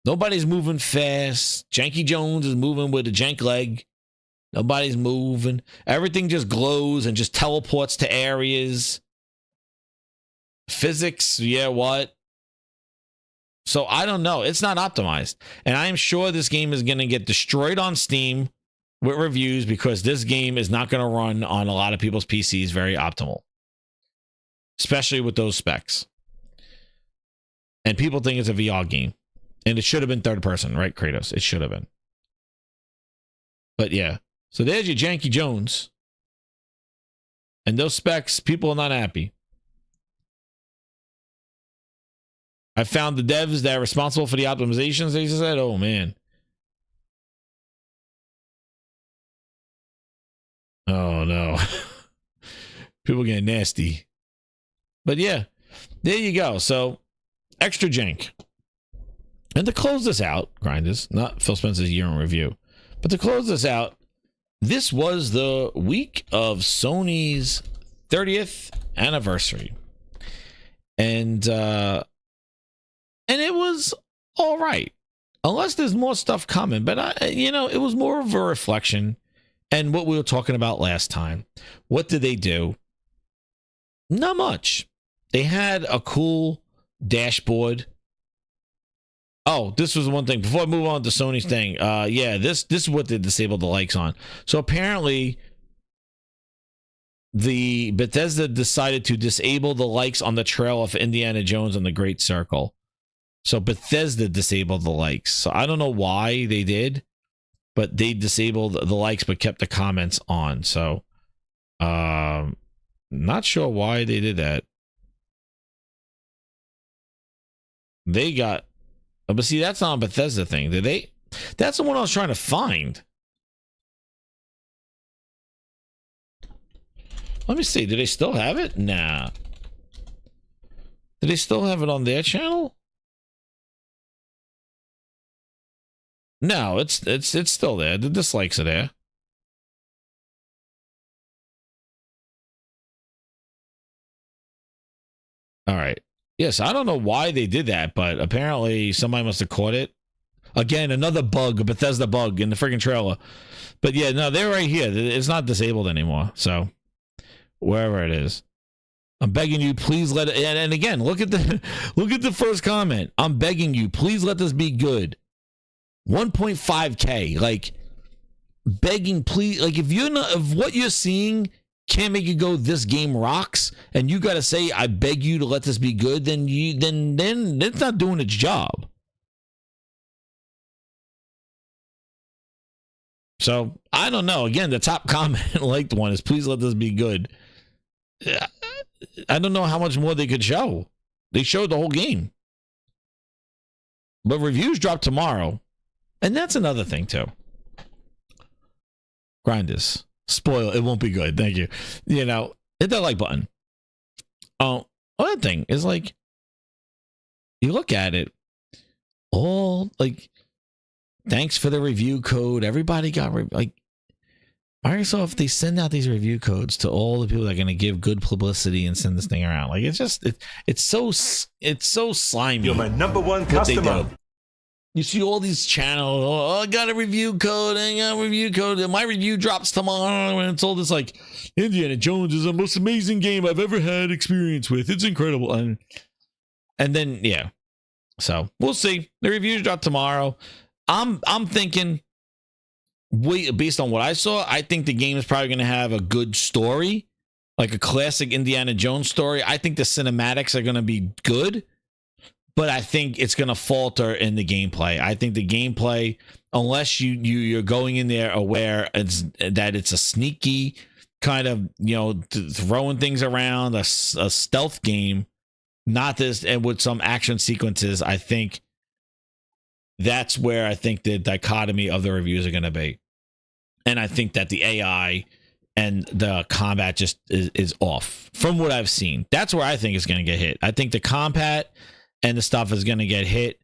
Nobody's moving fast. Janky Jones is moving with a jank leg. Nobody's moving. Everything just glows and just teleports to areas. Physics, yeah, what? So I don't know. It's not optimized. And I am sure this game is going to get destroyed on Steam with reviews because this game is not going to run on a lot of people's PCs very optimal. Especially with those specs. And people think it's a VR game. And it should have been third person, right, Kratos? It should have been. But yeah. So there's your Janky Jones. And those specs, people are not happy. I found the devs that are responsible for the optimizations, they said, oh man. Oh no. People getting nasty. But yeah, there you go. So, extra jank. And to close this out, Grinders, not Phil Spencer's year in review, but to close this out, this was the week of Sony's 30th anniversary. And it was all right. Unless there's more stuff coming. But, it was more of a reflection. And what we were talking about last time. What did they do? Not much. They had a cool dashboard. Oh, this was one thing. Before I move on to Sony's thing. This is what they disabled the likes on. So apparently, the Bethesda decided to disable the likes on the trail of Indiana Jones and the Great Circle. So Bethesda disabled the likes. So I don't know why they did, but they disabled the likes but kept the comments on. So not sure why they did that. They got, but see, that's not a Bethesda thing. Did they? That's the one I was trying to find. Let me see. Do they still have it? Nah. Do they still have it on their channel? No, it's still there. The dislikes are there. All right. Yes, I don't know why they did that, but apparently somebody must have caught it. Again, another bug, a Bethesda bug in the freaking trailer. But yeah, no, they're right here. It's not disabled anymore. So wherever it is, I'm begging you, please let it. And again, look at the first comment. I'm begging you, please let this be good. 1.5K, like begging, please. Like if what you're seeing can't make you go, this game rocks, and you got to say, I beg you to let this be good, then it's not doing its job. So I don't know. Again, the top comment liked one is, please let this be good. I don't know how much more they could show. They showed the whole game, but reviews drop tomorrow, and that's another thing too. Grinders. Spoil, it won't be good. Thank you. Hit that like button. Oh, other thing is, like, you look at it, all like, thanks for the review code. Everybody got like Microsoft. They send out these review codes to all the people that are going to give good publicity and send this thing around. Like, it's so slimy. You're my number one customer. You see all these channels. Oh, I got a review code. I got a review code. My review drops tomorrow, and it's all this like, Indiana Jones is the most amazing game I've ever had experience with. It's incredible, and then yeah. So we'll see. The reviews drop tomorrow. I'm thinking, based on what I saw, I think the game is probably going to have a good story, like a classic Indiana Jones story. I think the cinematics are going to be good. But I think it's going to falter in the gameplay. I think the gameplay, unless you're going in there aware that it's a sneaky kind of, throwing things around, a stealth game, not this, and with some action sequences, I think that's where I think the dichotomy of the reviews are going to be. And I think that the AI and the combat just is off from what I've seen. That's where I think it's going to get hit. I think the combat and the stuff is going to get hit.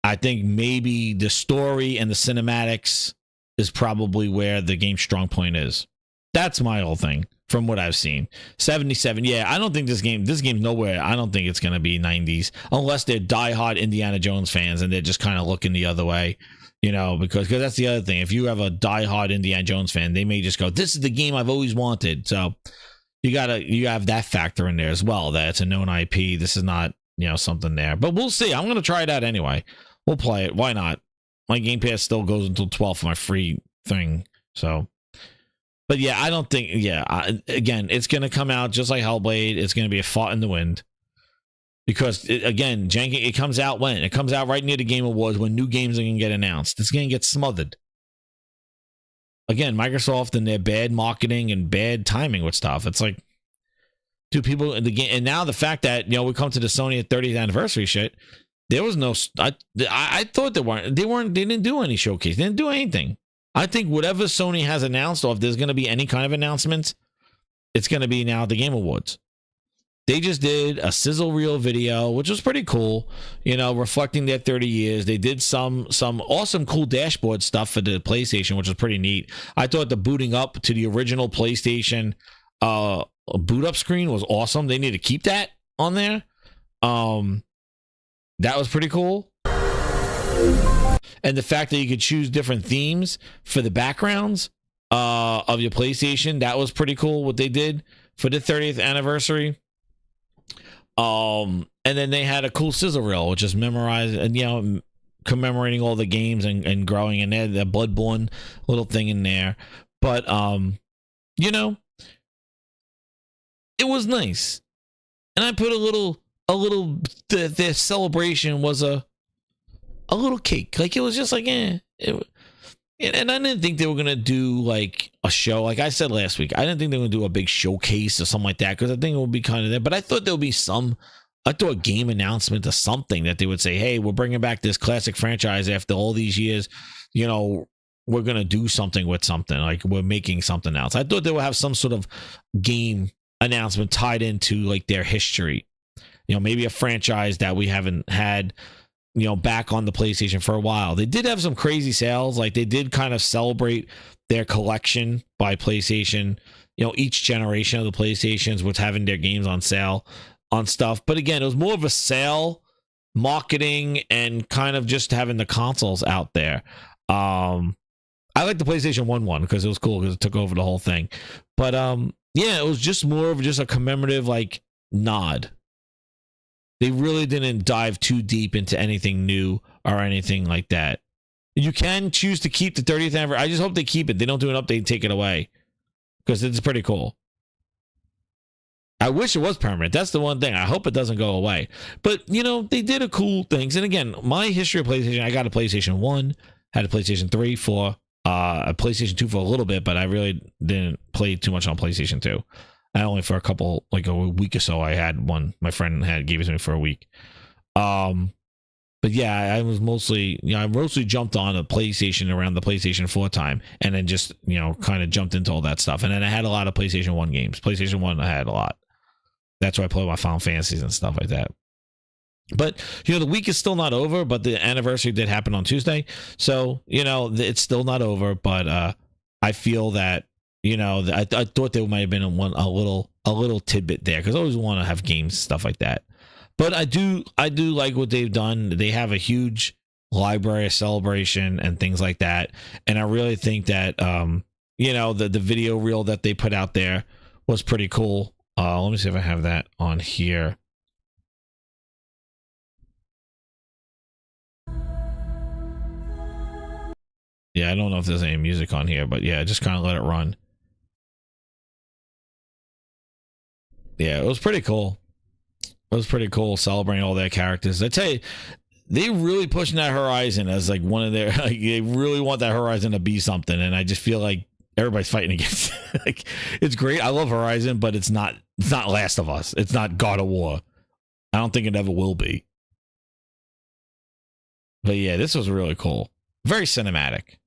I think maybe the story and the cinematics is probably where the game's strong point is. That's my whole thing from what I've seen. 77. Yeah, I don't think this game's nowhere. I don't think it's going to be 90s unless they're diehard Indiana Jones fans and they're just kind of looking the other way, you know, because that's the other thing. If you have a diehard Indiana Jones fan, they may just go, this is the game I've always wanted. So you have that factor in there as well, that it's a known IP. This is not, you know, something there, but we'll see. I'm going to try it out anyway. We'll play it. Why not? My Game Pass still goes until 12 for my free thing. So, but yeah, I don't think, again, it's going to come out just like Hellblade. It's going to be a fart in the wind because janky, it comes out when? It comes out right near the Game Awards when new games are going to get announced. It's going to get smothered. Again, Microsoft and their bad marketing and bad timing with stuff. It's like, do people in the game, and now the fact that, you know, we come to the Sony 30th anniversary shit. There was no, I thought they didn't do any showcase. They didn't do anything. I think whatever Sony has announced, or if there's going to be any kind of announcements, it's going to be now at the Game Awards. They just did a sizzle reel video, which was pretty cool, you know, reflecting their 30 years. They did some awesome, cool dashboard stuff for the PlayStation, which was pretty neat. I thought the booting up to the original PlayStation boot up screen was awesome. They need to keep that on there. That was pretty cool. And the fact that you could choose different themes for the backgrounds of your PlayStation, that was pretty cool what they did for the 30th anniversary. And then they had a cool sizzle reel, which is memorized and, you know, commemorating all the games and growing in there, the Bloodborne little thing in there. But, you know, it was nice. And I put the celebration was a little cake. Like, it was just like, and I didn't think they were going to do like a show. Like I said last week, I didn't think they were going to do a big showcase or something like that, because I think it would be kind of there. But I thought there would be a game announcement or something that they would say, hey, we're bringing back this classic franchise after all these years. You know, we're going to do something with something. Like, we're making something else. I thought they would have some sort of game announcement tied into like their history. You know, maybe a franchise that we haven't had, you know, back on the PlayStation for a while. They did have some crazy sales. Like, they did kind of celebrate their collection by PlayStation. You know, each generation of the PlayStations was having their games on sale on stuff. But again, it was more of a sale, marketing, and kind of just having the consoles out there. I like the PlayStation 1 because it was cool because it took over the whole thing. But yeah, it was just more of just a commemorative like nod. They really didn't dive too deep into anything new or anything like that. You can choose to keep the 30th anniversary. I just hope they keep it. They don't do an update and take it away, because it's pretty cool. I wish it was permanent. That's the one thing. I hope it doesn't go away. But, you know, they did a cool things. And again, my history of PlayStation, I got a PlayStation 1, had a PlayStation 3 for a PlayStation 2 for a little bit, but I really didn't play too much on PlayStation 2. I only for like a week or so I had one. My friend gave it to me for a week. But yeah, I mostly jumped on a PlayStation around the PlayStation 4 time, and then just, you know, kind of jumped into all that stuff. And then I had a lot of PlayStation 1 games. PlayStation 1 I had a lot. That's why I play my Final Fantasies and stuff like that. But, you know, the week is still not over, but the anniversary did happen on Tuesday. So, you know, it's still not over, but I feel that, you know, I thought there might have been a little tidbit there, because I always want to have games, stuff like that. But I do like what they've done. They have a huge library of celebration and things like that, and I really think that you know, the video reel that they put out there was pretty cool. Let me see if I have that on here. Yeah, I don't know if there's any music on here, but yeah, just kind of let it run. Yeah, it was pretty cool. It was pretty cool celebrating all their characters. I tell you, they really pushing that Horizon as like one of their, like, they really want that Horizon to be something, and I just feel like everybody's fighting against it. Like, it's great. I love Horizon, but it's not Last of Us. It's not God of War. I don't think it ever will be. But yeah, this was really cool. Very cinematic.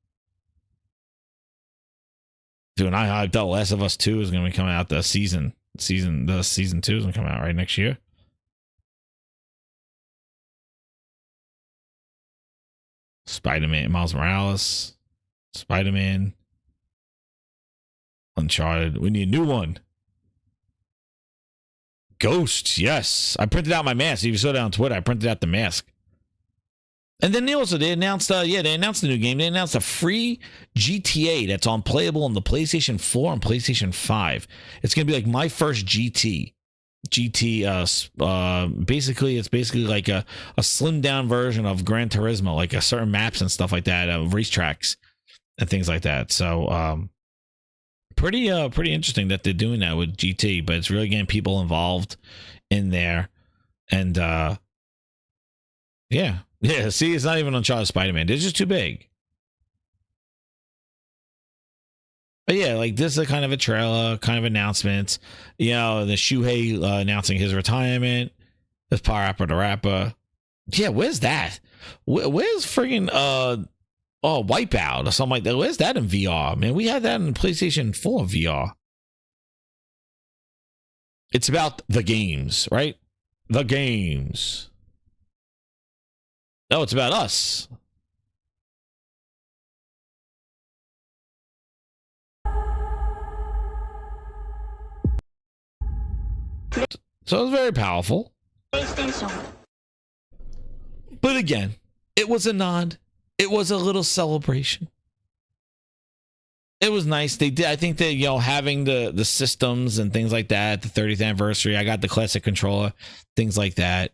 Dude, and I hyped out Last of Us 2 is going to be coming out the season 2 is going to come out right next year. Spider-Man, Miles Morales, Spider-Man, Uncharted. We need a new one. Ghosts, yes. I printed out my mask. If you saw that on Twitter, I printed out the mask. And then they announced the new game. They announced a free GTA that's on playable on the PlayStation 4 and PlayStation 5. It's gonna be like my first GT. Basically, it's basically like a slimmed down version of Gran Turismo, like a certain maps and stuff like that, racetracks and things like that. So, pretty interesting that they're doing that with GT, but it's really getting people involved in there, and yeah. See, it's not even Uncharted Spider-Man. They're just too big. But yeah, like this is a kind of a trailer, kind of announcement. You know, the Shuhei announcing his retirement. There's Parappa the Rapper. Yeah, where's that? Where's friggin' Wipeout or something like that? Where's that in VR? Man, we had that in PlayStation 4 VR. It's about the games, right? The games. No, it's about us. So it was very powerful. But again, it was a nod. It was a little celebration. It was nice. They did. I think that, you know, having the systems and things like that, the 30th anniversary, I got the classic controller, things like that.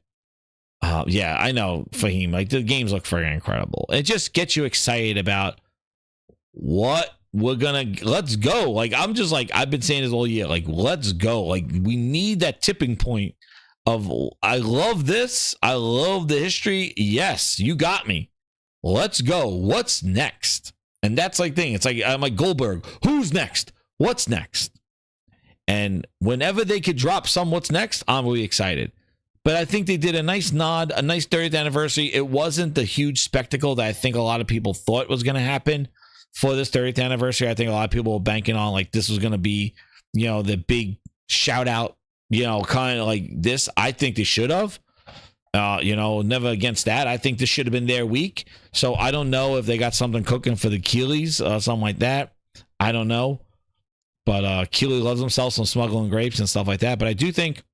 Yeah, I know, Fahim. Like, the games look freaking incredible. It just gets you excited about what we're gonna. Let's go. Like, I'm just like, I've been saying this all year. Like, let's go. Like, we need that tipping point of, I love this. I love the history. Yes, you got me. Let's go. What's next? And that's like thing. It's like, I'm like Goldberg. Who's next? What's next? And whenever they could drop some what's next, I'm really excited. But I think they did a nice nod, a nice 30th anniversary. It wasn't the huge spectacle that I think a lot of people thought was going to happen for this 30th anniversary. I think a lot of people were banking on, like, this was going to be, you know, the big shout out, you know, kind of like this. I think they should have, you know, never against that. I think this should have been their week. So I don't know if they got something cooking for the Keeleys or something like that. I don't know. But Keeley loves himself some smuggling grapes and stuff like that. But I do think,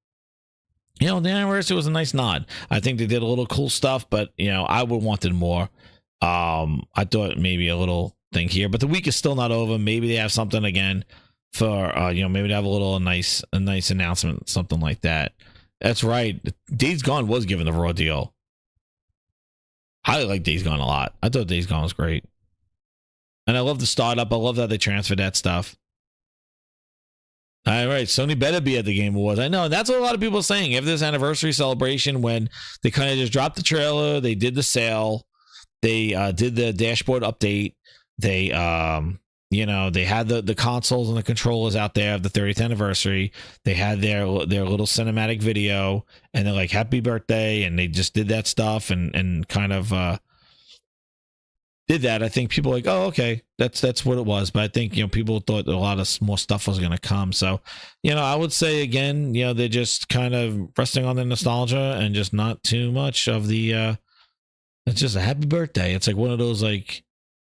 you know, the anniversary was a nice nod. I think they did a little cool stuff, but, you know, I would wanted more. I thought maybe a little thing here, but the week is still not over. Maybe they have something again for, you know, maybe they have a nice announcement, something like that. That's right. Days Gone was given the raw deal. I like Days Gone a lot. I thought Days Gone was great. And I love the startup. I love how they transferred that stuff. All right, Sony better be at the Game Awards. I know, that's what a lot of people are saying. After this anniversary celebration, when they kind of just dropped the trailer, they did the sale, they did the dashboard update, they, you know, they had the consoles and the controllers out there of the 30th anniversary. They had their little cinematic video, and they're like, happy birthday, and they just did that stuff and kind of did that. I think people are like, oh, okay, that's what it was. But I think, you know, people thought a lot of more stuff was going to come. So, you know, I would say again, you know, they're just kind of resting on the nostalgia and just not too much of the it's just a happy birthday. It's like one of those, like,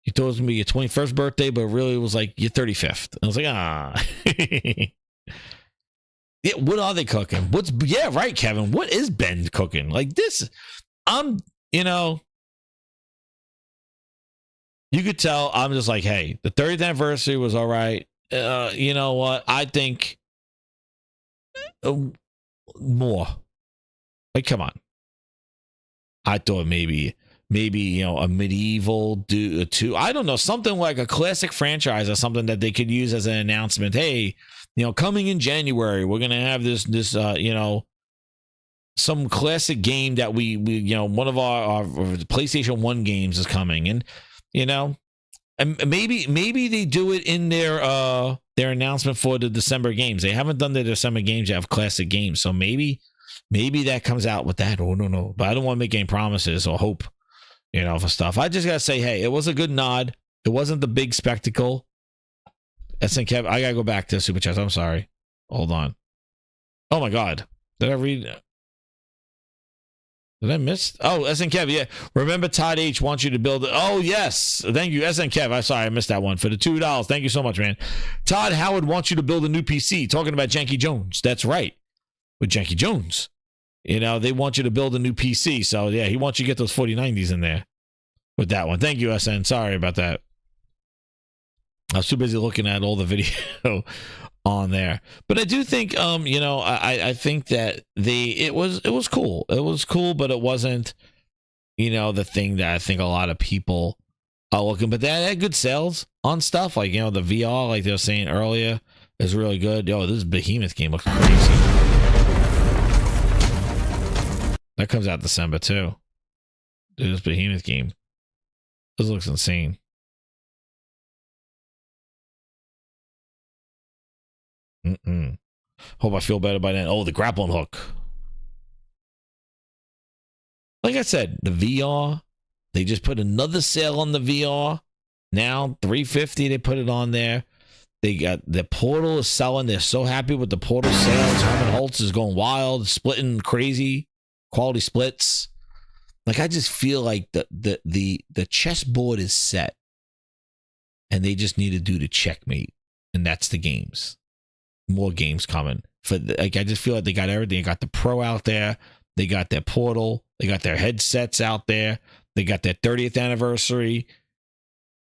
you thought it was gonna be your 21st birthday, but really it was like your 35th. And I was like, yeah, what are they cooking? Yeah, right, Kevin. What is Ben cooking? Like this, you know, you could tell I'm just like, hey, the 30th anniversary was all right. You know what? I think more. Like, come on. I thought maybe, you know, a medieval 2. I don't know, something like a classic franchise or something that they could use as an announcement. Hey, you know, coming in January, we're going to have this, you know, some classic game that we you know, one of our PlayStation 1 games is coming. And, you know, and maybe they do it in their announcement for the December games. They haven't done the December games yet of classic games, so maybe that comes out with that. Oh no, but I don't want to make any promises or hope. you know, for stuff. I just gotta say, hey, it was a good nod. It wasn't the big spectacle. SN Kev, I gotta go back to Super Chats. I'm sorry. Hold on. Oh my God. Did I read? Did I miss? Oh, SN Kev, yeah. Remember Todd H wants you to build it. Oh, yes. Thank you, SN Kev. I'm sorry, I missed that one. For the $2. Thank you so much, man. Todd Howard wants you to build a new PC. Talking about Janky Jones. That's right. With Janky Jones. You know, they want you to build a new PC. So, yeah, he wants you to get those 4090s in there with that one. Thank you, SN. Sorry about that. I was too busy looking at all the video on there, but I do think, you know, I think that it was cool. It was cool, but it wasn't, you know, the thing that I think a lot of people are looking. But they had good sales on stuff like, you know, the VR, like they were saying earlier, is really good. Yo, this Behemoth game looks crazy. That comes out December too. Dude, this Behemoth game, this looks insane. Hope I feel better by then. Oh, the grappling hook. Like I said, the VR, they just put another sale on the VR. Now, $350, they put it on there. They got the Portal is selling. They're so happy with the Portal sales. Herman Holtz is going wild, splitting crazy, quality splits. Like, I just feel like the chessboard is set, and they just need to do the checkmate, and that's the games. More games coming. Like, I just feel like they got everything. They got the Pro out there. They got their Portal. They got their headsets out there. They got their 30th anniversary.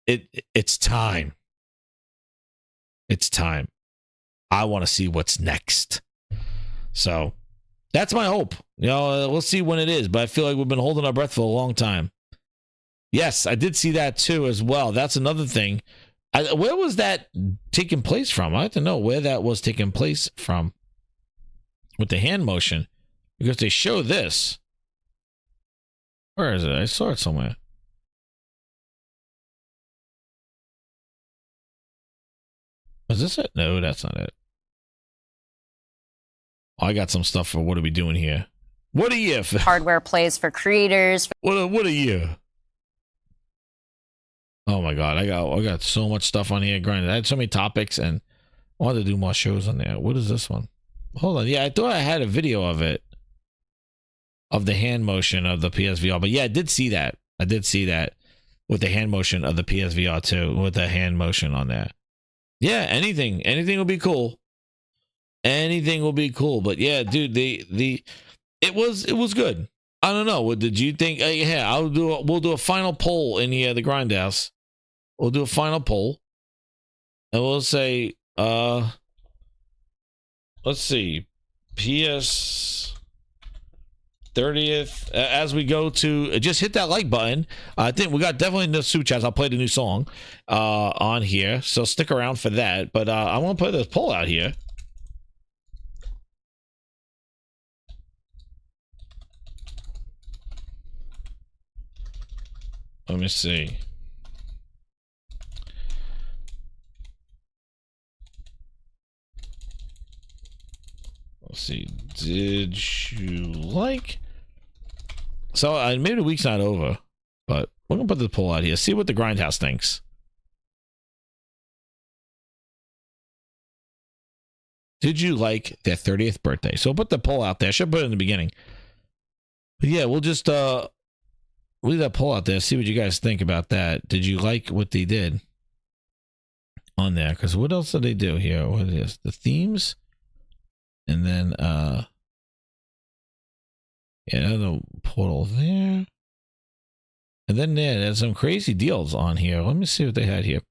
It's time. It's time. I want to see what's next. So that's my hope. You know, we'll see when it is, but I feel like we've been holding our breath for a long time. Yes, I did see that too as well. That's another thing. Where was that taking place from? I have to know where that was taking place from with the hand motion, because they show this. Where is it? I saw it somewhere. Is this it? No, that's not it. Oh, I got some stuff for what are we doing here? What a year! Hardware plays for creators. What a year! Oh my God, I got so much stuff on here. Granted, I had so many topics and I wanted to do more shows on there. What is this one? Hold on. Yeah, I thought I had a video of it, of the hand motion of the PSVR. But yeah, I did see that. I did see that with the hand motion of the PSVR too, with the hand motion on there. Yeah, anything will be cool. Anything will be cool. But yeah, dude, it was good. I don't know. What did you think? Yeah, we'll do a final poll in here, the Grindhouse. We'll do a final poll, and we'll say, let's see, PS 30th. As we go to, just hit that like button. I think we got definitely the super chats. I'll play the new song on here, so stick around for that. But I want to put this poll out here. Let me see. Let's see. Did you like? So maybe the week's not over, but we're gonna put the poll out here. See what the Grindhouse thinks. Did you like their 30th birthday? So put the poll out there. I should put it in the beginning. But yeah, we'll just leave that poll out there. See what you guys think about that. Did you like what they did on there? Because what else did they do here? What is the themes? And then yeah, the Portal there. And then there's some crazy deals on here. Let me see what they had here.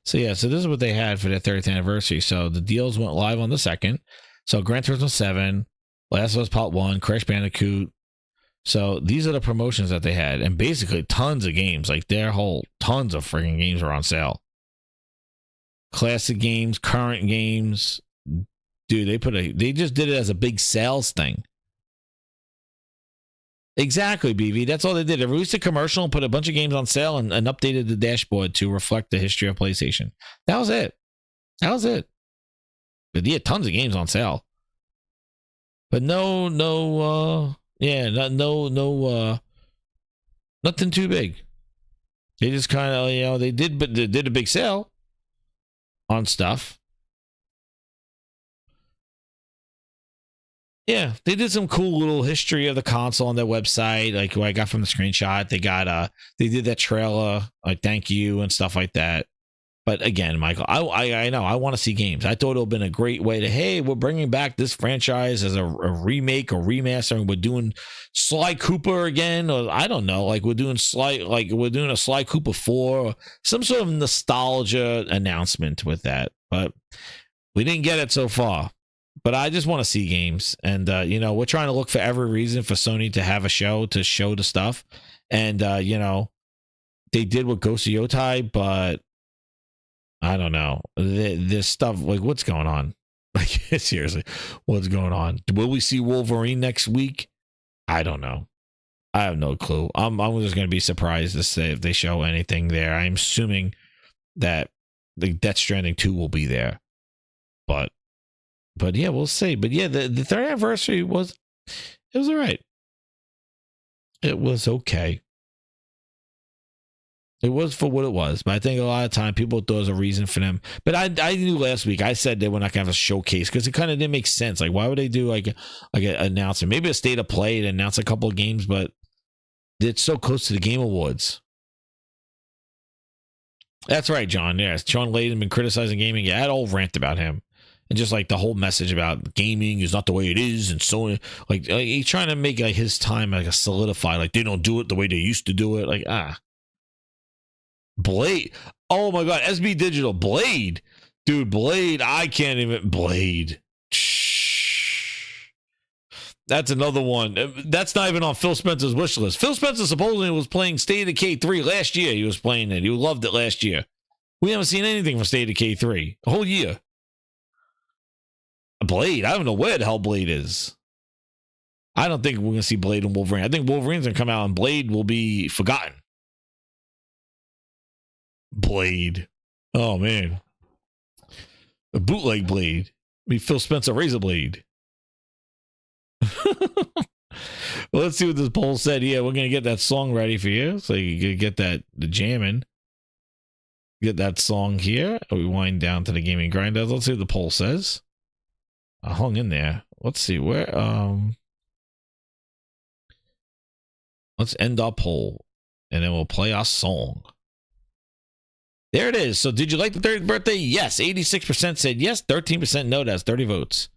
So yeah, so this is what they had for their 30th anniversary. So the deals went live on the 2nd. So Gran Turismo 7, Last of Us Part 1, Crash Bandicoot. So these are the promotions that they had, and basically tons of games, like their whole tons of freaking games were on sale. Classic games, current games, dude. They just did it as a big sales thing. Exactly, BV. That's all they did. They released a commercial and put a bunch of games on sale and updated the dashboard to reflect the history of PlayStation. That was it. That was it. But yeah, tons of games on sale. But no Nothing too big. They just kind of, you know, they did a big sale on stuff. Yeah, they did some cool little history of the console on their website, like what I got from the screenshot. They got they did that trailer, like thank you and stuff like that. But again, Michael, I know I want to see games. I thought it would have been a great way to, hey, we're bringing back this franchise as a remake or remaster, and we're doing Sly Cooper again, or I don't know, like we're doing a Sly Cooper 4, or some sort of nostalgia announcement with that. But we didn't get it so far. But I just want to see games, and you know, we're trying to look for every reason for Sony to have a show to show the stuff. And you know, they did with Ghost of Yotai, but I don't know. This stuff, like, what's going on? Like, seriously, what's going on? Will we see Wolverine next week? I don't know. I have no clue. I'm just going to be surprised to say if they show anything there. I'm assuming that the Death Stranding 2 will be there. But yeah, we'll see. But yeah, the third anniversary was all right. It was okay. It was for what it was, but I think a lot of time people thought there was a reason for them. But I knew last week, I said they were not going to have a showcase because it kind of didn't make sense. Like, why would they do like an announcement? Maybe a state of play to announce a couple of games, but it's so close to the Game Awards. That's right, John. Yes, Sean Layden been criticizing gaming. Yeah, I had a whole rant about him. And just like the whole message about gaming is not the way it is, and so like he's trying to make like his time like a solidify, like they don't do it the way they used to do it. Like Blade, oh my god, SB Digital, Blade, dude, Blade, I can't even Blade. That's another one. That's not even on Phil Spencer's wish list. Phil Spencer supposedly was playing State of Decay 3 last year. He was playing it. He loved it last year. We haven't seen anything from State of Decay 3 a whole year. Blade, I don't know where the hell Blade is. I don't think we're going to see Blade and Wolverine. I think Wolverine's going to come out and Blade will be forgotten. Blade. Oh, man. A bootleg Blade. I mean, Phil Spencer Razor Blade. Well, let's see what this poll said. Yeah, we're going to get that song ready for you. So you can get the jamming. Get that song here. We wind down to the gaming grinders. Let's see what the poll says. I hung in there. Let's see where. Let's end our poll, and then we'll play our song. There it is. So, did you like the 30th birthday? Yes. 86% said yes. 13% no. That's 30 votes.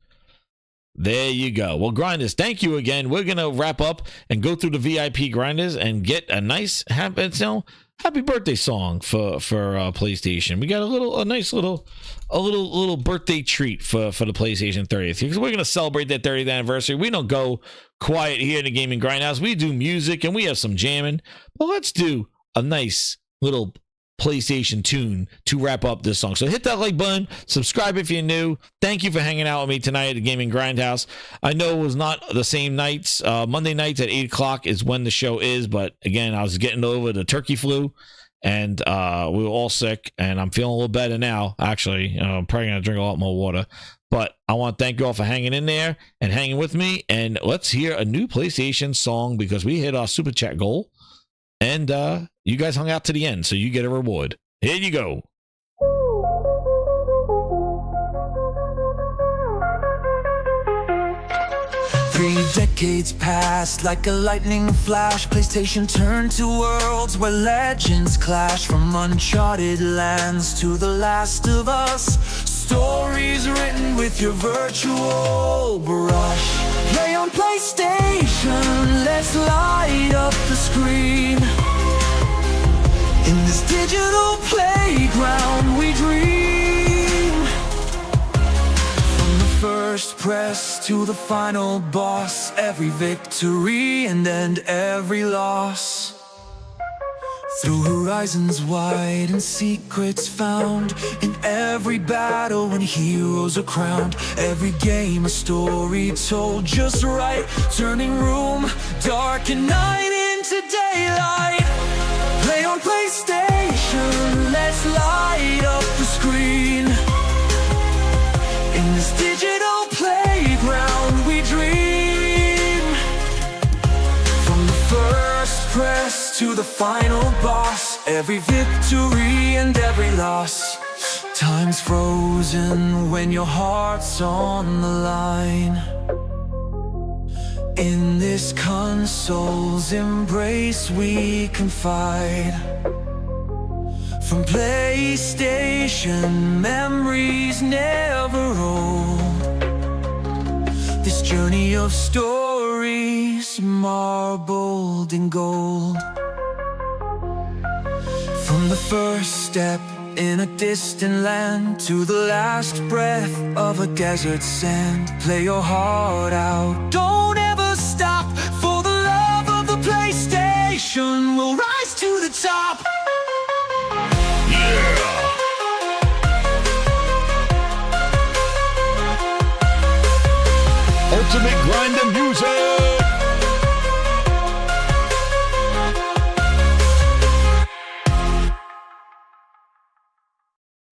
There you go. Well, grinders, thank you again. We're gonna wrap up and go through the VIP grinders and get a nice happy birthday song for PlayStation. We got a nice little birthday treat for the PlayStation 30th, because we're gonna celebrate that 30th anniversary. We don't go quiet here in the Gaming Grindhouse. We do music and we have some jamming, but let's do a nice little PlayStation tune to wrap up this song. So hit that like button, subscribe if you're new. Thank you for hanging out with me tonight at the Gaming Grindhouse. I know it was not the same nights. Monday nights at 8 o'clock is when the show is, but again, I was getting over the turkey flu, and we were all sick, and I'm feeling a little better now. Actually, I'm probably gonna drink a lot more water. But I want to thank you all for hanging in there and hanging with me. And let's hear a new PlayStation song, because we hit our super chat goal. And you guys hung out to the end, so you get a reward. Here you go. 3 decades passed like a lightning flash. PlayStation turned to worlds where legends clash. From uncharted lands to The Last of Us, stories written with your virtual brush. Play on PlayStation, let's light up the screen. In this digital playground we dream. From the first press to the final boss, every victory and every loss. Through horizons wide and secrets found, in every battle when heroes are crowned. Every game a story told just right, turning room dark and night into daylight. Play on PlayStation, let's light up the screen. In this digital playground we dream. From the first press to the final boss. Every victory and every loss. Time's frozen when your heart's on the line. In this console's embrace we confide. From PlayStation, memories never old. This journey of stories marbled in gold. From the first step in a distant land to the last breath of a desert sand, play your heart out, don't ever stop. For the love of the PlayStation, we'll rise to the top. Ultimate Grinder music.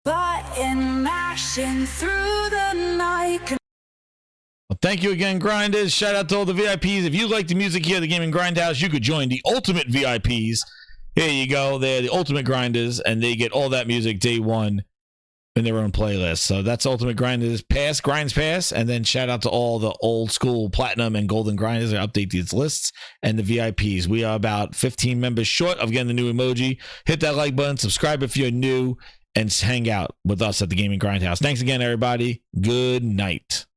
Button mashing through the night. Well, thank you again, Grinders. Shout out to all the VIPs. If you like the music here at the Gaming Grindhouse, you could join the Ultimate VIPs. Here you go. They're the Ultimate Grinders, and they get all that music day one in their own playlist. So that's Ultimate Grinders Pass, Grinds Pass, and then shout out to all the old school Platinum and Golden Grinders. I update these lists and the VIPs. We are about 15 members short of getting the new emoji. Hit that like button, subscribe if you're new, and hang out with us at the Gaming Grindhouse. Thanks again, everybody. Good night.